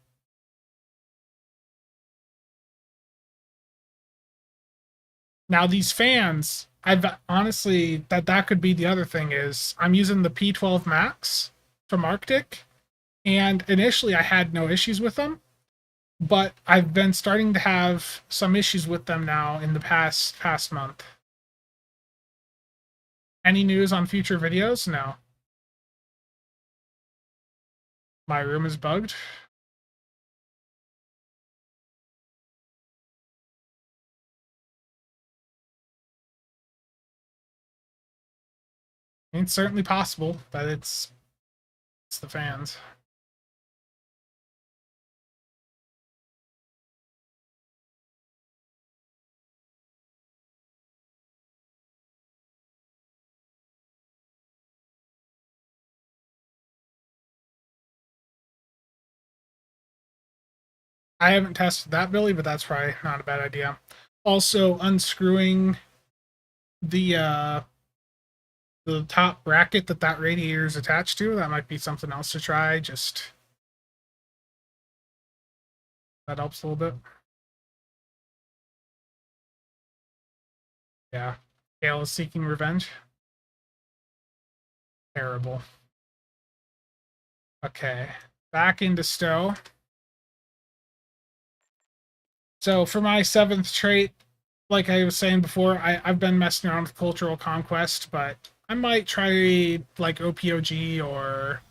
Now these fans, I've honestly that could be the other thing is I'm using the P12 Max from Arctic, and initially I had no issues with them, but I've been starting to have some issues with them now in the past month. Any news on future videos? No. My room is bugged. It's certainly possible, but it's the fans. I haven't tested that, Billy, but that's probably not a bad idea. Also, unscrewing the top bracket that radiator is attached to, that might be something else to try. Just that helps a little bit. Yeah. Gale is seeking revenge. Terrible. Okay. Back into Stowe. So for my 7th trait, like I was saying before, I've been messing around with Cultural Conquest, but I might try like OPOG or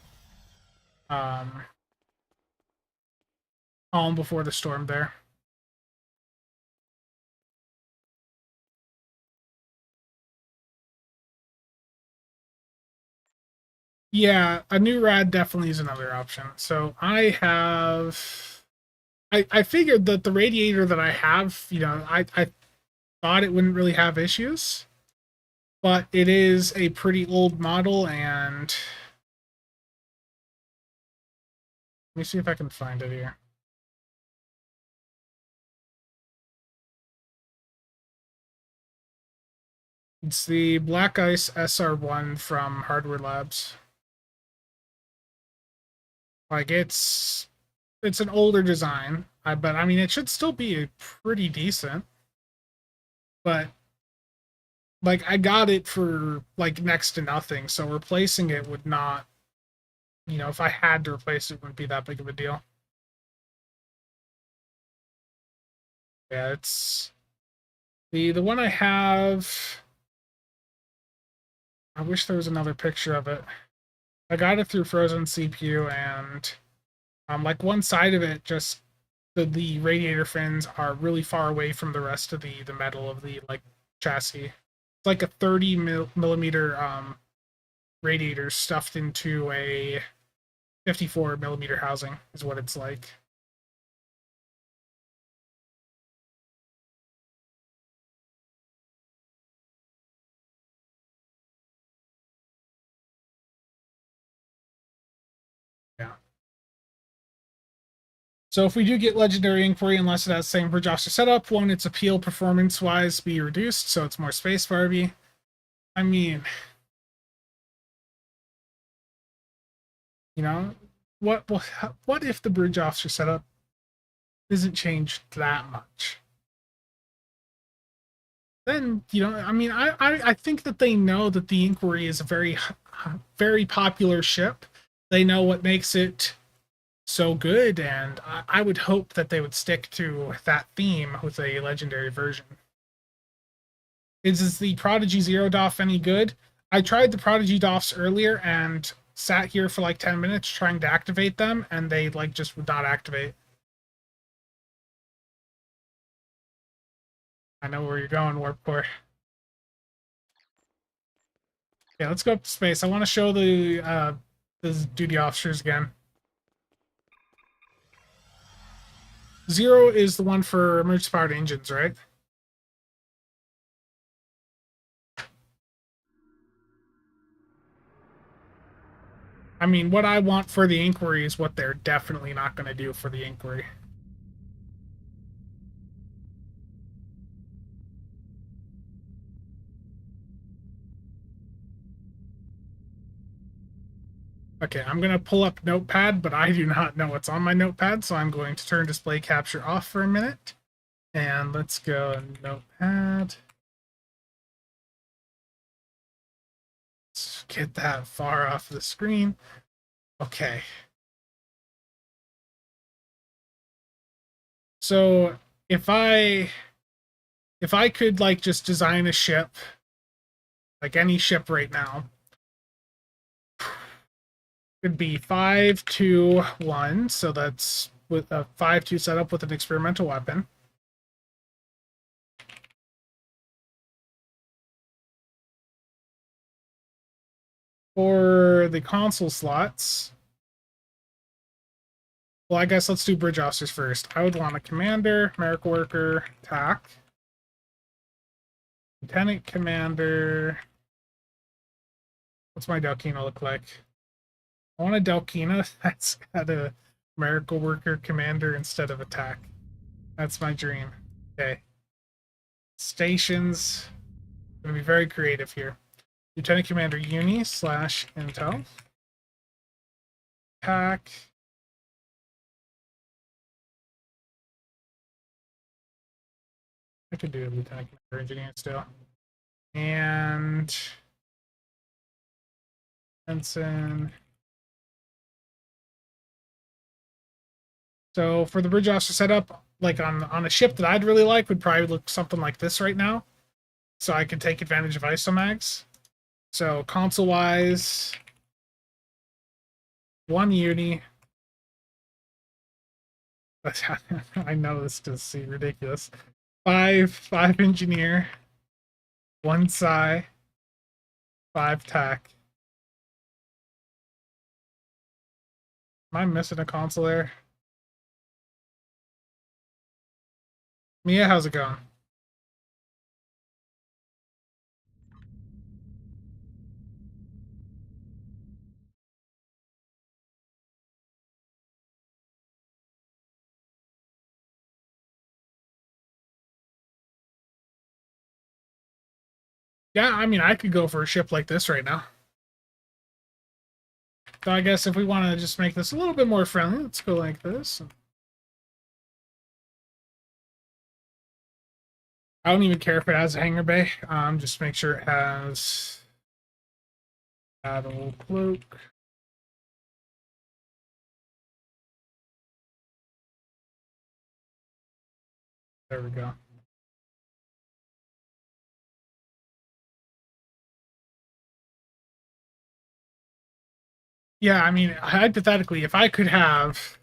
Calm Before the Storm there. Yeah, a new rad definitely is another option. So I figured that the radiator that I have, I thought it wouldn't really have issues, but it is a pretty old model, and let me see if I can find it here. It's the Black Ice SR1 from Hardware Labs. Like it's an older design, but I mean it should still be pretty decent. But like I got it for like next to nothing, so replacing it would not you know, if I had to replace it, it wouldn't be that big of a deal. Yeah, it's the one I have. I wish there was another picture of it. I got it through frozen CPU, and like one side of it, just the radiator fins are really far away from the rest of the metal of the like chassis. It's like a 30 millimeter radiator stuffed into a 54 millimeter housing is what it's like. Yeah. So if we do get Legendary Inquiry, unless it has the same Protostar setup, won't its appeal performance-wise be reduced, so it's more space farby? I mean, you know, what if the bridge officer setup isn't changed that much? Then, you know, I mean, I think that they know that the Inquiry is a very popular ship. They know what makes it so good, and I would hope that they would stick to that theme with a legendary version. Is the Prodigy Zero DOF any good? I tried the Prodigy DOFs earlier and sat here for like 10 minutes trying to activate them, and they like just would not activate. I know where you're going, Warp Core. Yeah, let's go up to space. I want to show the duty officers again. Zero is the one for emergency powered engines, right? I mean, what I want for the Inquiry is what they're definitely not going to do for the Inquiry. Okay, I'm going to pull up Notepad, but I do not know what's on my Notepad, so I'm going to turn display capture off for a minute. And let's go Notepad. Let's get that far off the screen. Okay. So if I could like just design a ship, like any ship right now, it'd be 5-2-1, so that's with a 5-2 setup with an experimental weapon. For the console slots, well, I guess let's do bridge officers first. I would want a commander, miracle worker, TAC, lieutenant commander. What's my Delkina look like? I want a Delkina that's got a miracle worker commander instead of attack. That's my dream. Okay. Stations. I'm gonna be very creative here. Lieutenant Commander Uni / Intel. Attack. I could do a Lieutenant Commander Engineer still. And Benson. So for the bridge officer setup, like on a ship that I'd really like, would probably look something like this right now. So I could take advantage of isomags. So console wise, 1 uni. I know this is ridiculous. 5 engineer, 1 psi, 5 tac. Am I missing a console there? Mia, how's it going? Yeah, I mean, I could go for a ship like this right now. So I guess if we want to just make this a little bit more friendly, let's go like this. I don't even care if it has a hangar bay. Just make sure it has battle cloak. There we go. Yeah, I mean, hypothetically, if I could have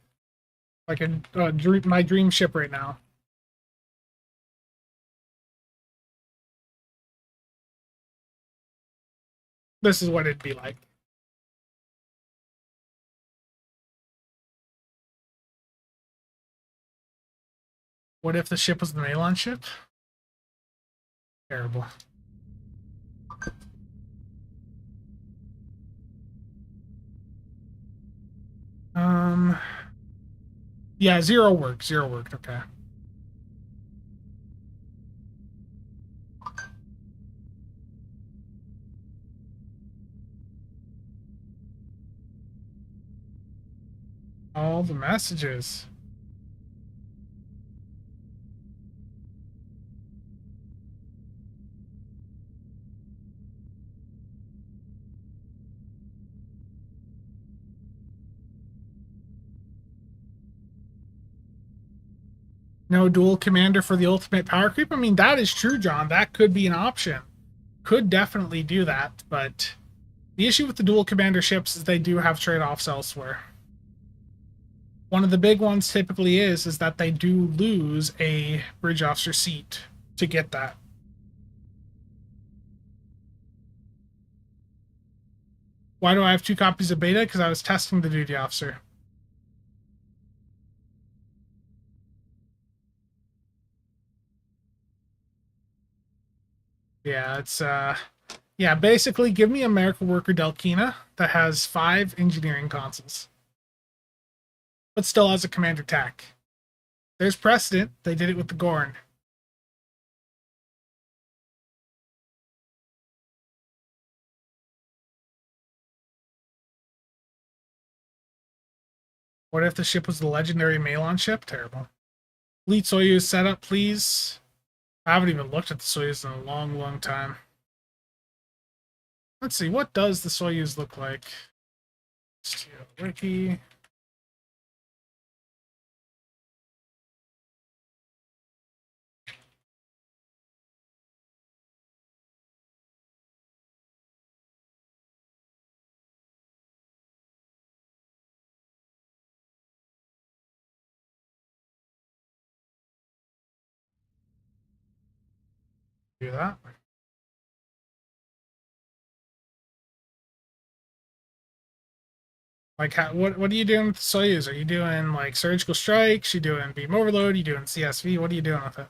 like my dream ship right now, this is what it'd be like. What if the ship was the Malon ship? Terrible. Yeah, zero worked. Zero worked. Okay. All the messages. No dual commander for the ultimate power creep? I mean, that is true, John. That could be an option. Could definitely do that, but the issue with the dual commander ships is they do have trade-offs elsewhere. One of the big ones typically is that they do lose a bridge officer seat to get that. Why do I have 2 copies of beta? Because I was testing the duty officer. Yeah, it's yeah, basically give me America Worker Delkina that has 5 engineering consoles. But still has a commander tech. There's precedent. They did it with the Gorn. What if the ship was the legendary Malon ship? Terrible. Fleet Soyuz setup, please. I haven't even looked at the Soyuz in a long, long time. Let's see, what does the Soyuz look like? Wiki. Do that. Like, what are you doing with the Soyuz? Are you doing, like, surgical strikes? You doing beam overload? You doing CSV? What are you doing with it?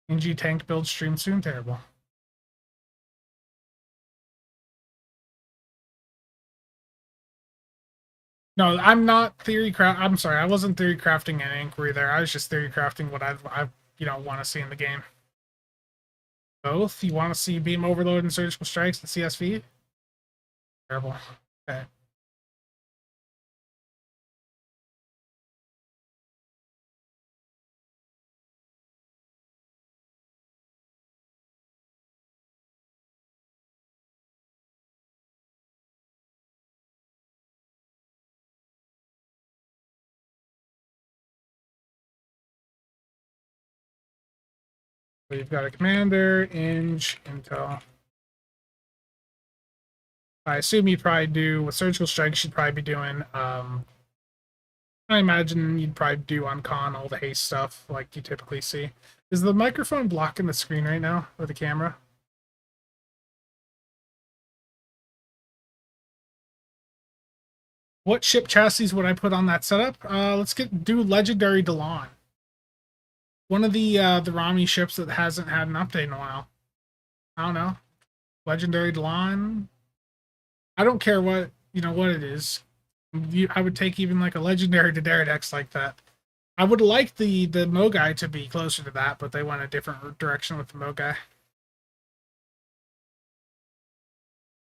NG tank build stream soon? Terrible. No, I'm not theory craft. I'm sorry, I wasn't theory crafting an inquiry there. I was just theory crafting what I want to see in the game. Both? You want to see beam overload and surgical strikes and CSV? Terrible. Okay. We've got a commander, intel. I assume you'd probably do, with surgical strikes, you'd probably be doing, I imagine you'd probably do on con all the haste stuff like you typically see. Is the microphone blocking the screen right now, or the camera? What ship chassis would I put on that setup? Let's do Legendary Delon. One of the Rami ships that hasn't had an update in a while. I don't know. Legendary Delon. I don't care what it is. I would take even like a legendary to Daradex like that. I would like the Mogai to be closer to that, but they went a different direction with the Mogai.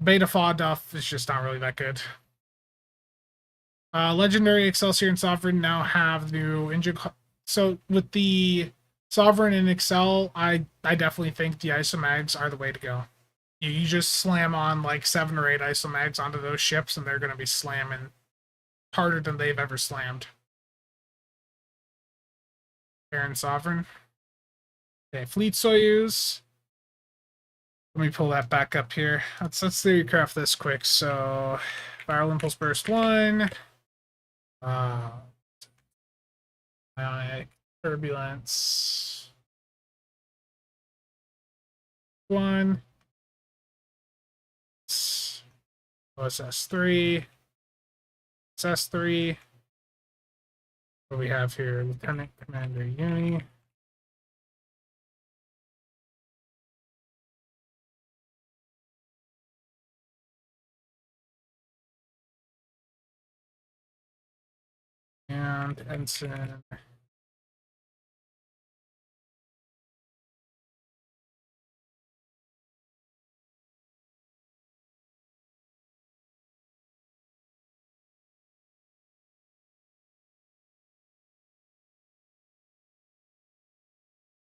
Beta Fa Duff is just not really that good. Legendary Excelsior and Sovereign now have new engine. So with the Sovereign and Excel, I definitely think the Isomags are the way to go. You just slam on like 7 or 8 isomags onto those ships, and they're going to be slamming harder than they've ever slammed. Baron Sovereign. Okay, Fleet Soyuz. Let me pull that back up here. Let's theorycraft this quick. So, Viral Impulse Burst 1. Ionic Turbulence 1. OSS 3. SS 3. What do we have here? Lieutenant Commander Uni. And Ensign.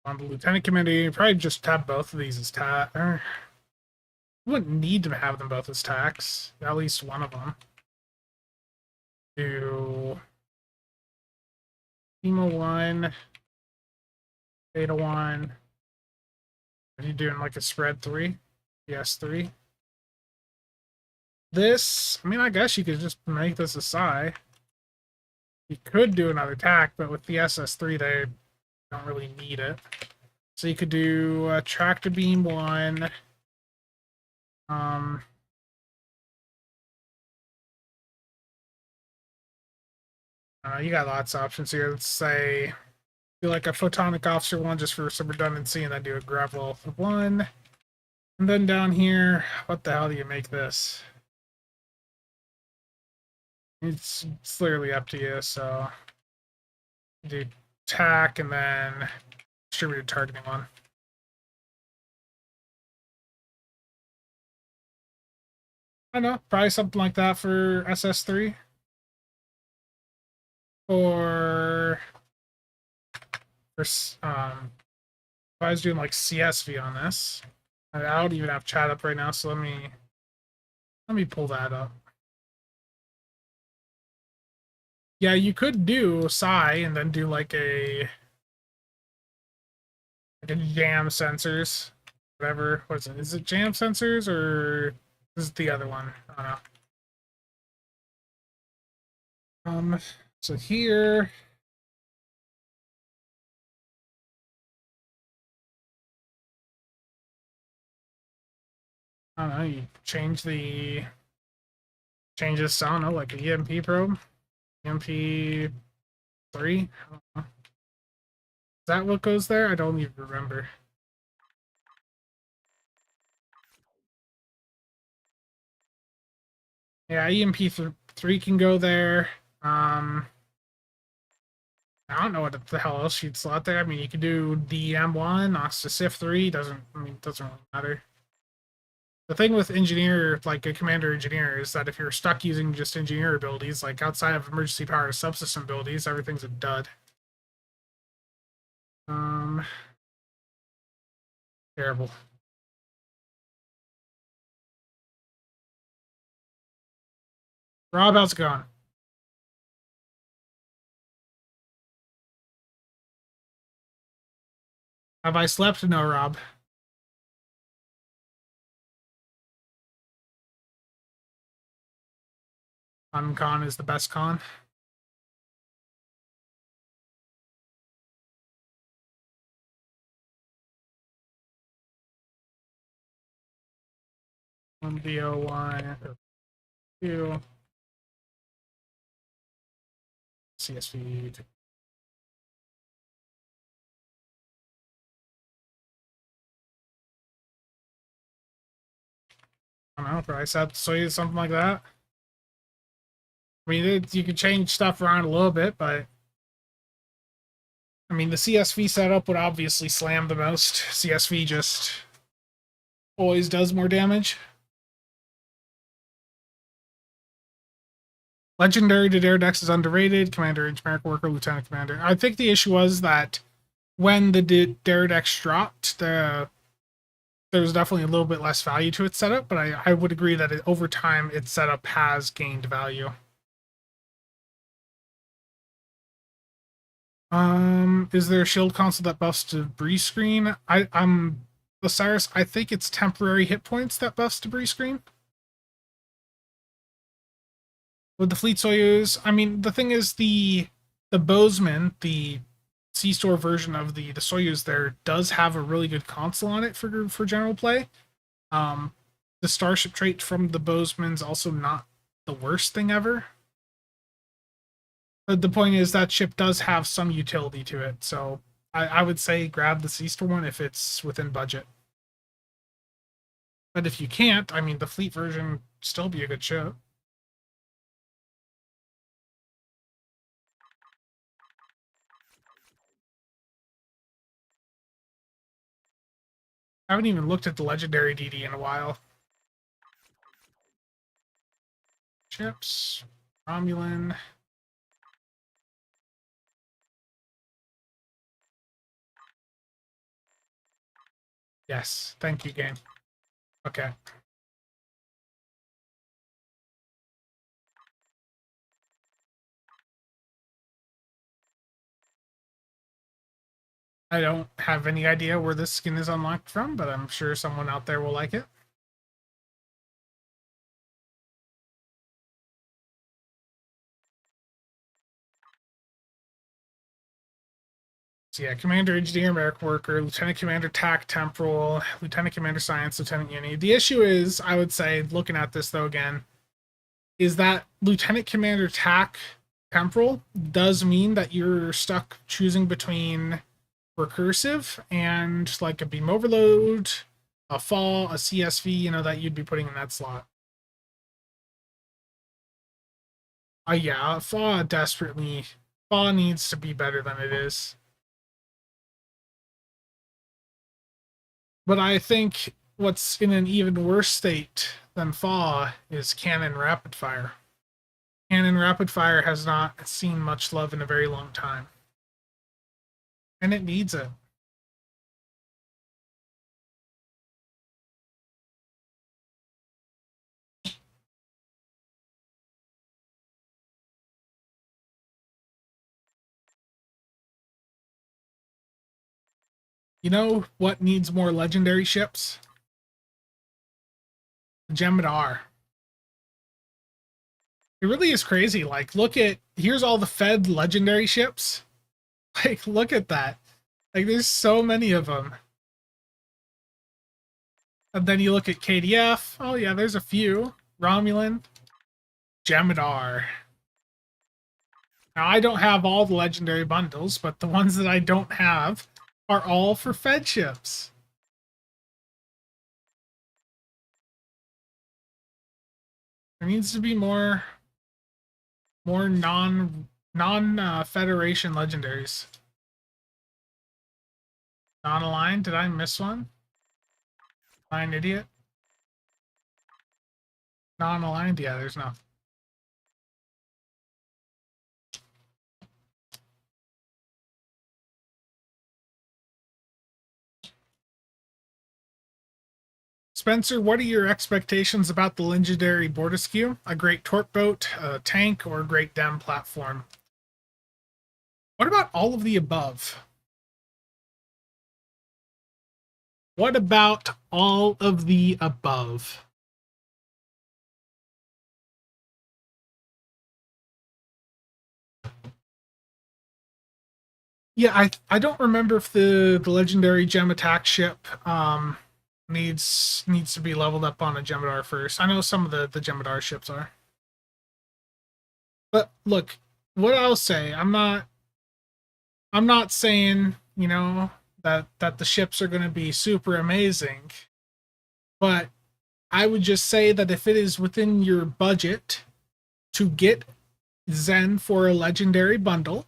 On the Lieutenant Commander, you probably just have both of these as tax. You wouldn't need to have them both as tax. At least one of them. Do Emo 1, Beta 1. Are you doing like a spread 3? Yes, 3. This, I mean, I guess you could just make this a psi. You could do another tack, but with the SS3, they don't really need it. So you could do Tractor Beam 1. You got lots of options here. Let's say do like a Photonic Officer 1 just for some redundancy, and then do a Gravel 1. And then down here, what the hell do you make this? It's clearly up to you, so do tack and then distributed targeting 1. I don't know, probably something like that for SS3. Or if I was doing like CSV on this, I don't even have chat up right now, so let me pull that up. Yeah, you could do psi and then do like a jam sensors, whatever. What is it? Is it jam sensors or is it the other one? I don't know. So here. I don't know, you change this, I don't know, like an EMP probe? EMP 3? I don't know. Is that what goes there? I don't even remember. Yeah, EMP 3 can go there. I don't know what the hell else you'd slot there. I mean, you could do DM1, Ostasif 3, doesn't really matter. The thing with engineer, like a commander engineer, is that if you're stuck using just engineer abilities, like outside of emergency power subsystem abilities, everything's a dud. Terrible. Rob, how's it going? Have I slept? No, Rob. Con is the best con. One VO1 2 CSV. I don't know, price up so something like that. I mean, you can change stuff around a little bit, but I mean, the CSV setup would obviously slam the most. CSV just always does more damage. Legendary to Daredex is underrated. Commander, Generic Worker, Lieutenant Commander. I think the issue was that when the Daredex dropped, the there's definitely a little bit less value to its setup, but I would agree that over time its setup has gained value. Is there a shield console that buffs debris screen? I'm Osiris, I think it's temporary hit points that buffs debris screen. With the Fleet Soyuz, I mean, the thing is the Bozeman, the C-store version of the Soyuz there does have a really good console on it for general play. The Starship trait from the Bozeman's also not the worst thing ever. But the point is that ship does have some utility to it, so I would say grab the C-store one if it's within budget. But if you can't, I mean, the fleet version still be a good ship. I haven't even looked at the legendary DD in a while. Ships, Romulan. Yes, thank you, game. Okay. I don't have any idea where this skin is unlocked from, but I'm sure someone out there will like it. So yeah, Commander Engineer Merc Worker, Lieutenant Commander TAC Temporal, Lieutenant Commander Science, Lieutenant Uni. The issue is, I would say, looking at this though again, is that Lieutenant Commander TAC Temporal does mean that you're stuck choosing between recursive and like a beam overload, a fall, a CSV, you know, that you'd be putting in that slot. Yeah, fall desperately. Fall needs to be better than it is. But I think what's in an even worse state than fall is Cannon Rapid Fire. Cannon Rapid Fire has not seen much love in a very long time. And it needs it. You know what needs more legendary ships? Jemadar. It really is crazy. Like, look at, here's all the Fed legendary ships. Like, look at that. Like, there's so many of them. And then you look at KDF. Oh, yeah, there's a few. Romulan. Jemadar. Now, I don't have all the legendary bundles, but the ones that I don't have are all for Fed ships. There needs to be more non-federation legendaries. Non-aligned? Did I miss one? Am I an idiot? Non-aligned? Yeah, there's no. Spencer, what are your expectations about the legendary Bortesque? A great torp boat, a tank, or a great dem platform? What about all of the above? What about all of the above? Yeah, I don't remember if the legendary gem attack ship needs to be leveled up on a Jemadar first. I know some of the Jemadar ships are. But look, what I'll say, I'm not saying, you know, that the ships are going to be super amazing. But I would just say that if it is within your budget to get Zen for a legendary bundle,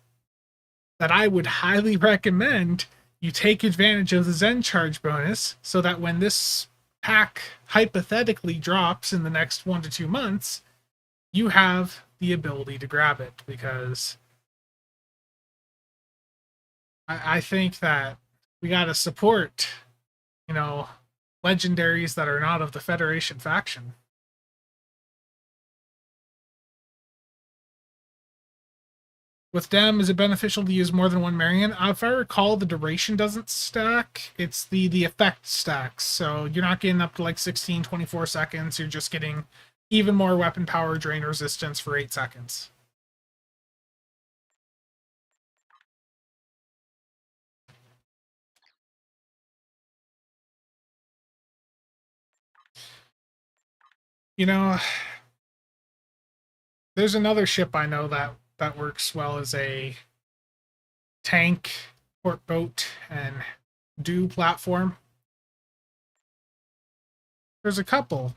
that I would highly recommend you take advantage of the Zen charge bonus so that when this pack hypothetically drops in the next 1 to 2 months, you have the ability to grab it, because I think that we got to support, you know, legendaries that are not of the Federation faction. With Dem, is it beneficial to use more than one Marion? If I recall, the duration doesn't stack. It's the effect stacks. So you're not getting up to like 16, 24 seconds. You're just getting even more weapon power drain resistance for 8 seconds. You know, there's another ship I know that works well as a tank, port boat, and do platform. There's a couple.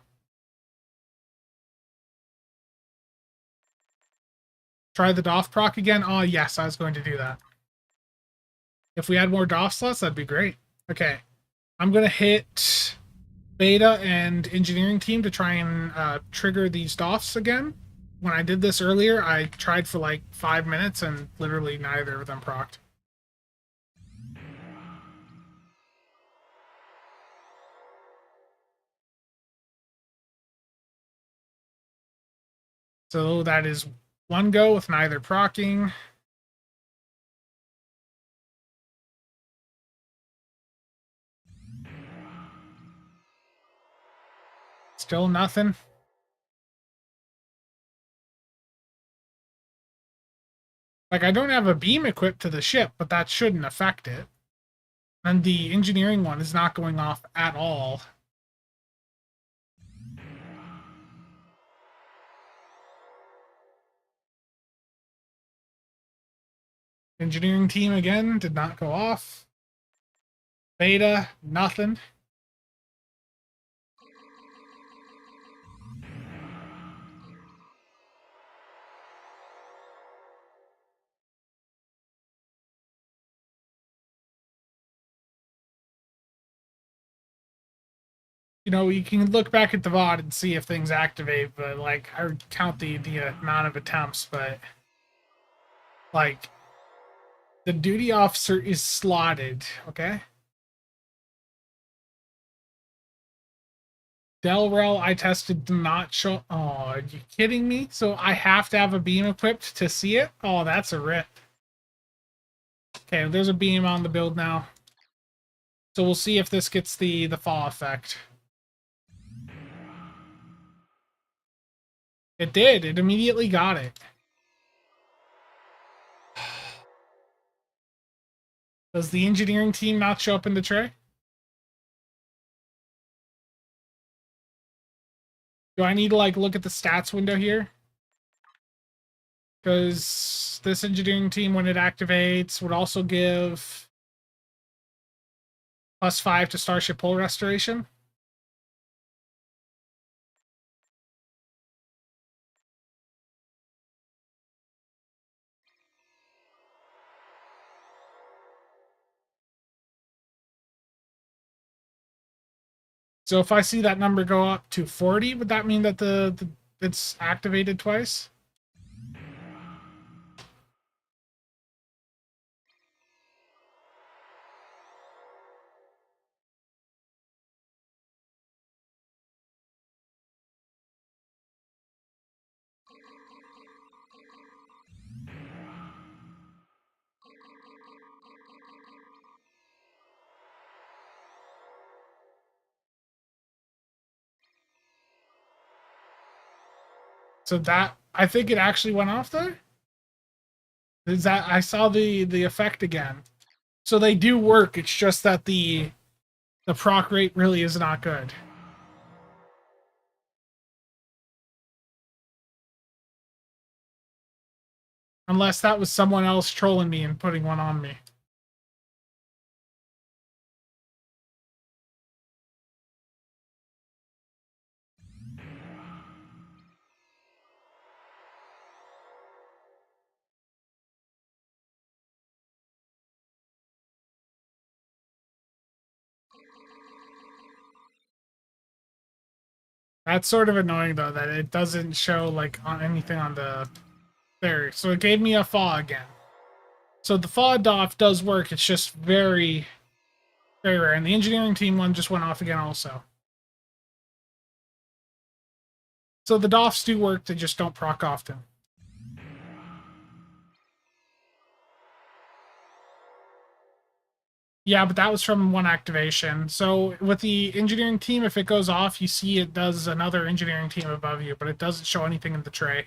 Try the DOF proc again? Oh, yes, I was going to do that. If we had more DOF slots, that'd be great. Okay. I'm going to hit Beta and Engineering Team to try and trigger these DOFs again. When I did this earlier, I tried for like 5 minutes and literally neither of them procced. So that is one go with neither proccing. Still nothing. Like, I don't have a beam equipped to the ship, but that shouldn't affect it. And the engineering one is not going off at all. Engineering team again did not go off. Beta, nothing. You know, you can look back at the VOD and see if things activate, but like I would count the amount of attempts, but like the duty officer is slotted, okay? Delrel, I tested did not show. Oh, are you kidding me? So I have to have a beam equipped to see it? Oh, that's a rip. Okay, there's a beam on the build now. So we'll see if this gets the fall effect. It did. It immediately got it. Does the engineering team not show up in the tray? Do I need to like look at the stats window here? Because this engineering team, when it activates, would also give +5 to Starship Hull Restoration. So if I see that number go up to 40, would that mean that it's activated twice? So that, I think it actually went off there. Is that, I saw the effect again. So they do work. It's just that the proc rate really is not good. Unless that was someone else trolling me and putting one on me. That's sort of annoying though, that it doesn't show like on anything on the there. So it gave me a fall again. So the fall DOF does work. It's just very Very rare. And the engineering team one just went off again also. So the DOFs do work, they just don't proc often. Yeah, but that was from one activation. So with the engineering team, if it goes off, you see it does another engineering team above you, but it doesn't show anything in the tray.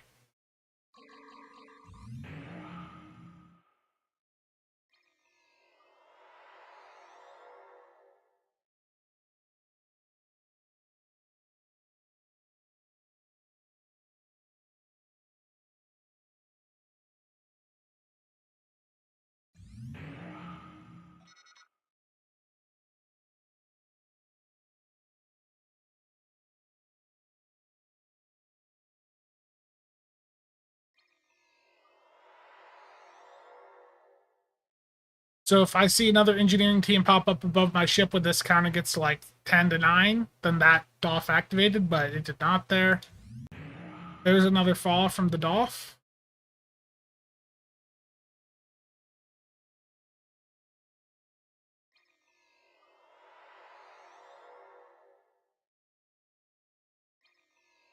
So if I see another engineering team pop up above my ship when this counter gets to like 10 to 9, then that DOF activated, but it did not there. There's another fall from the DOF.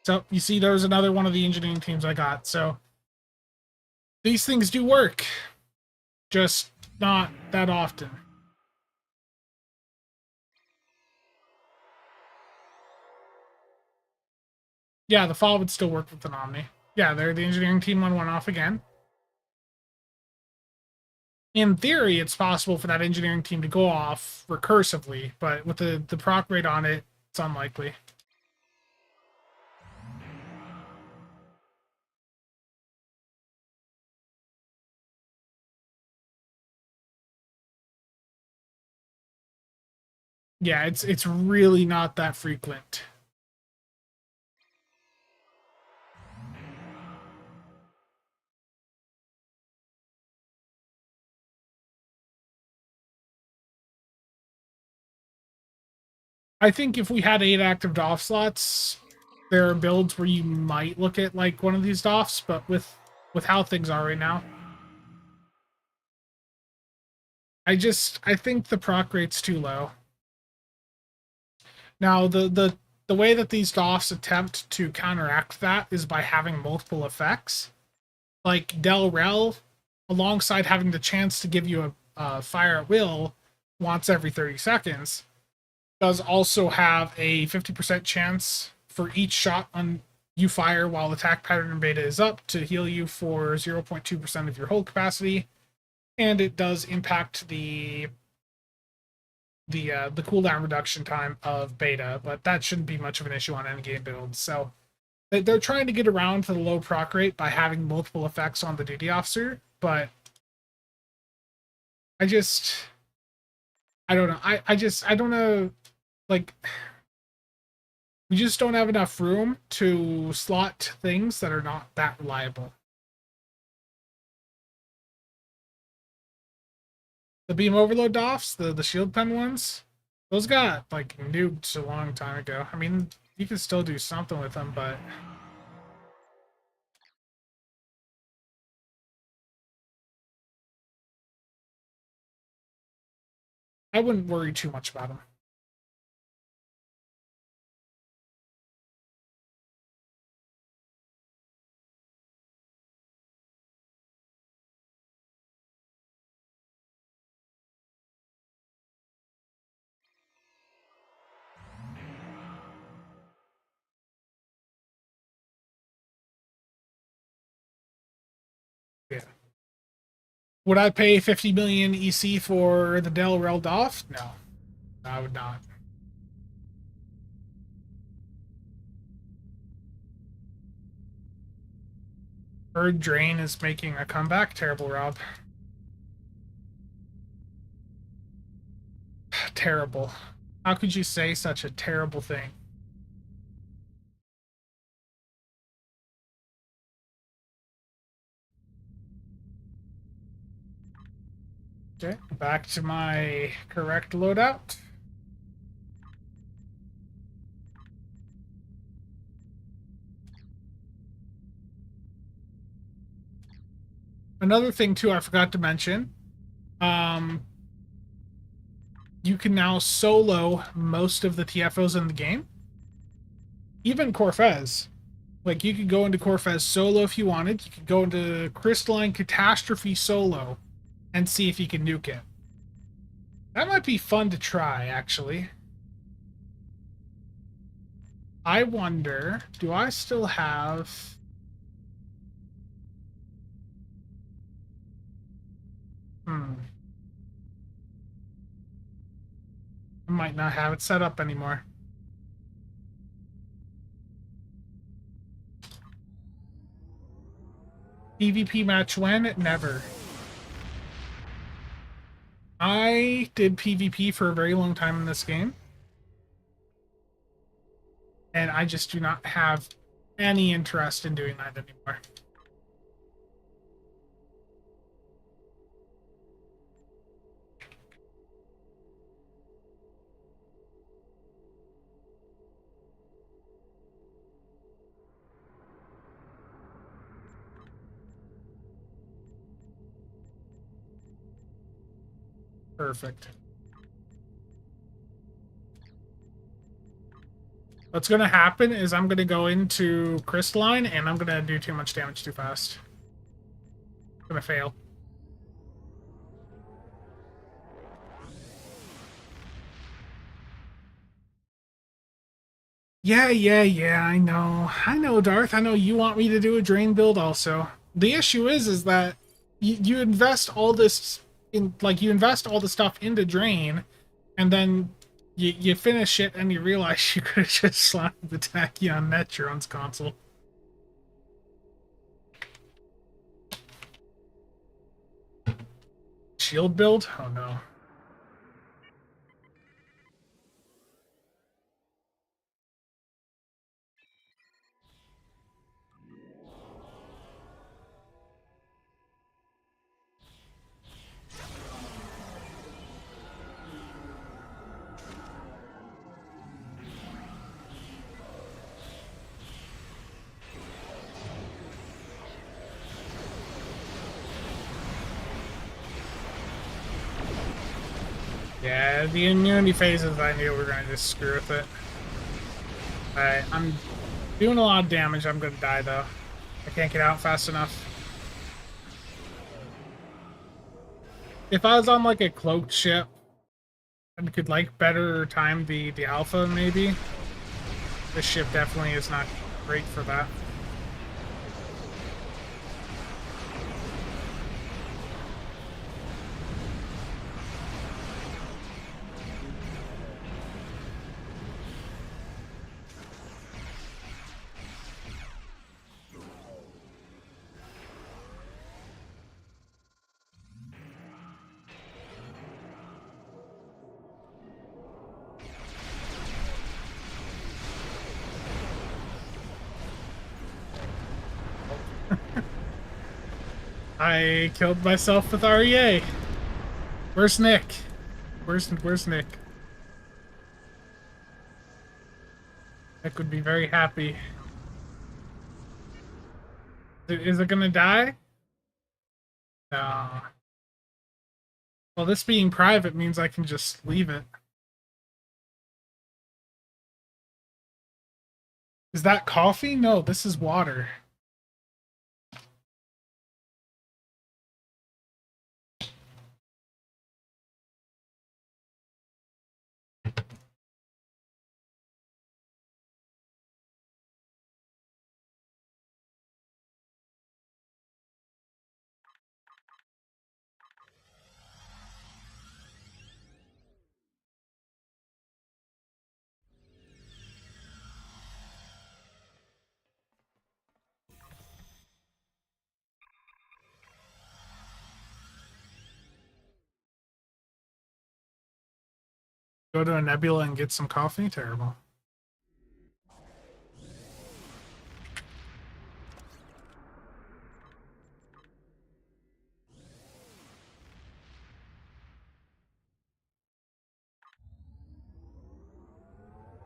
So you see there's another one of the engineering teams I got. So these things do work, just not that often. Yeah, the fall would still work with an Omni. Yeah, there the engineering team one went off again. In theory, it's possible for that engineering team to go off recursively, but with the proc rate on it, it's unlikely. Yeah, it's really not that frequent. I think if we had 8 active DOF slots, there are builds where you might look at like one of these DOFs, but with how things are right now, I think the proc rate's too low. Now the way that these DOFs attempt to counteract that is by having multiple effects. Like Del Rel, alongside having the chance to give you a fire at will once every 30 seconds, does also have a 50% chance for each shot on you fire while attack pattern beta is up to heal you for 0.2% of your hold capacity, and it does impact the cooldown reduction time of beta, but that shouldn't be much of an issue on endgame builds. So they're trying to get around to the low proc rate by having multiple effects on the duty officer, but I don't know. I don't know. Like, we just don't have enough room to slot things that are not that reliable. The beam overload DOFs, the shield pen ones, those got like nuked a long time ago. I mean, you can still do something with them, but I wouldn't worry too much about them. Yeah. Would I pay 50 million EC for the Del Rel DOF? No, I would not. Bird Drain is making a comeback. Terrible, Rob. Terrible. How could you say such a terrible thing? Okay, back to my correct loadout. Another thing too I forgot to mention, you can now solo most of the TFOs in the game. Even Corfez. Like, you could go into Corfez solo if you wanted. You could go into Crystalline Catastrophe solo and see if you can nuke it. That might be fun to try, actually. I wonder, do I still have... I might not have it set up anymore. PvP match when? Never. I did PvP for a very long time in this game. And I just do not have any interest in doing that anymore. Perfect. What's going to happen is I'm going to go into Crystalline and I'm going to do too much damage too fast. I'm going to fail. Yeah, I know. I know, Darth. I know you want me to do a drain build also. The issue is that you invest all this in, like, you invest all the stuff into drain, and then you finish it and you realize you could have just slapped the Tachyon Netron's console. Shield build? Oh no. Yeah, the immunity phases, I knew we were going to just screw with it. Alright, I'm doing a lot of damage. I'm going to die, though. I can't get out fast enough. If I was on, like, a cloaked ship, and could, like, better time the alpha, maybe. This ship definitely is not great for that. I killed myself with REA. Where's Nick? Where's Nick? Nick would be very happy. Is it gonna die? No. Well, this being private means I can just leave it. Is that coffee? No, this is water. Go to a nebula and get some coffee? Terrible.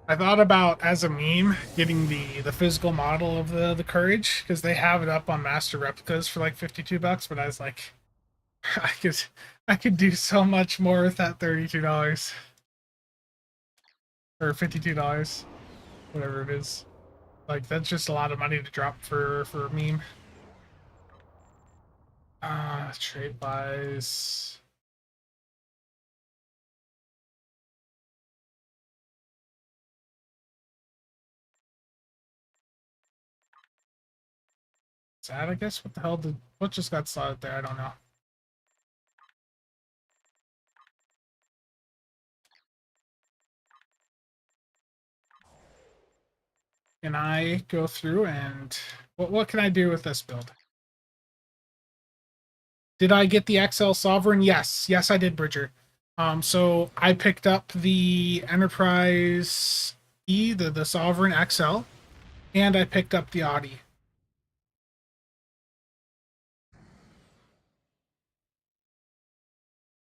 I thought about, as a meme, getting the physical model of the Courage, because they have it up on Master Replicas for like $52, but I was like, I could do so much more with that $32. or $52, whatever it is. Like that's just a lot of money to drop for a meme. Trade buys. Sad, I guess. What the hell did what just got slotted there? I don't know. Can I go through and what can I do with this build? Did I get the XL Sovereign? Yes. Yes, I did, Bridger. So I picked up the Enterprise E, the Sovereign XL, and I picked up the Audi.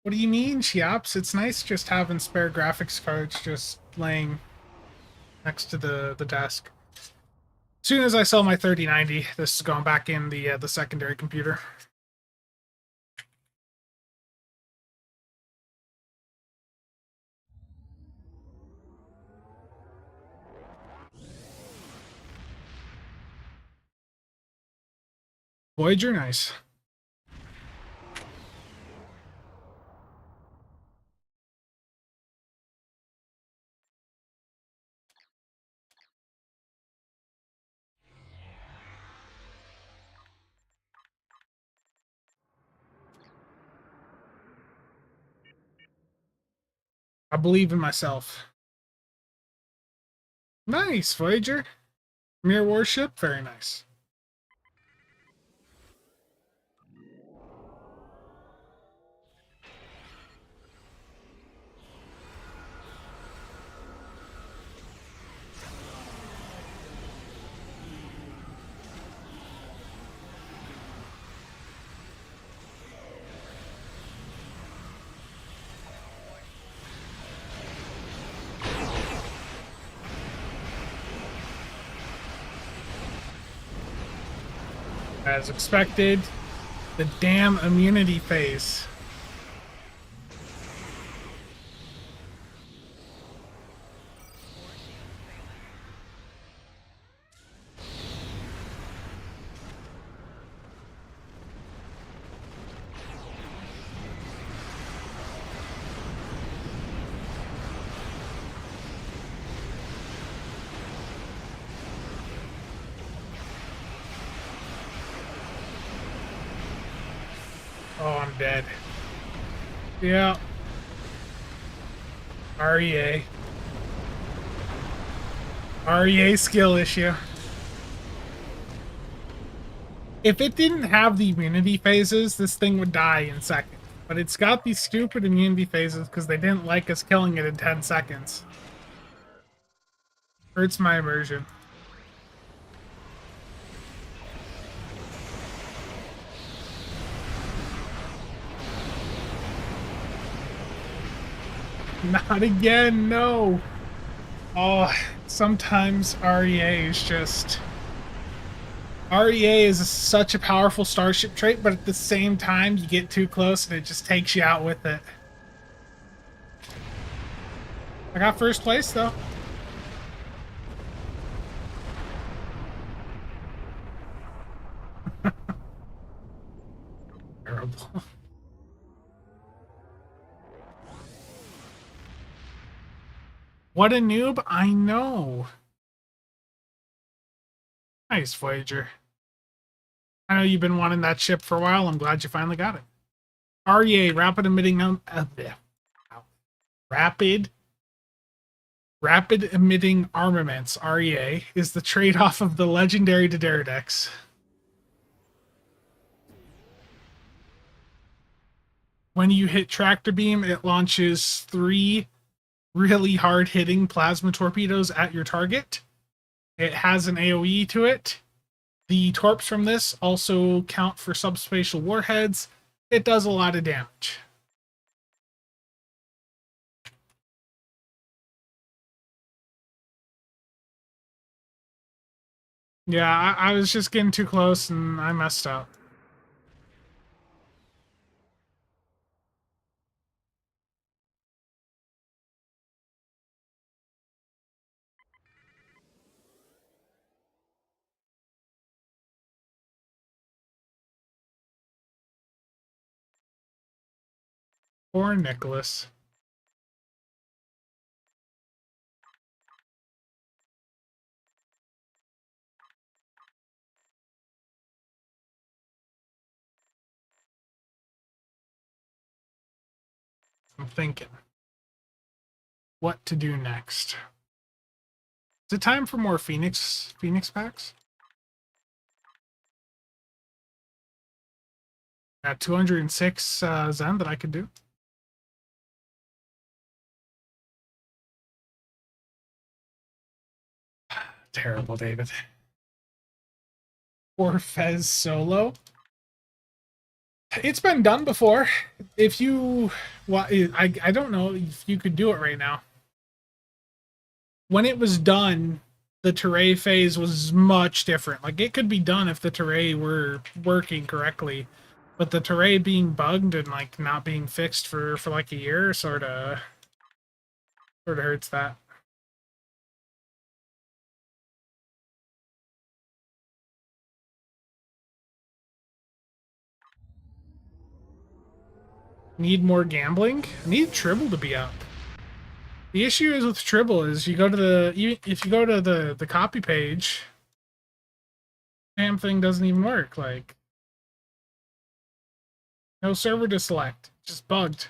What do you mean, Chiaps? It's nice just having spare graphics cards just laying next to the desk. As soon as I sell my 3090, this is going back in the secondary computer. Voyager, nice. I believe in myself. Nice, Voyager. Mirror warship, very nice. As expected, the damn immunity phase. Oh, I'm dead. Yeah. REA. REA skill issue. If it didn't have the immunity phases, this thing would die in seconds. But it's got these stupid immunity phases because they didn't like us killing it in 10 seconds. Hurts my immersion. Not again, no. Oh, sometimes REA is just... REA is such a powerful starship trait, but at the same time, you get too close and it just takes you out with it. I got first place, though. Terrible. What a noob, I know. Nice, Voyager. I know you've been wanting that ship for a while. I'm glad you finally got it. REA, rapid emitting rapid emitting armaments, REA, is the trade-off of the legendary Dailies. When you hit tractor beam, it launches 3 really hard-hitting plasma torpedoes at your target. It has an AoE to it. The torps from this also count for subspatial warheads. It does a lot of damage. Yeah, I was just getting too close and I messed up. Poor Nicholas. I'm thinking what to do next. Is it time for more Phoenix packs? Got 206 Zen that I could do. Terrible, David. Or Fez solo. It's been done before. If you, well, I don't know if you could do it right now. When it was done, the Terray phase was much different. Like, it could be done if the Terray were working correctly, but the Terray being bugged and like not being fixed for like a year sort of hurts that. Need more gambling? I need Tribble to be up. The issue is with Tribble is you go to if you go to the copy page, damn thing doesn't even work. Like, no server to select, just bugged.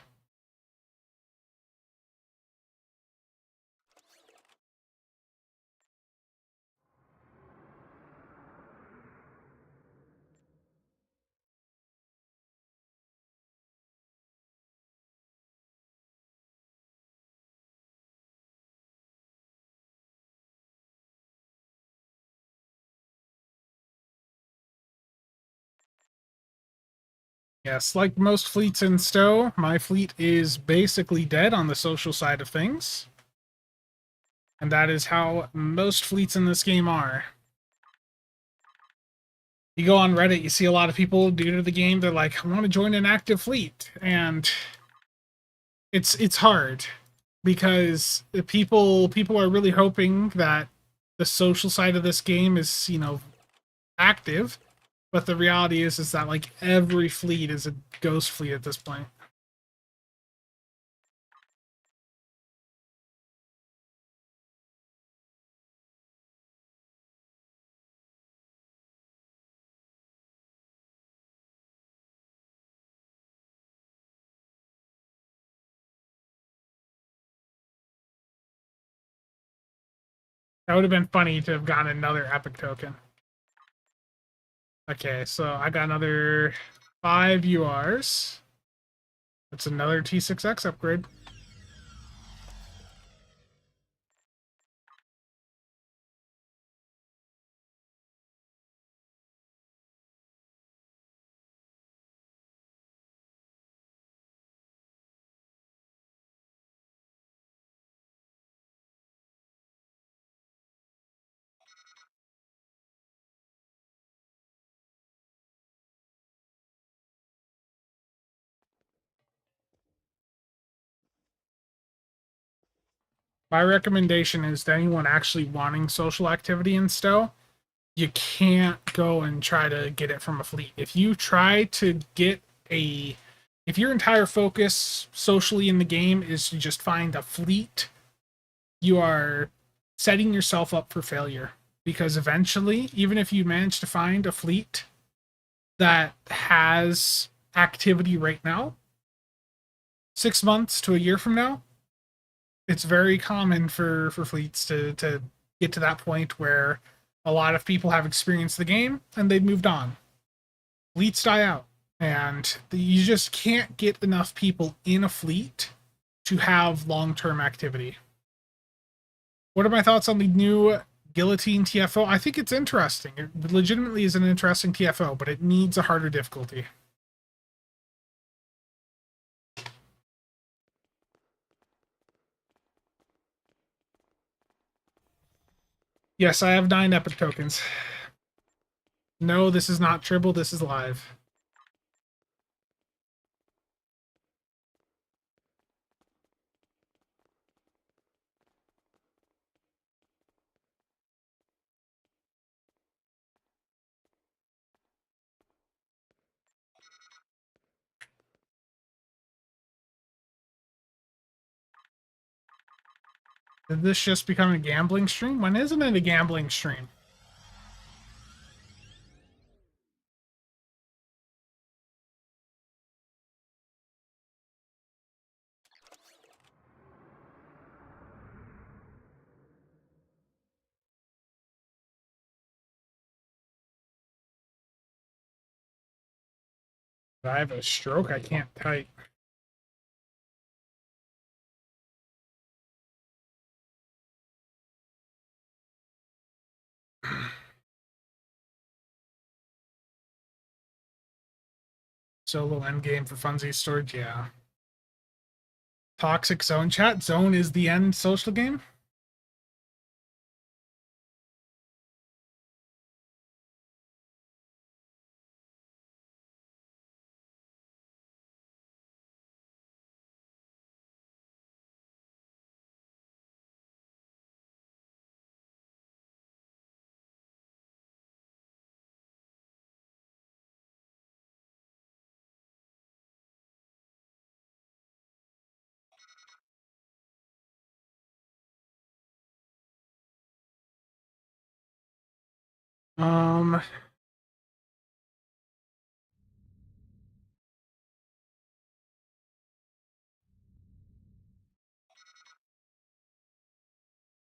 Yes, like most fleets in Stowe, my fleet is basically dead on the social side of things. And that is how most fleets in this game are. You go on Reddit, you see a lot of people due to the game, they're like, I want to join an active fleet. And it's hard because people are really hoping that the social side of this game is, active. But the reality is that like every fleet is a ghost fleet at this point. That would have been funny to have gotten another epic token. Okay, so I got another 5 URs. That's another T6X upgrade. My recommendation is to anyone actually wanting social activity in Stowe, you can't go and try to get it from a fleet. If you try to get if your entire focus socially in the game is to just find a fleet, you are setting yourself up for failure. Because eventually, even if you manage to find a fleet that has activity right now, 6 months to a year from now, it's very common for fleets to get to that point where a lot of people have experienced the game and they've moved on. Fleets die out, and you just can't get enough people in a fleet to have long-term activity. What are my thoughts on the new Guillotine TFO? I think it's interesting. It legitimately is an interesting TFO, but it needs a harder difficulty. Yes, I have 9 epic tokens. No, this is not Tribble, this is live. Did this just become a gambling stream? When isn't it a gambling stream? If I have a stroke, I can't type. Solo endgame for funsies storage, yeah. Toxic zone chat. Zone is the end social game? Um,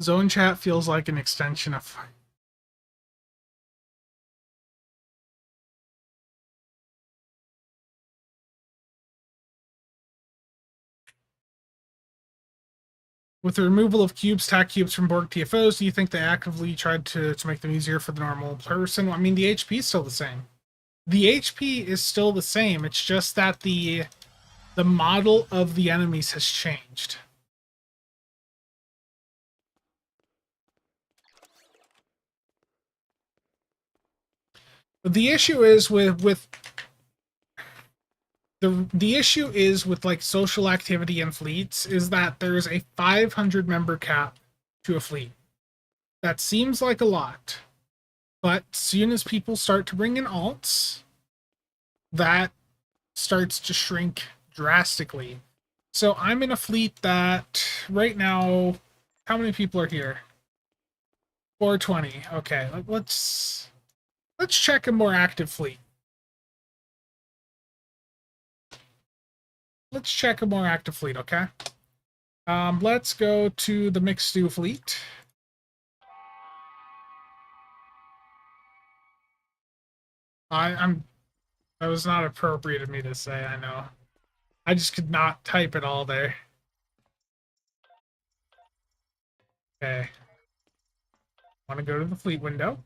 Zone chat feels like an extension of... With the removal of cubes, tack cubes from Borg TFOs, do you think they actively tried to make them easier for the normal person? I mean, the HP is still the same. The HP is still the same. It's just that the model of the enemies has changed. The issue is with the issue is with like social activity and fleets is that there's a 500 member cap to a fleet. That seems like a lot, but soon as people start to bring in alts, that starts to shrink drastically. So I'm in a fleet that right now, how many people are here? 420. Okay, let's check a more active fleet. Let's check a more active fleet, okay? Let's go to the mixed stew fleet. That was not appropriate of me to say, I know. I just could not type it all there. Okay. Want to go to the fleet window.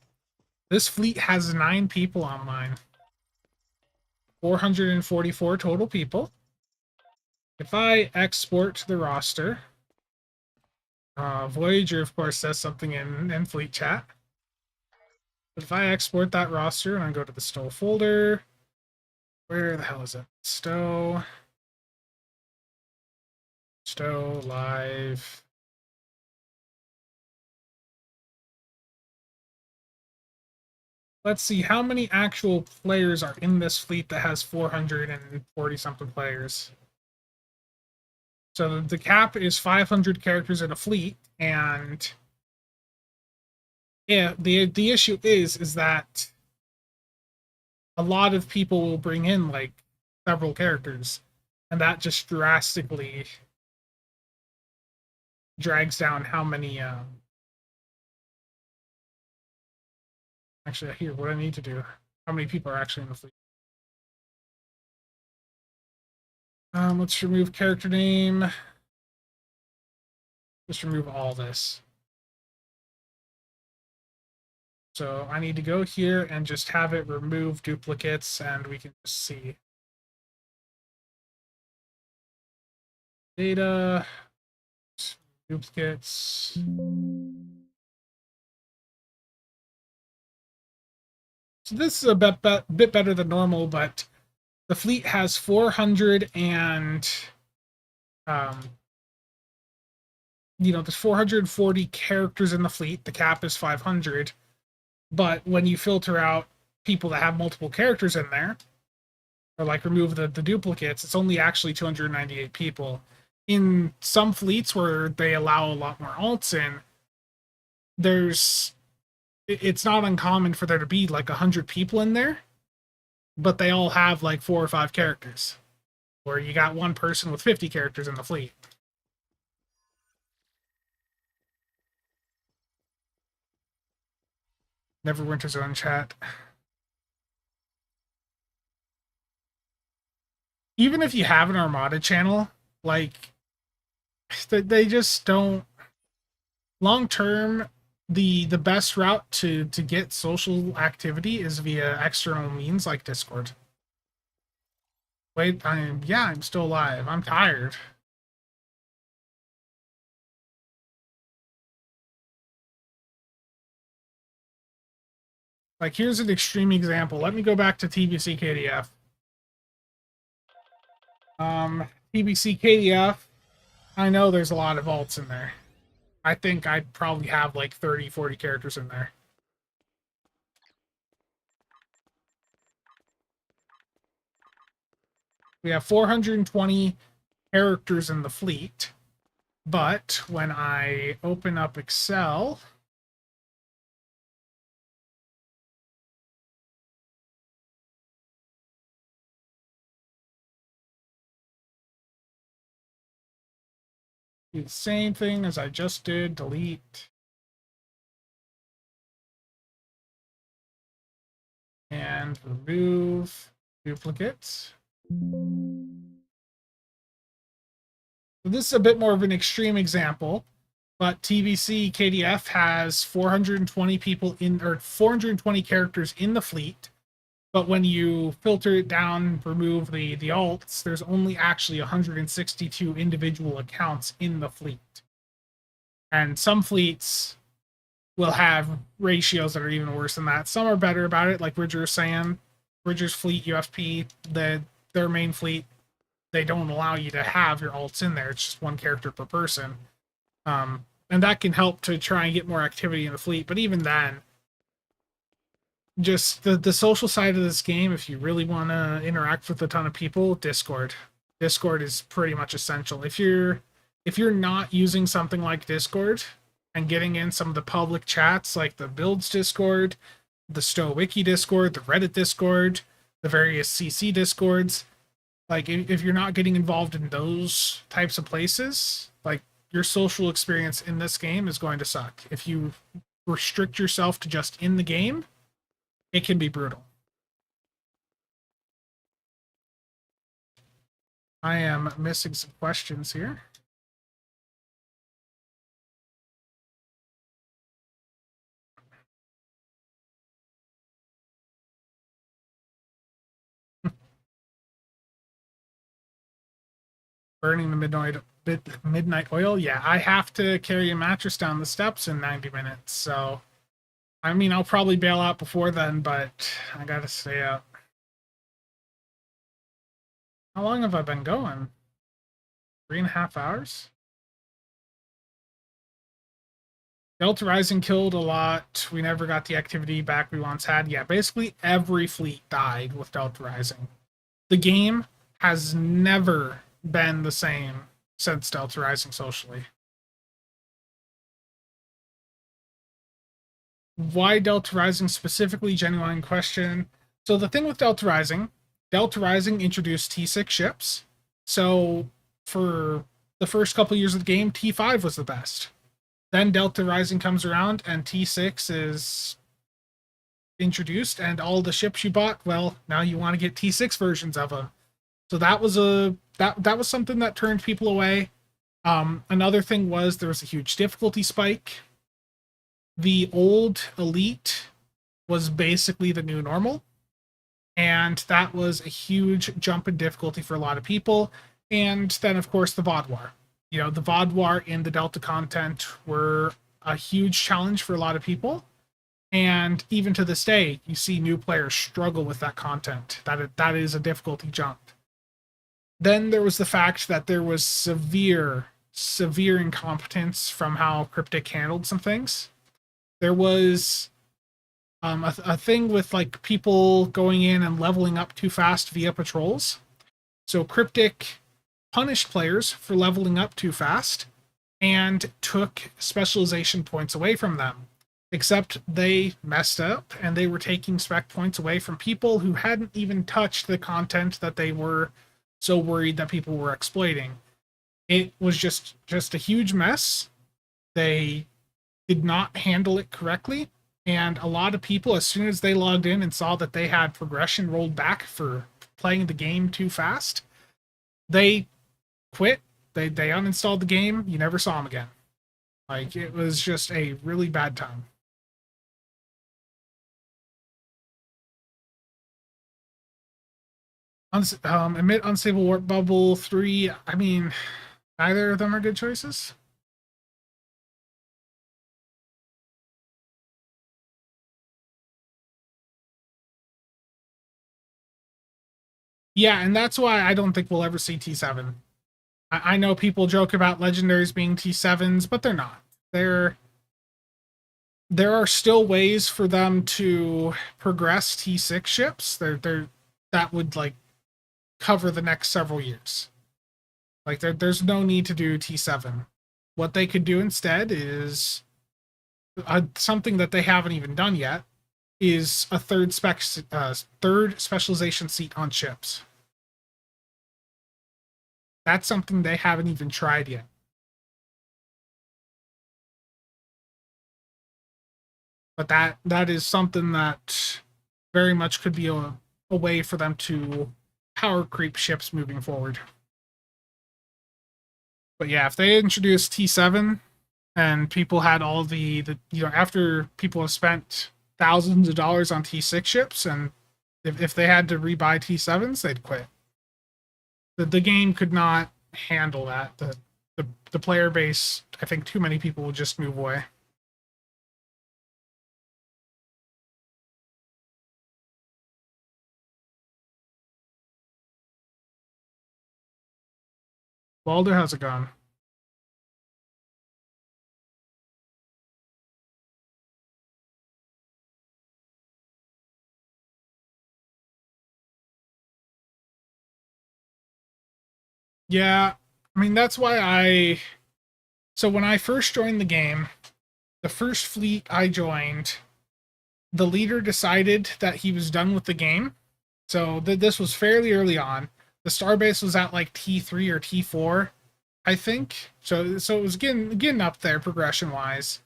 This fleet has 9 people online. 444 total people. If I export to the roster, Voyager, of course, says something in fleet chat. But if I export that roster and I go to the Stow folder, where the hell is it? Stow live. Let's see, how many actual players are in this fleet that has 440 something players? So the cap is 500 characters in a fleet, and yeah, the issue is that a lot of people will bring in like several characters, and that just drastically drags down how many actually here what I need to do, how many people are actually in the fleet. Let's remove character name. Just remove all this. So I need to go here and just have it remove duplicates, and we can just see. Data, duplicates. So this is a bit better than normal, but the fleet has 400 and, there's 440 characters in the fleet. The cap is 500. But when you filter out people that have multiple characters in there, or like remove the duplicates, it's only actually 298 people. in some fleets where they allow a lot more alts in, it's not uncommon for there to be like 100 people in there, but they all have like 4 or 5 characters, or you got one person with 50 characters in the fleet. Neverwinter's Own chat. Even if you have an Armada channel, like, they just don't. Long term, the best route to get social activity is via external means like Discord. Wait, I'm still alive. I'm tired. Like, here's an extreme example. Let me go back to TBC KDF. TBC KDF, I know there's a lot of alts in there. I think I'd probably have like 30, 40 characters in there. We have 420 characters in the fleet, but when I open up Excel, do the same thing as I just did, delete. And remove duplicates. So this is a bit more of an extreme example, but TBC KDF has 420 people in, or 420 characters in the fleet. But when you filter it down, remove the alts, there's only actually 162 individual accounts in the fleet. And some fleets will have ratios that are even worse than that. Some are better about it, like Ridger was saying. Ridger's fleet, UFP, their main fleet, they don't allow you to have your alts in there. It's just one character per person. And that can help to try and get more activity in the fleet. But even then, just the social side of this game, if you really want to interact with a ton of people, Discord is pretty much essential. If you're not using something like Discord and getting in some of the public chats like the builds Discord, the Stowe Wiki Discord, the Reddit Discord, the various CC Discords, like if you're not getting involved in those types of places, like, your social experience in this game is going to suck. If you restrict yourself to just in the game, it can be brutal. I am missing some questions here. Burning the midnight oil. Yeah, I have to carry a mattress down the steps in 90 minutes. So, I mean, I'll probably bail out before then, but I gotta stay up. How long have I been going? 3.5 hours? Delta Rising killed a lot. We never got the activity back we once had. Yeah, basically every fleet died with Delta Rising. The game has never been the same since Delta Rising socially. Why Delta Rising specifically? Genuine question. So the thing with Delta Rising introduced T6 ships. So for the first couple years of the game, T5 was the best. Then Delta Rising comes around and T6 is introduced, and all the ships you bought, well, now you want to get T6 versions of them. So that was that was something that turned people away. Another thing was there was a huge difficulty spike. The old Elite was basically the new normal, and that was a huge jump in difficulty for a lot of people. And then, of course, the VOD War. You know, the VOD War and the Delta content were a huge challenge for a lot of people. And even to this day, you see new players struggle with that content. That is a difficulty jump. Then there was the fact that there was severe incompetence from how Cryptic handled some things. There was a thing with like people going in and leveling up too fast via patrols. So Cryptic punished players for leveling up too fast and took specialization points away from them. Except they messed up and they were taking spec points away from people who hadn't even touched the content that they were so worried that people were exploiting. It was just a huge mess. They did not handle it correctly, and a lot of people, as soon as they logged in and saw that they had progression rolled back for playing the game too fast, they quit. They uninstalled the game. You never saw them again. Like, it was just a really bad time. Emit Unstable Warp Bubble 3. I mean, neither of them are good choices. Yeah, and that's why I don't think we'll ever see T7. I know people joke about legendaries being T7s, but they're not. There are still ways for them to progress T6 ships. That would like cover the next several years. Like there's no need to do T7. What they could do instead is something that they haven't even done yet, is a third specialization seat on ships. That's something they haven't even tried yet. But that is something that very much could be a way for them to power creep ships moving forward. But yeah, if they introduced T7 and people had all the after people have spent thousands of dollars on T6 ships, and if they had to rebuy T7s, they'd quit. The game could not handle that. The player base, I think too many people would just move away. Balder, how's it going? Yeah, I mean, that's why so when I first joined the game, the first fleet I joined, the leader decided that he was done with the game. So this was fairly early on. The starbase was at like T3 or T4, I think. So it was getting up there progression wise.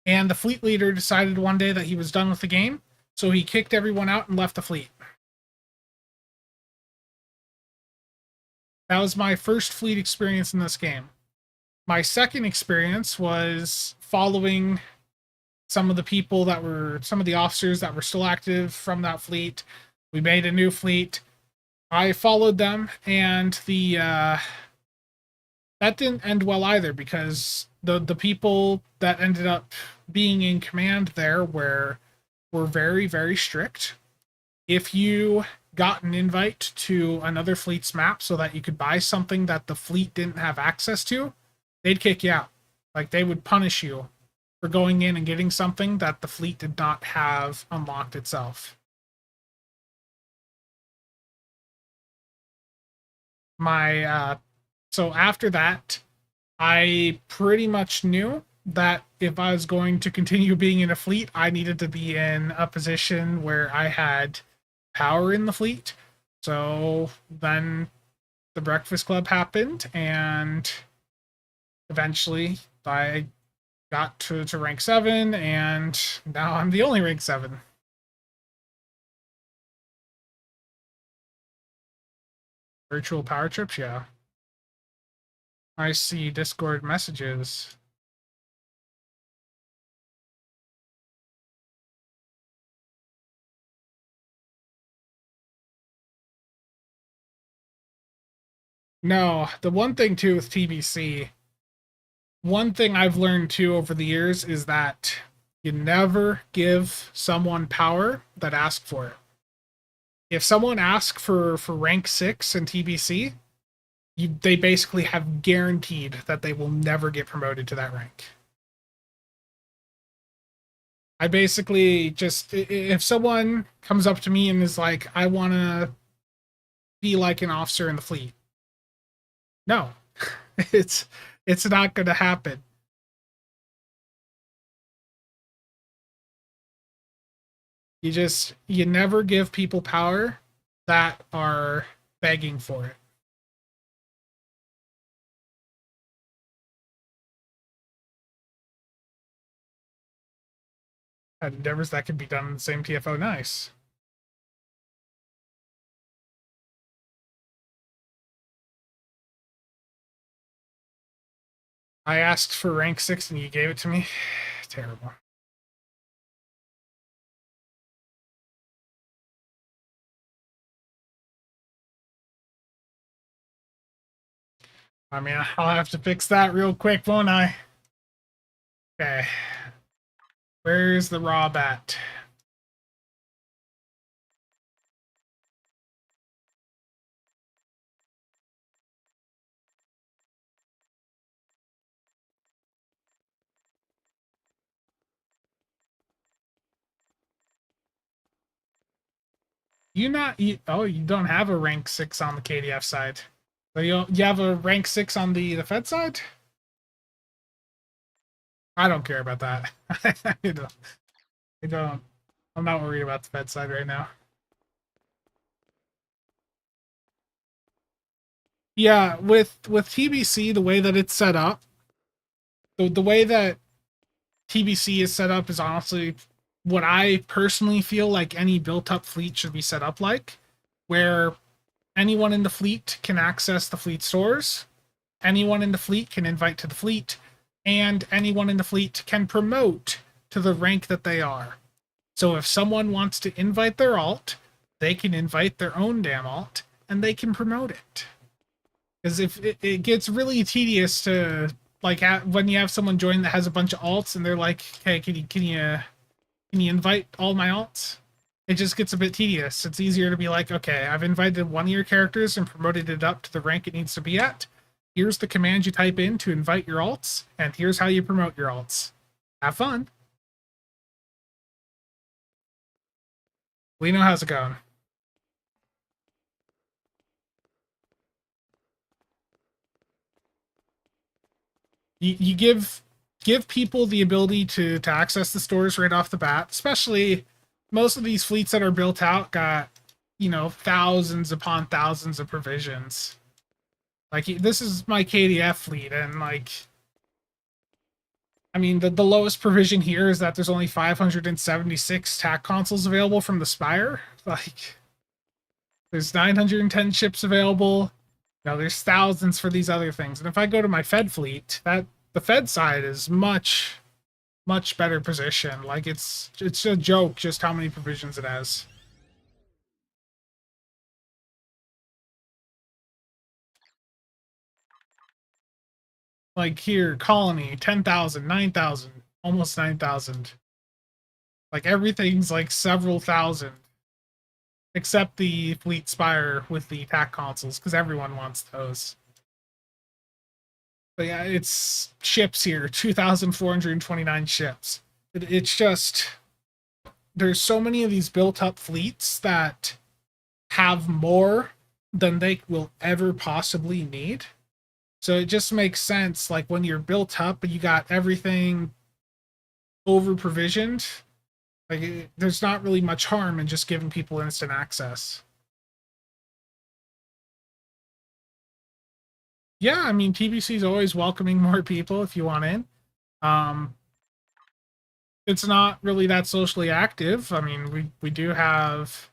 And the fleet leader decided one day that he was done with the game, so he kicked everyone out and left the fleet. That was my first fleet experience in this game. My second experience was following some of the officers that were still active from that fleet. We made a new fleet. I followed them, and that didn't end well either, because the people that ended up being in command there were very, very strict. If you got an invite to another fleet's map so that you could buy something that the fleet didn't have access to, they'd kick you out. Like, they would punish you for going in and getting something that the fleet did not have unlocked itself. So after that, I pretty much knew that if I was going to continue being in a fleet, I needed to be in a position where I had power in the fleet. So then the Breakfast Club happened, and eventually I got to rank 7, and now I'm the only rank 7. Virtual power trips, yeah. I see Discord messages. No, the one thing too with TBC, one thing I've learned too over the years is that you never give someone power that asks for it. If someone asks for rank 6 in TBC, they basically have guaranteed that they will never get promoted to that rank. I basically just, if someone comes up to me and is like, I want to be like an officer in the fleet, No, it's not going to happen. You never give people power that are begging for it. Endeavors that can be done in the same TFO, nice. I asked for rank 6 and you gave it to me. Terrible. I mean, I'll have to fix that real quick, won't I? Okay. Where's the raw bat? You don't have a rank 6 on the KDF side. So you have a rank 6 on the Fed side? I don't care about that. I don't. I'm not worried about the Fed side right now. Yeah, with TBC, the way that it's set up, the way that TBC is set up is honestly what I personally feel like any built-up fleet should be set up like, where anyone in the fleet can access the fleet stores, anyone in the fleet can invite to the fleet, and anyone in the fleet can promote to the rank that they are. So if someone wants to invite their alt, they can invite their own damn alt, and they can promote it. Because if it gets really tedious to, like, when you have someone join that has a bunch of alts and they're like, "Hey, can you invite all my alts?" It just gets a bit tedious. It's easier to be like, "Okay, I've invited one of your characters and promoted it up to the rank it needs to be at. Here's the command you type in to invite your alts, and here's how you promote your alts. Have fun." Lino, how's it going? You give people the ability to access the stores right off the bat, especially most of these fleets that are built out got, thousands upon thousands of provisions. Like, this is my KDF fleet, and like, I mean, the lowest provision here is that there's only 576 TAC consoles available from the Spire. Like, there's 910 ships available. There's thousands for these other things. And if I go to my Fed fleet, the Fed side is much, much better position. Like, it's a joke just how many provisions it has. Like here, Colony, 10,000, 9,000, almost 9,000. Like, everything's like several thousand. Except the Fleet Spire with the TAC consoles, because everyone wants those. But yeah, it's ships here, 2,429 ships. It's just, there's so many of these built-up fleets that have more than they will ever possibly need. So it just makes sense, like, when you're built up and you got everything over provisioned, like, there's not really much harm in just giving people instant access. Yeah, I mean, TBC is always welcoming more people if you want in. It's not really that socially active. I mean, we do have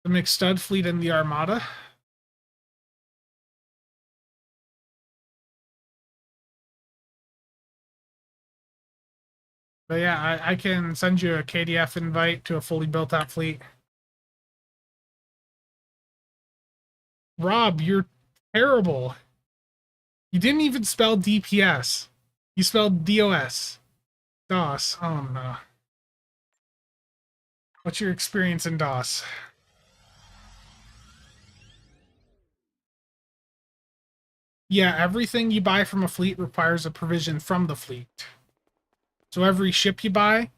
the mixed stud fleet and the Armada. But yeah, I can send you a KDF invite to a fully built out fleet. Rob, you're terrible. You didn't even spell DPS. You spelled DOS. DOS. Oh no. What's your experience in DOS? Yeah, everything you buy from a fleet requires a provision from the fleet. So every ship you buy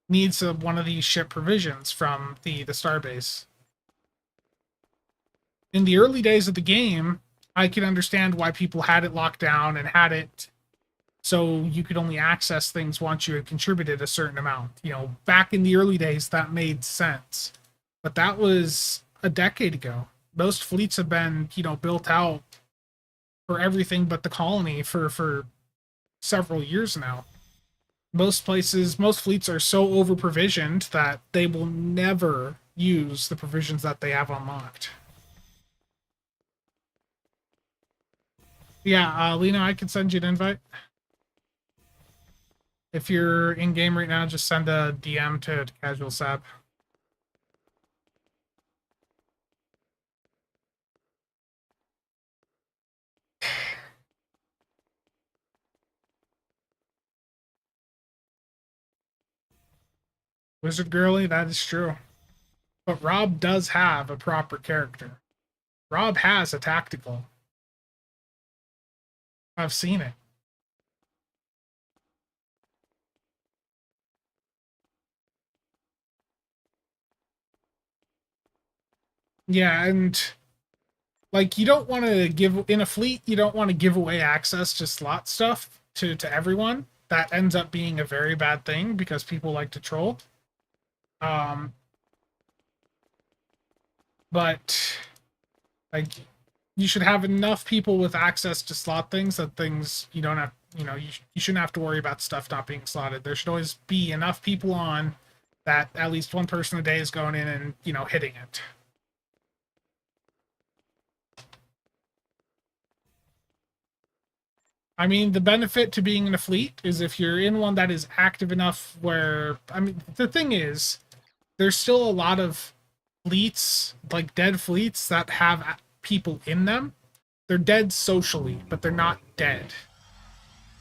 needs one of these ship provisions from the starbase. In the early days of the game, I can understand why people had it locked down and had it so you could only access things once you had contributed a certain amount. You know, back in the early days, that made sense. But that was a decade ago. Most fleets have been, you know, built out for everything but the colony for several years now. Most places, most fleets are so over provisioned that they will never use the provisions that they have unlocked. Yeah, Lena, I can send you an invite. If you're in game right now, just send a DM to Casual Sap. Wizard Girly, that is true. But Rob does have a proper character. Rob has a tactical. I've seen it. Yeah, and like you don't want to give in a fleet, you don't want to give away access to slot stuff to everyone. That ends up being a very bad thing because people like to troll. But like you should have enough people with access to slot things that things you don't have, you know, you shouldn't have to worry about stuff not being slotted. There should always be enough people on that at least one person a day is going in and, you know, hitting it. I mean, the benefit to being in a fleet is if you're in one that is active enough where, I mean, the thing is, there's still a lot of fleets, like dead fleets, that have people in them. They're dead socially, but they're not dead.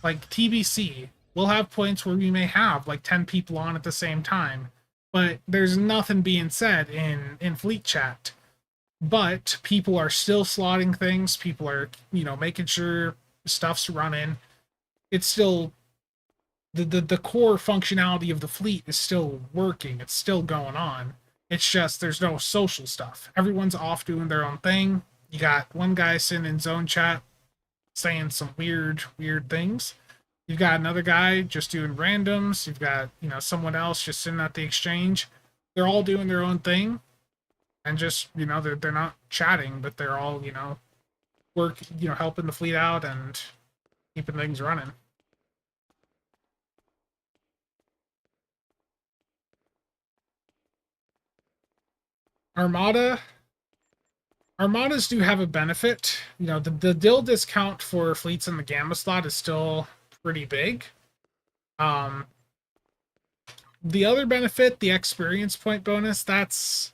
Like TBC, we'll have points where we may have like 10 people on at the same time, but there's nothing being said in fleet chat. But people are still slotting things, people are, you know, making sure stuff's running. It's still the core functionality of the fleet is still working. It's still going on. It's just there's no social stuff. Everyone's off doing their own thing. You got one guy sitting in zone chat saying some weird things. You've got another guy just doing randoms. You've got, you know, someone else just sitting at the exchange. They're all doing their own thing, and just, you know, they're not chatting, but they're all, you know, helping the fleet out and keeping things running. Armadas do have a benefit. You know, the dill discount for fleets in the Gamma slot is still pretty big. The other benefit, the experience point bonus, that's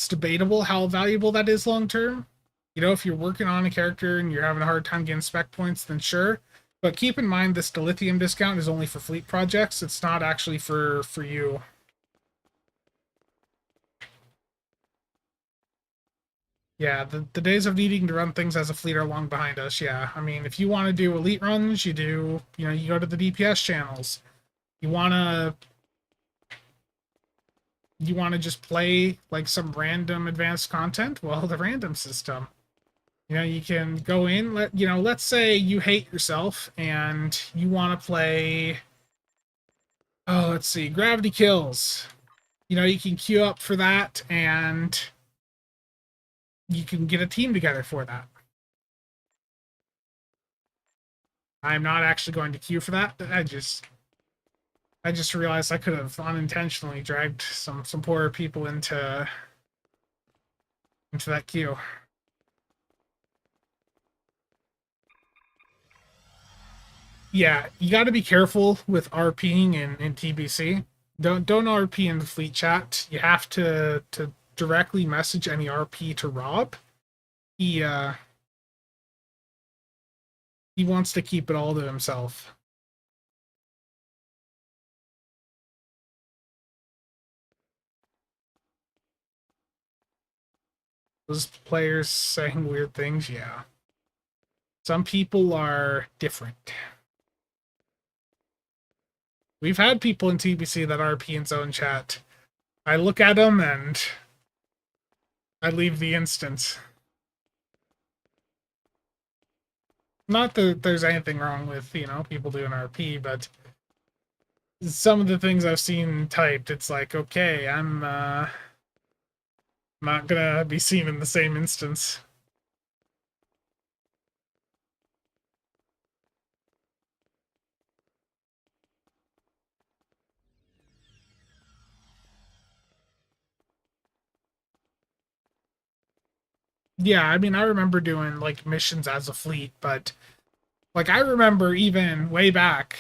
debatable how valuable that is long term. You know, if you're working on a character and you're having a hard time getting spec points, then sure. But keep in mind this dilithium discount is only for fleet projects. It's not actually for you. Yeah, the days of needing to run things as a fleet are long behind us. Yeah, I mean, if you want to do elite runs, you do, you know, you go to the DPS channels. You wanna just play like some random advanced content? Well, the random system. You know, you can go in, let's say you hate yourself and you want to play, oh, let's see, Gravity Kills. You know, you can queue up for that and you can get a team together for that. I'm not actually going to queue for that. I just realized I could have unintentionally dragged some poorer people into that queue. Yeah, you got to be careful with RPing in TBC. Don't RP in the fleet chat. You have to directly message any RP to Rob. He wants to keep it all to himself. Those players saying weird things, yeah. Some people are different. We've had people in TBC that RP in zone chat. I look at them and I leave the instance. Not that there's anything wrong with, people doing RP, but some of the things I've seen typed, it's like, okay, I'm not gonna be seen in the same instance. Yeah, I mean, I remember doing like missions as a fleet, but like I remember even way back,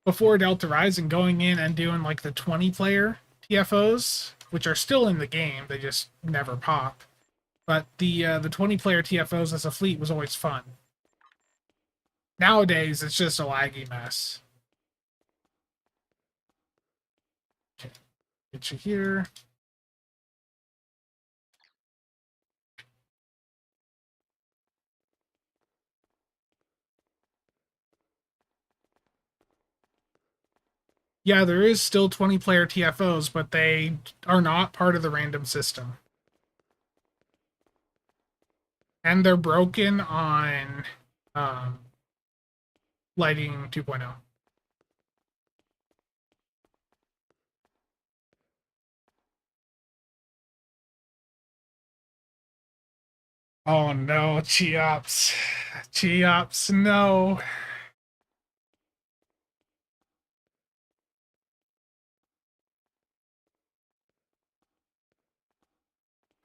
before Delta Rising, going in and doing like the 20-player TFOs, which are still in the game, they just never pop. But the 20-player TFOs as a fleet was always fun. Nowadays, it's just a laggy mess. Okay, get you here. Yeah, there is still 20-player TFOs, but they are not part of the random system. And they're broken on um, Lighting 2.0. Oh no, Cheops. Cheops, no.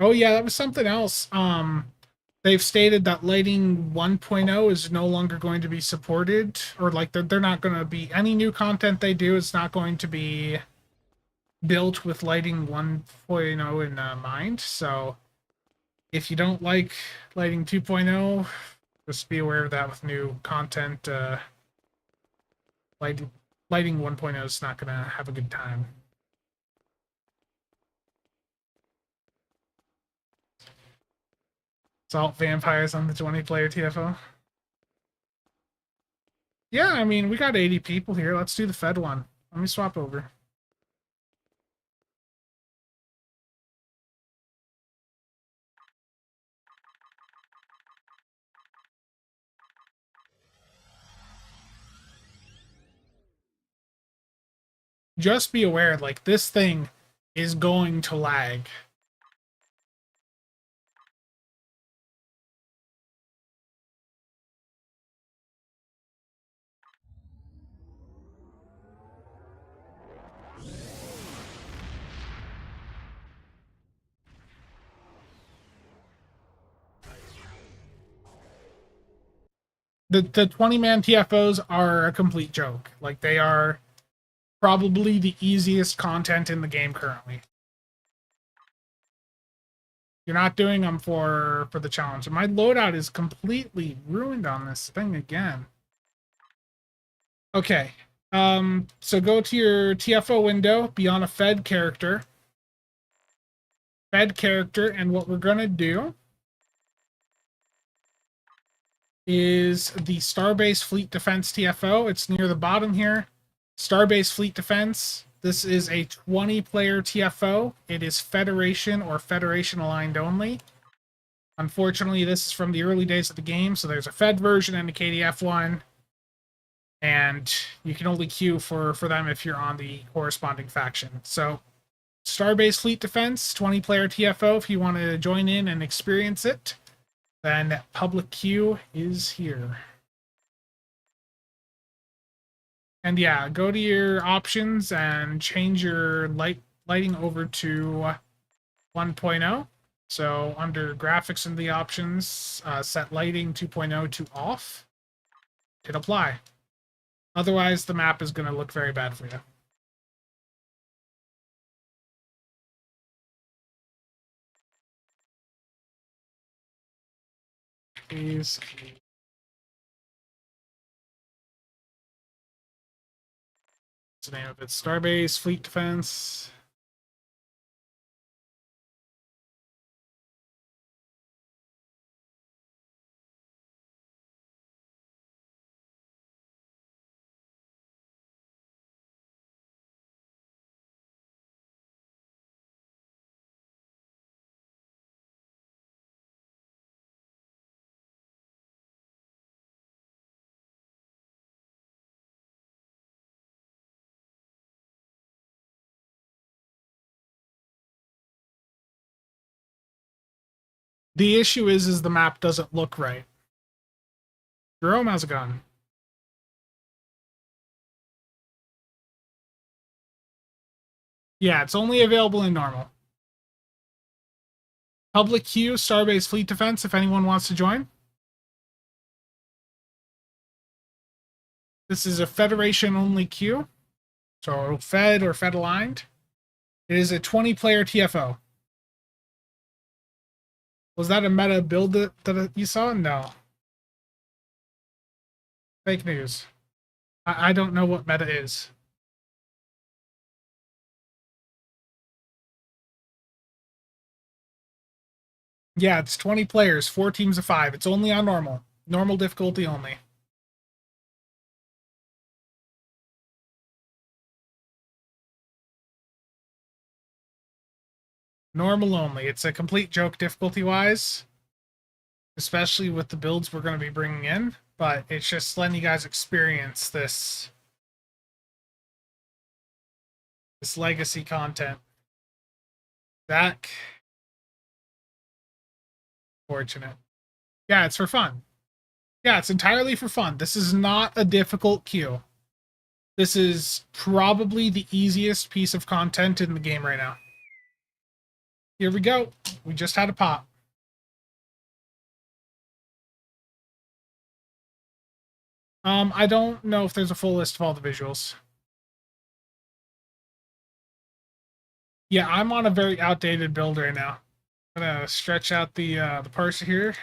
Oh yeah, that was something else. They've stated that Lighting 1.0 is no longer going to be supported, or like they're not going to be any new content they do. It's not going to be built with Lighting 1.0 in mind. So if you don't like Lighting 2.0, just be aware of that with new content. Lighting 1.0 is not going to have a good time. Salt vampires on the 20-player TFO. Yeah, I mean, we got 80 people here. Let's do the Fed one. Let me swap over. Just be aware, like, this thing is going to lag. The 20-man TFOs are a complete joke. Like, they are probably the easiest content in the game currently. You're not doing them for the challenge. My loadout is completely ruined on this thing again. Okay. So go to your TFO window, be on a Fed character. Fed character, and what we're gonna do is the Starbase Fleet Defense TFO. It's near the bottom here. Starbase Fleet Defense. This is a 20-player TFO. It is Federation or Federation aligned only. Unfortunately, this is from the early days of the game, so there's a Fed version and a KDF one. And you can only queue for them if you're on the corresponding faction. So, Starbase Fleet Defense, 20-player TFO, if you want to join in and experience it, then public queue is here. And yeah, go to your options and change your lighting over to 1.0. So under graphics in the options, set lighting 2.0 to off. Hit apply. Otherwise, the map is going to look very bad for you. Please. What's the name of it? Starbase Fleet Defense. The issue is the map doesn't look right. Jerome, how's it going? Yeah, it's only available in normal. Public queue, Starbase Fleet Defense, if anyone wants to join. This is a Federation-only queue. So Fed or Fed-aligned. It is a 20-player TFO. Was that a meta build that you saw? No. Fake news. I don't know what meta is. Yeah, it's 20 players, 4 teams of 5. It's only on normal. Normal difficulty only. Normal only. It's a complete joke difficulty-wise. Especially with the builds we're going to be bringing in. But it's just letting you guys experience this legacy content. Zach. Fortunate. Yeah, it's for fun. Yeah, it's entirely for fun. This is not a difficult queue. This is probably the easiest piece of content in the game right now. Here we go. We just had a pop. I don't know if there's a full list of all the visuals. Yeah, I'm on a very outdated build right now. I'm gonna stretch out the parser here.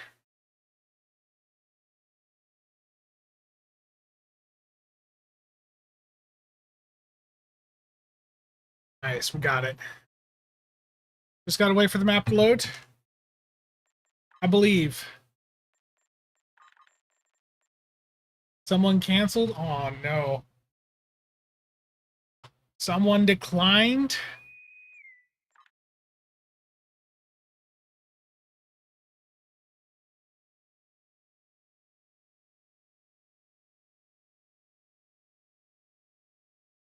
Nice, we got it. Just gotta wait for the map to load. I believe. Someone canceled? Oh no. Someone declined?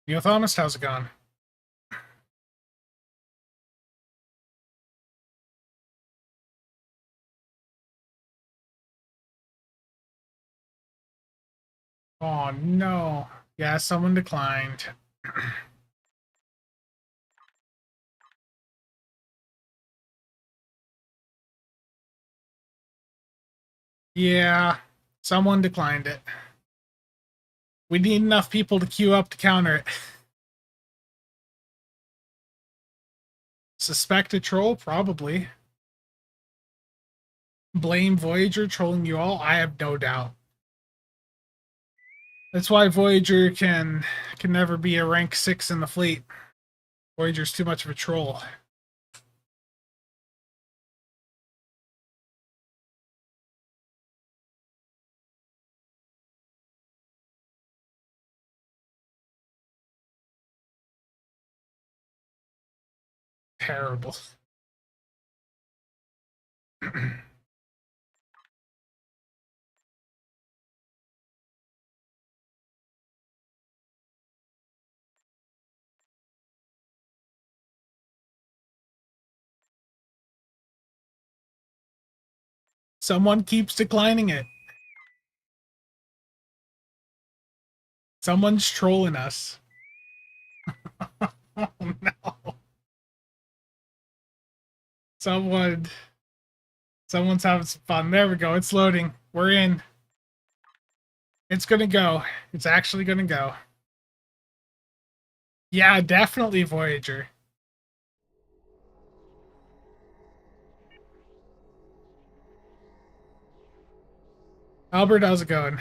Yo, Thomas, how's it going? Oh no. Yeah, someone declined. Yeah, someone declined it. We need enough people to queue up to counter it. Suspect a troll? Probably. Blame Voyager trolling you all? I have no doubt. That's why Voyager can never be a rank 6 in the fleet. Voyager's too much of a troll. Terrible. Someone keeps declining it. Someone's trolling us. Oh no. Someone's having some fun. There we go. It's loading. We're in. It's gonna go. It's actually gonna go. Yeah, definitely Voyager. Albert, how's it going?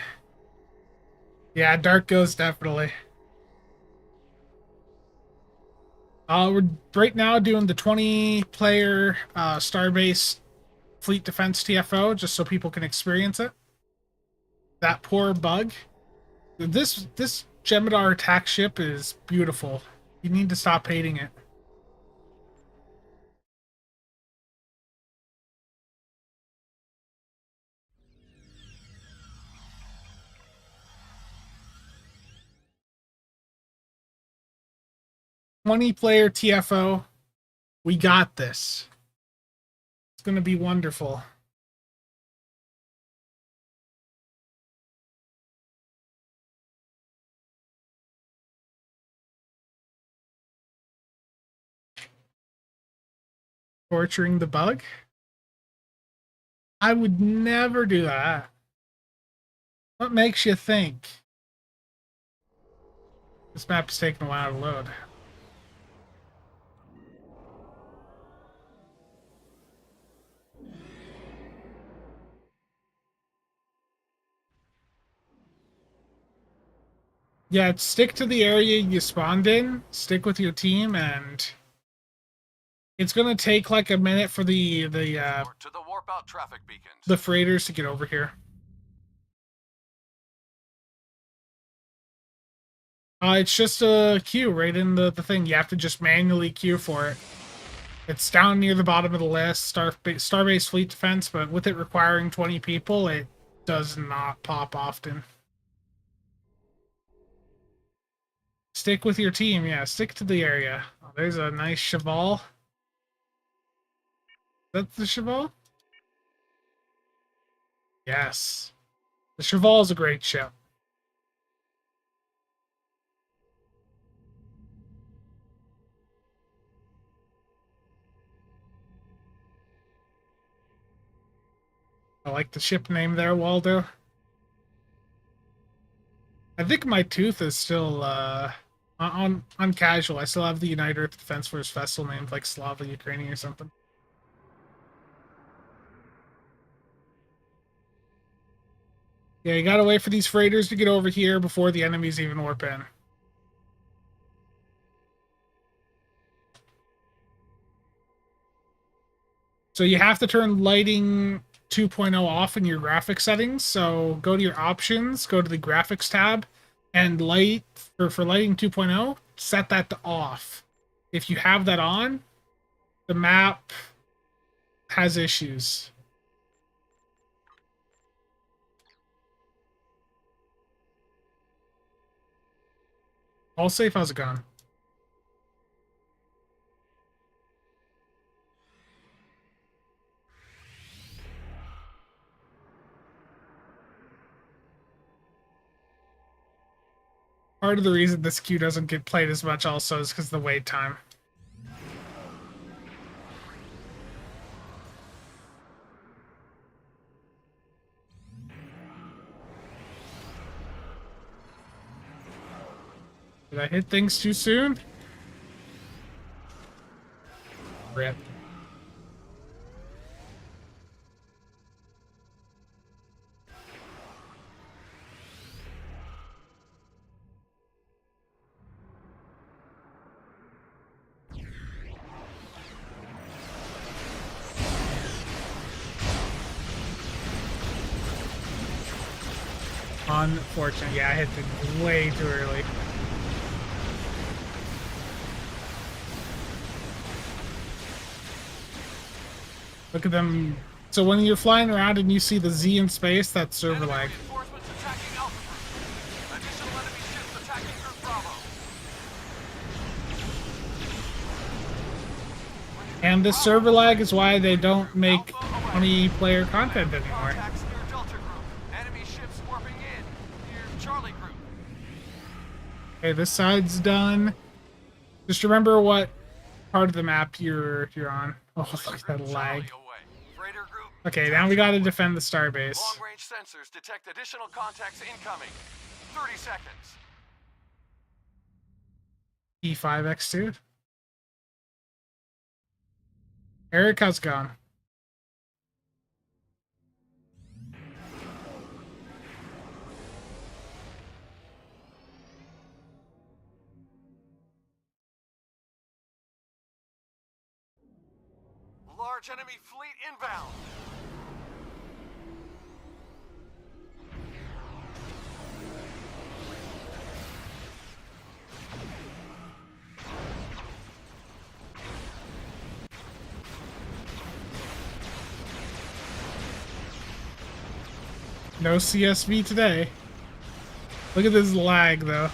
Yeah, Dark Ghost, definitely. We're right now doing the 20-player Starbase Fleet Defense TFO, just so people can experience it. That poor bug. This Jem'Hadar attack ship is beautiful. You need to stop hating it. $20-player TFO. We got this. It's going to be wonderful. Torturing the bug? I would never do that. What makes you think? This map is taking a while to load. Yeah, stick to the area you spawned in, stick with your team, and it's gonna take like a minute for the to the warp out traffic beacons. the freighters to get over here. It's just a queue right in the thing. You have to just manually queue for it. It's down near the bottom of the list, Starbase Fleet Defense, but with it requiring 20 people, it does not pop often. Stick with your team, yeah, stick to the area. Oh, there's a nice Cheval. That's the Cheval? Yes. The Cheval is a great ship. I like the ship name there, Waldo. I think my tooth is still on casual. I still have the United Earth Defense Force vessel named like Slava Ukraini or something. Yeah, you gotta wait for these freighters to get over here before the enemies even warp in. So you have to turn lighting 2.0 off in your graphics settings. So go to your options, go to the graphics tab, and light for lighting 2.0, set that to off. If you have that on, the map has issues. All safe, how's it going? Part of the reason this queue doesn't get played as much also is because of the wait time. Did I hit things too soon? Rip. Unfortunate. Yeah, I hit things way too early. Look at them. So when you're flying around and you see the Z in space, that's server lag. And this server lag is why they don't make any player content anymore. Okay, this side's done. Just remember what part of the map you're on. Oh, look at that lag. Okay, now we gotta defend the starbase. Long-range sensors detect additional contacts incoming. 30 seconds. E5X2. Eric, how's it going? Large enemy fleet inbound. No CSV today. Look at this lag, though.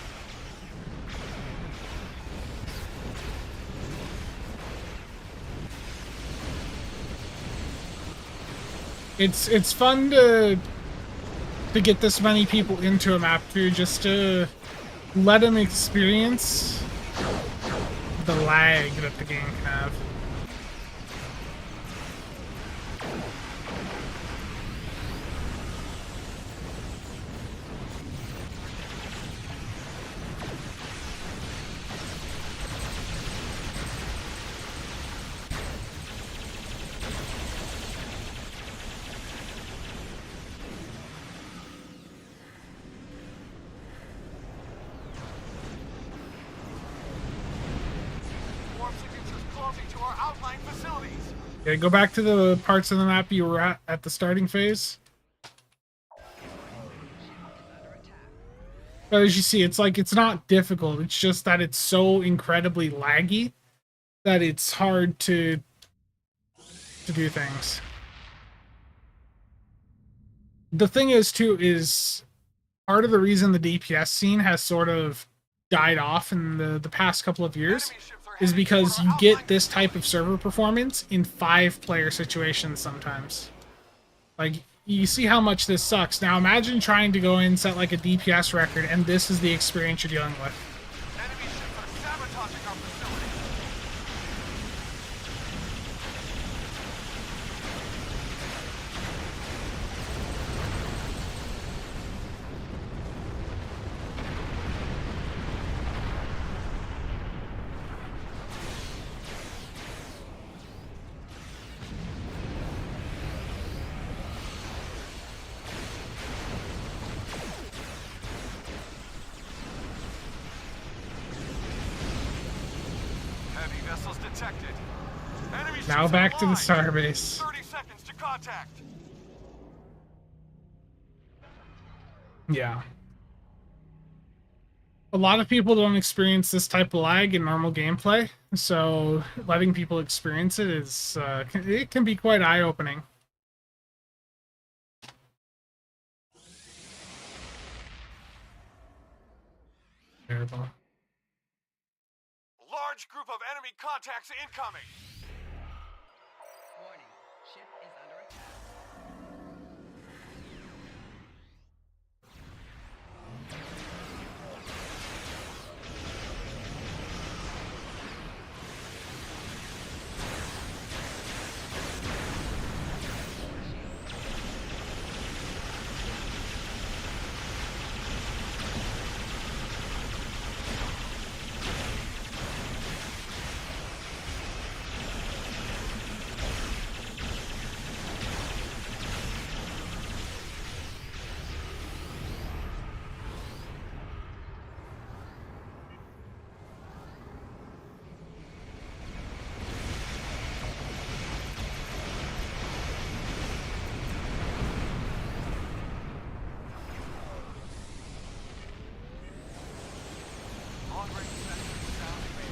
It's fun to get this many people into a map too, just to let them experience the lag that the game can have. our outlying facilities. Okay, go back to the parts of the map you were at the starting phase. But as you see, it's like it's not difficult. It's just that it's so incredibly laggy that it's hard to do things. The thing is, too, is part of the reason the DPS scene has sort of died off in the past couple of years is because you get this type of server performance in 5-player situations sometimes. Like, you see how much this sucks. Now imagine trying to go in and set like a DPS record and this is the experience you're dealing with. Enemy ships are sabotaging our facility. Heavy vessels detected. Enemy Now ships back to the online. starbase. 30 seconds to contact. Yeah. A lot of people don't experience this type of lag in normal gameplay, so letting people experience it is it can be quite eye-opening. Terrible. Large group of enemy contacts incoming. Warning, ship is under attack.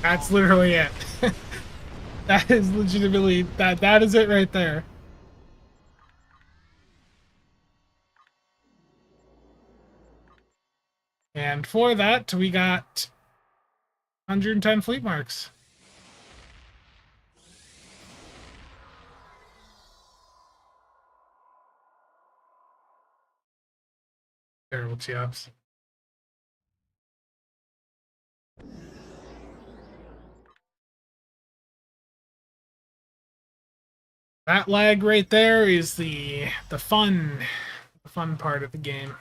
That's literally it. That is legitimately that is it right there. And for that, we got 110 fleet marks. Terrible TFs. That lag right there is the fun part of the game.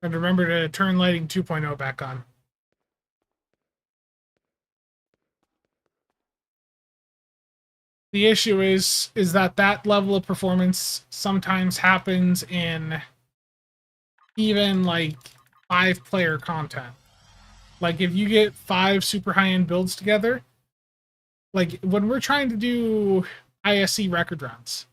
And remember to turn lighting 2.0 back on. The issue is that level of performance sometimes happens in even like 5-player content. Like if you get 5 super high-end builds together, like when we're trying to do ISC record runs,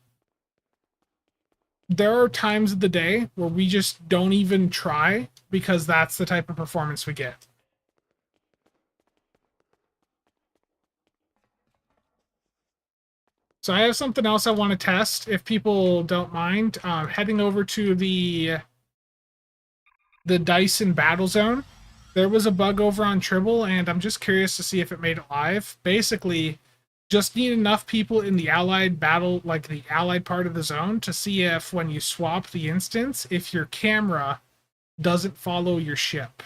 there are times of the day where we just don't even try because that's the type of performance we get. So I have something else I want to test, if people don't mind. Heading over to the Dyson battle zone. There was a bug over on Tribble, and I'm just curious to see if it made it live. Basically, just need enough people in the allied battle, like the allied part of the zone, to see if when you swap the instance, if your camera doesn't follow your ship.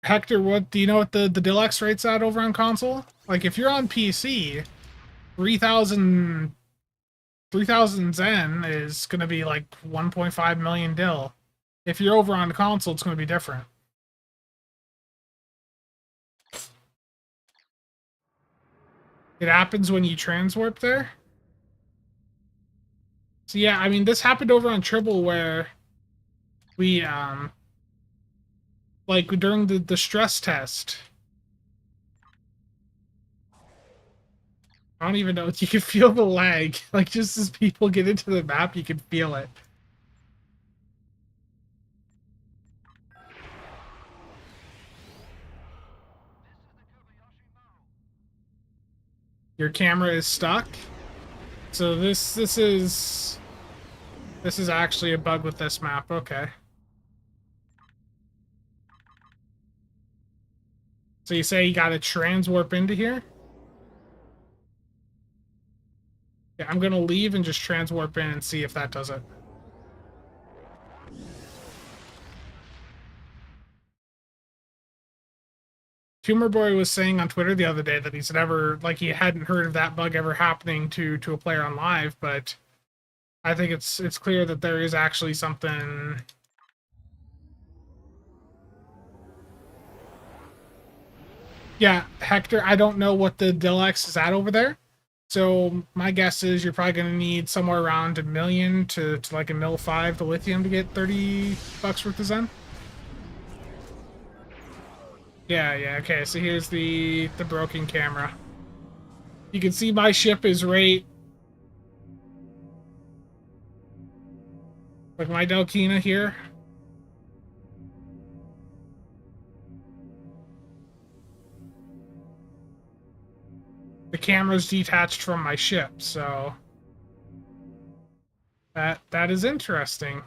Hector, what do you know what the deluxe rate's at over on console? Like if you're on PC, 3,000 Zen is going to be like 1.5 million dill. If you're over on the console, it's going to be different. It happens when you transwarp there. So yeah, I mean, this happened over on Tribble where we, like during the stress test. I don't even know. You can feel the lag. Like, just as people get into the map, you can feel it. Your camera is stuck. So this is actually a bug with this map. Okay. So you say you got to transwarp into here? Yeah, I'm gonna leave and just transwarp in and see if that does it. Tumor Boy was saying on Twitter the other day that he's never, like, he hadn't heard of that bug ever happening to a player on live, but I think it's clear that there is actually something. Yeah, Hector, I don't know what the Deluxe is at over there. So my guess is you're probably going to need somewhere around $1 million to like a mil 5 to lithium to get $30 worth of Zen. Yeah, okay, so here's the broken camera. You can see my ship is right, like my Delkina here. The camera's detached from my ship, so that is interesting.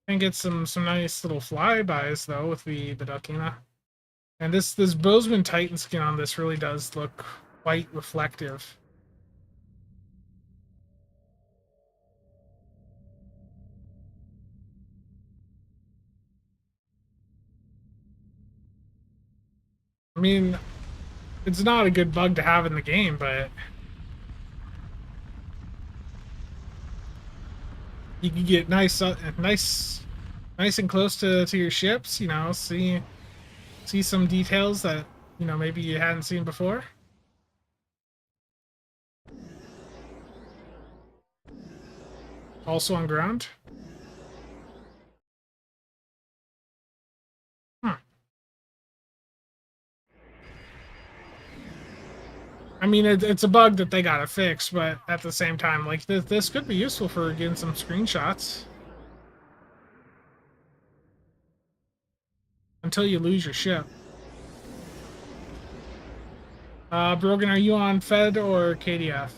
And get some nice little flybys though with the Delkina. And this Bozeman Titan skin on this really does look quite reflective. I mean, it's not a good bug to have in the game, but you can get nice and close to your ships. You know, see some details that maybe you hadn't seen before. Also on ground. I mean, it's a bug that they gotta fix, but at the same time, like, this could be useful for getting some screenshots. Until you lose your ship. Brogan, are you on Fed or KDF?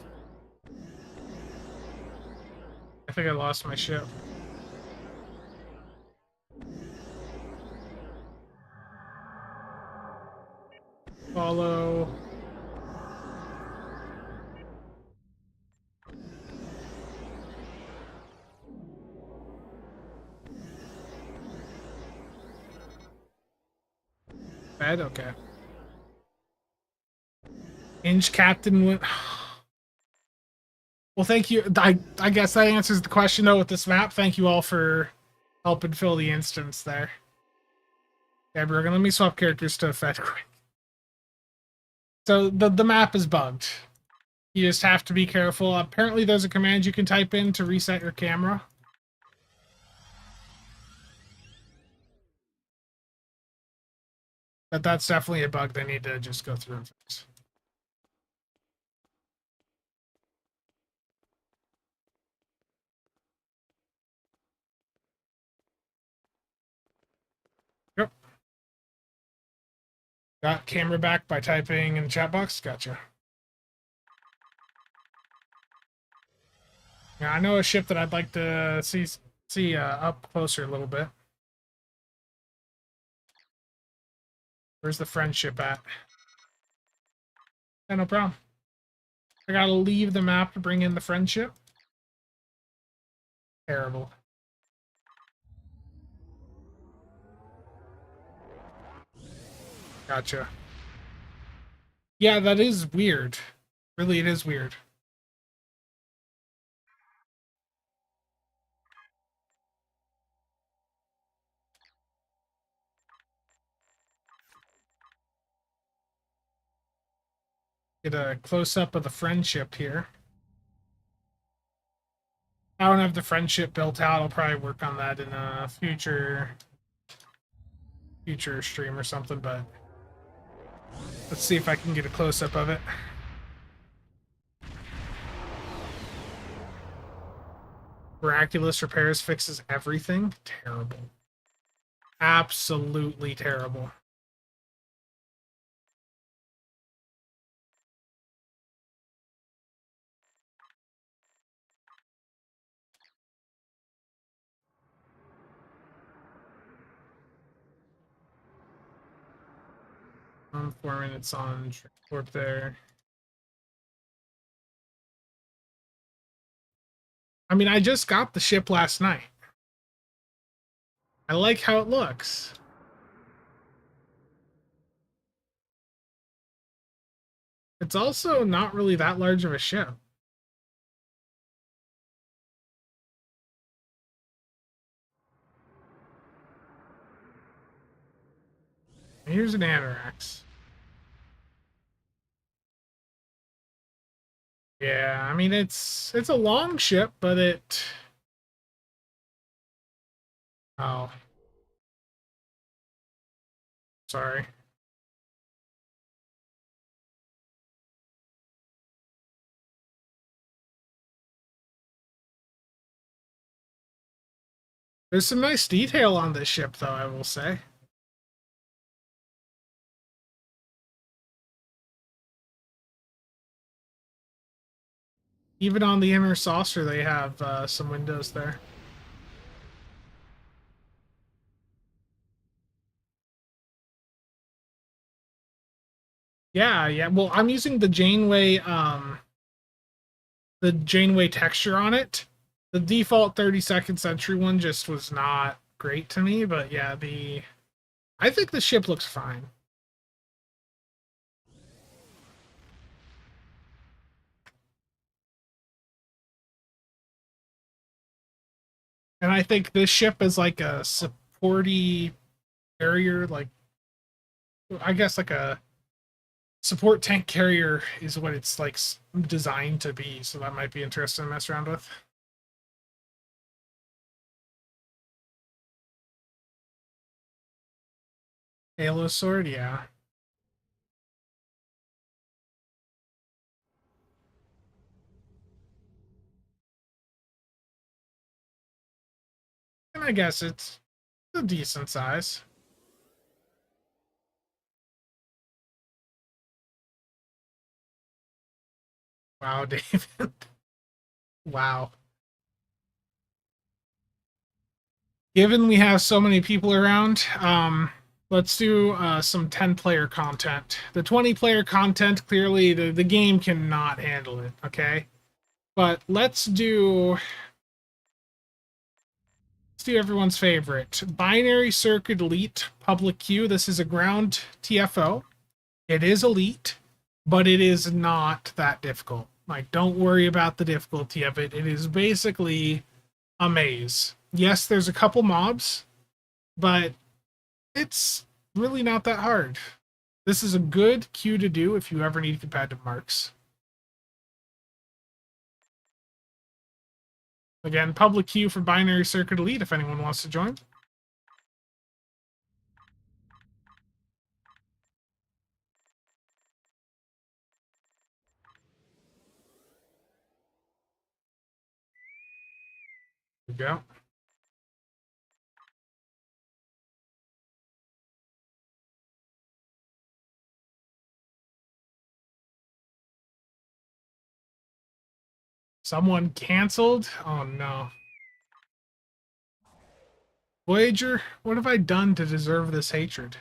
I think I lost my ship. Follow. Fed? Okay. Inch Captain went. Well, thank you. I guess that answers the question, though, with this map. Thank you all for helping fill the instance there. Yeah, Brogan, let me swap characters to Fed quick. So the map is bugged. You just have to be careful. Apparently, there's a command you can type in to reset your camera. But that's definitely a bug they need to just go through and fix. Yep. Got camera back by typing in the chat box. Gotcha. Yeah, I know a ship that I'd like to see up closer a little bit. Where's the friendship at? Yeah, no problem. I gotta leave the map to bring in the friendship. Terrible. Gotcha. Yeah, that is weird. Really, it is weird. Get a close-up of the friendship here. I don't have the friendship built out. I'll probably work on that in a future stream or something, but let's see if I can get a close-up of it. Miraculous repairs fixes everything. Terrible. Absolutely terrible. I'm 4 minutes on transport there. I mean, I just got the ship last night. I like how it looks. It's also not really that large of a ship. Here's an Anorax. Yeah, I mean it's a long ship, but it. Oh, sorry. There's some nice detail on this ship, though, I will say. Even on the inner saucer, they have some windows there. Yeah, yeah. Well, I'm using the Janeway texture on it. The default 32nd century one just was not great to me, but yeah, I think the ship looks fine. And I think this ship is like a supporty carrier, like I guess like a support tank carrier is what it's like designed to be. So that might be interesting to mess around with. Halo sword, yeah. And I guess it's a decent size. Wow, David. Wow. Given we have so many people around, let's do some 10-player content. The 20-player content, clearly the game cannot handle it, okay? But let's do everyone's favorite. Binary Circuit Elite Public Queue. This is a ground TFO. It is elite, but it is not that difficult. Like, don't worry about the difficulty of it. It is basically a maze. Yes, there's a couple mobs, but it's really not that hard. This is a good queue to do if you ever need competitive marks. Again, public queue for Binary Circuit Elite if anyone wants to join. There we go. Someone canceled? Oh no. Voyager, what have I done to deserve this hatred?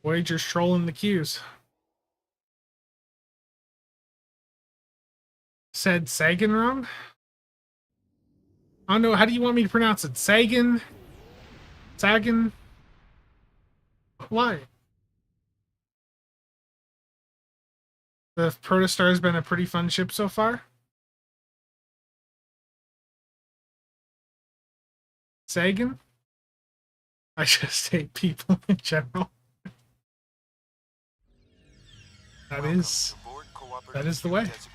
Voyager's trolling the queues. Said Sagan wrong? I don't know, how do you want me to pronounce it? Sagan? Sagan? Why? The Protostar has been a pretty fun ship so far. Sagan? I just hate people in general. That Welcome is to Board Cooperative that is the way. Designate.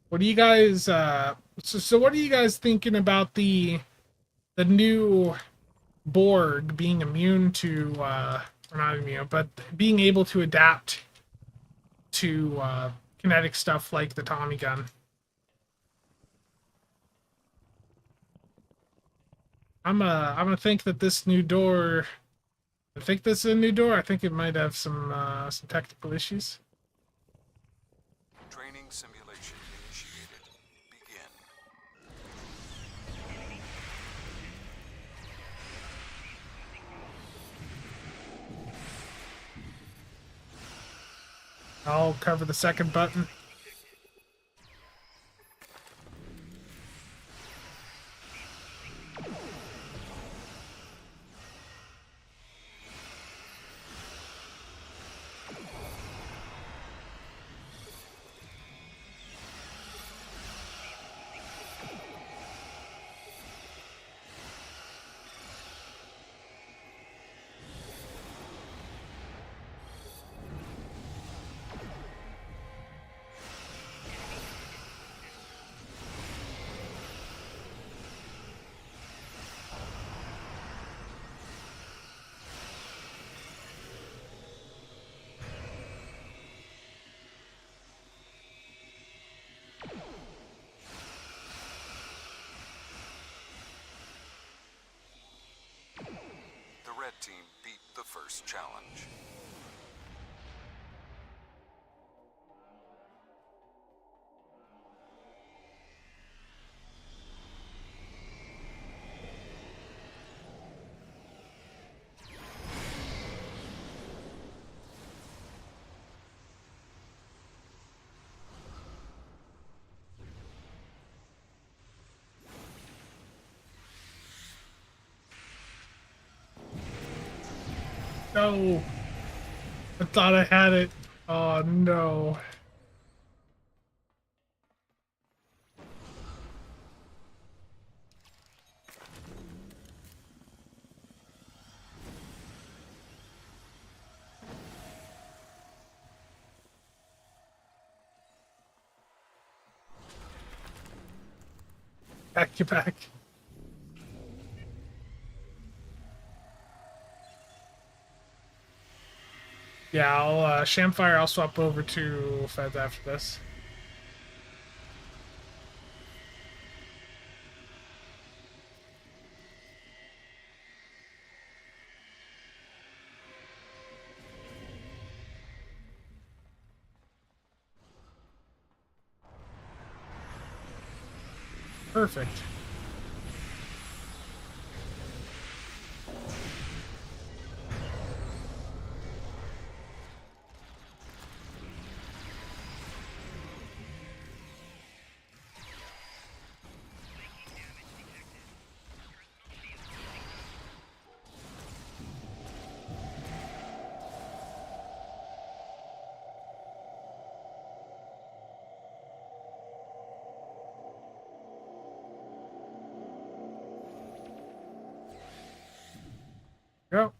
What do you guys so what are you guys thinking about the new Borg being immune to or not immune, but being able to adapt to kinetic stuff like the Tommy gun? I'm gonna think that this new door. I think this is a new door. I think it might have some technical issues. Training simulation initiated. Begin. I'll cover the second button. The red team beat the first challenge. No. I thought I had it. Oh no. Back to back. Yeah, I'll Shamfire. I'll swap over to Feds after this. Perfect. Go.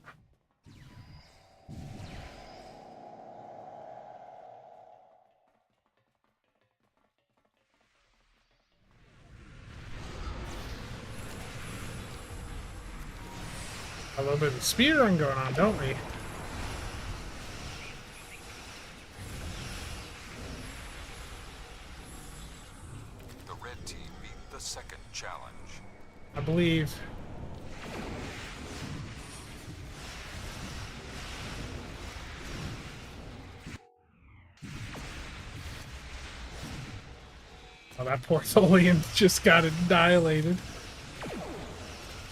A little bit of speed run going on, don't we? The red team beat the second challenge. I believe. Oh, that poor Tholian just got annihilated.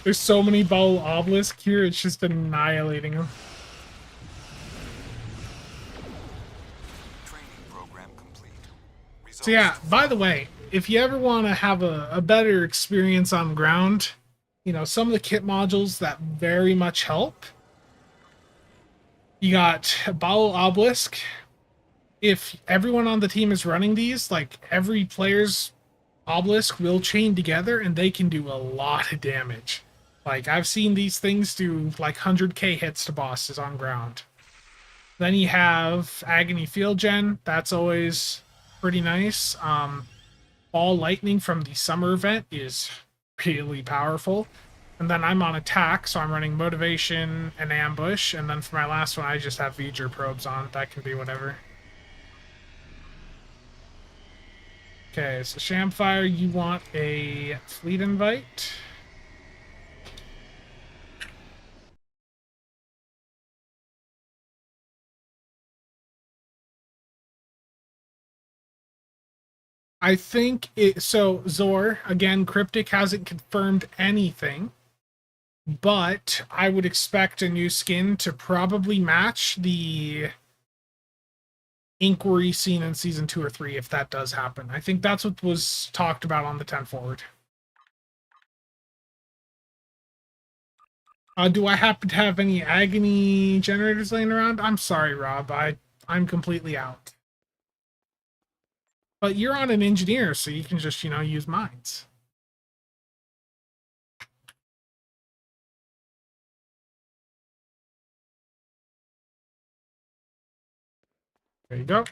There's so many ball obelisk here, it's just annihilating him. Training program complete. So yeah, by the way, if you ever want to have a better experience on ground, you know, some of the kit modules that very much help. You got Bottle Obelisk. If everyone on the team is running these, like every player's obelisk will chain together and they can do a lot of damage. Like I've seen these things do like 100k hits to bosses on ground. Then you have Agony Field Gen. That's always pretty nice. Ball Lightning from the summer event is really powerful. And then I'm on attack, so I'm running Motivation and Ambush. And then for my last one, I just have V'ger Probes on. That can be whatever. Okay, so Shamfire, you want a fleet invite? I think it, so Zor, again, Cryptic hasn't confirmed anything, but I would expect a new skin to probably match the Inquiry scene in season 2 or 3 if that does happen. I think that's what was talked about on the 10 forward. Do I happen to have any agony generators laying around? I'm sorry, Rob. I'm completely out. But you're on an engineer, so you can just, you know, use mines. There you go.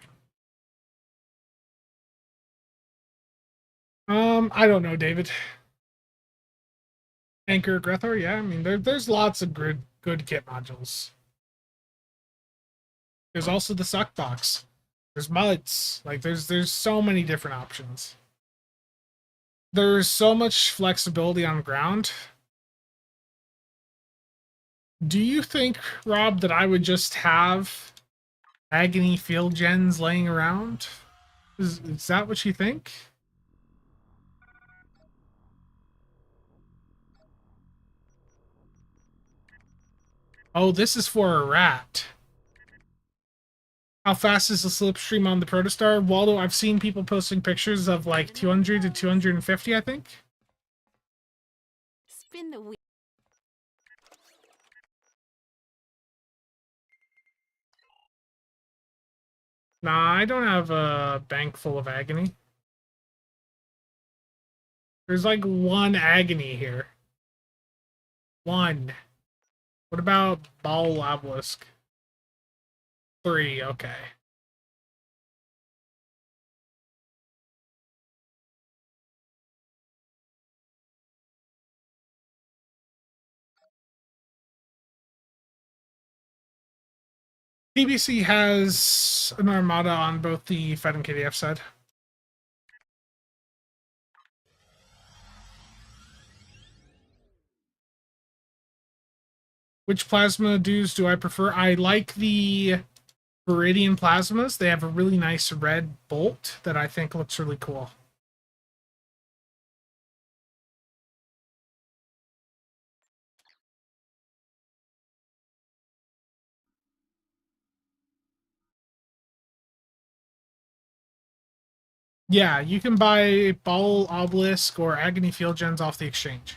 I don't know, David. Anchor Grethor, yeah. I mean, there's lots of good kit modules. There's also the suck box. There's muds. Like there's so many different options. There's so much flexibility on ground. Do you think, Rob, that I would just have Agony Field Gens laying around? Is that what you think? Oh, this is for a rat. How fast is the slipstream on the Protostar? Waldo, I've seen people posting pictures of like 200 to 250, I think. Spin the wheel. Nah, I don't have a bank full of agony. There's like one agony here. One. What about Ball Obelisk? 3, okay. PBC has an Armada on both the Fed and KDF side. Which plasma dues do I prefer? I like the Viridian plasmas. They have a really nice red bolt that I think looks really cool. Yeah, you can buy Ball Obelisk or Agony Field Gens off the exchange.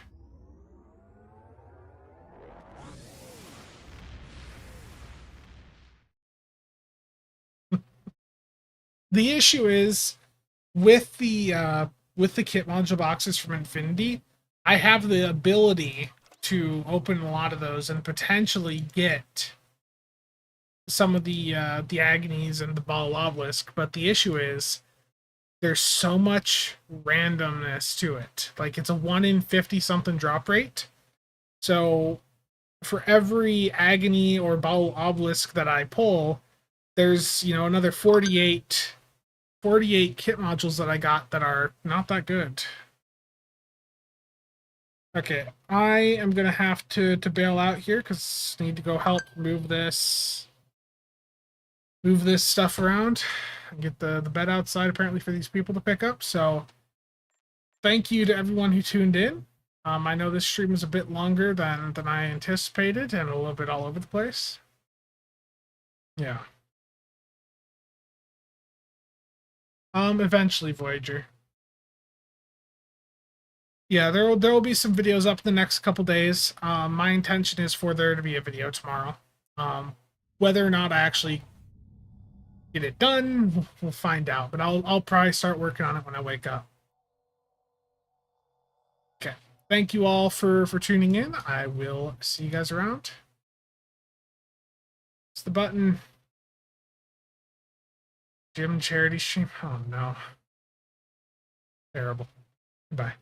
The issue is with the kit module boxes from Infinity, I have the ability to open a lot of those and potentially get some of the agonies and the Ball Obelisk, but the issue is there's so much randomness to it. Like it's a 1 in 50 something drop rate. So for every agony or Ball Obelisk that I pull, there's, you know, another 48 kit modules that I got that are not that good. Okay, I am gonna have to bail out here because I need to go help move this stuff around and get the bed outside apparently for these people to pick up. So thank you to everyone who tuned in. I know this stream is a bit longer than I anticipated and a little bit all over the place. Yeah. Eventually, Voyager. Yeah, there will be some videos up the next couple days. My intention is for there to be a video tomorrow. Whether or not I actually get it done, we'll find out. But I'll probably start working on it when I wake up. Okay. Thank you all for tuning in. I will see you guys around. It's the button. Gym charity stream. Oh no. Terrible. Bye.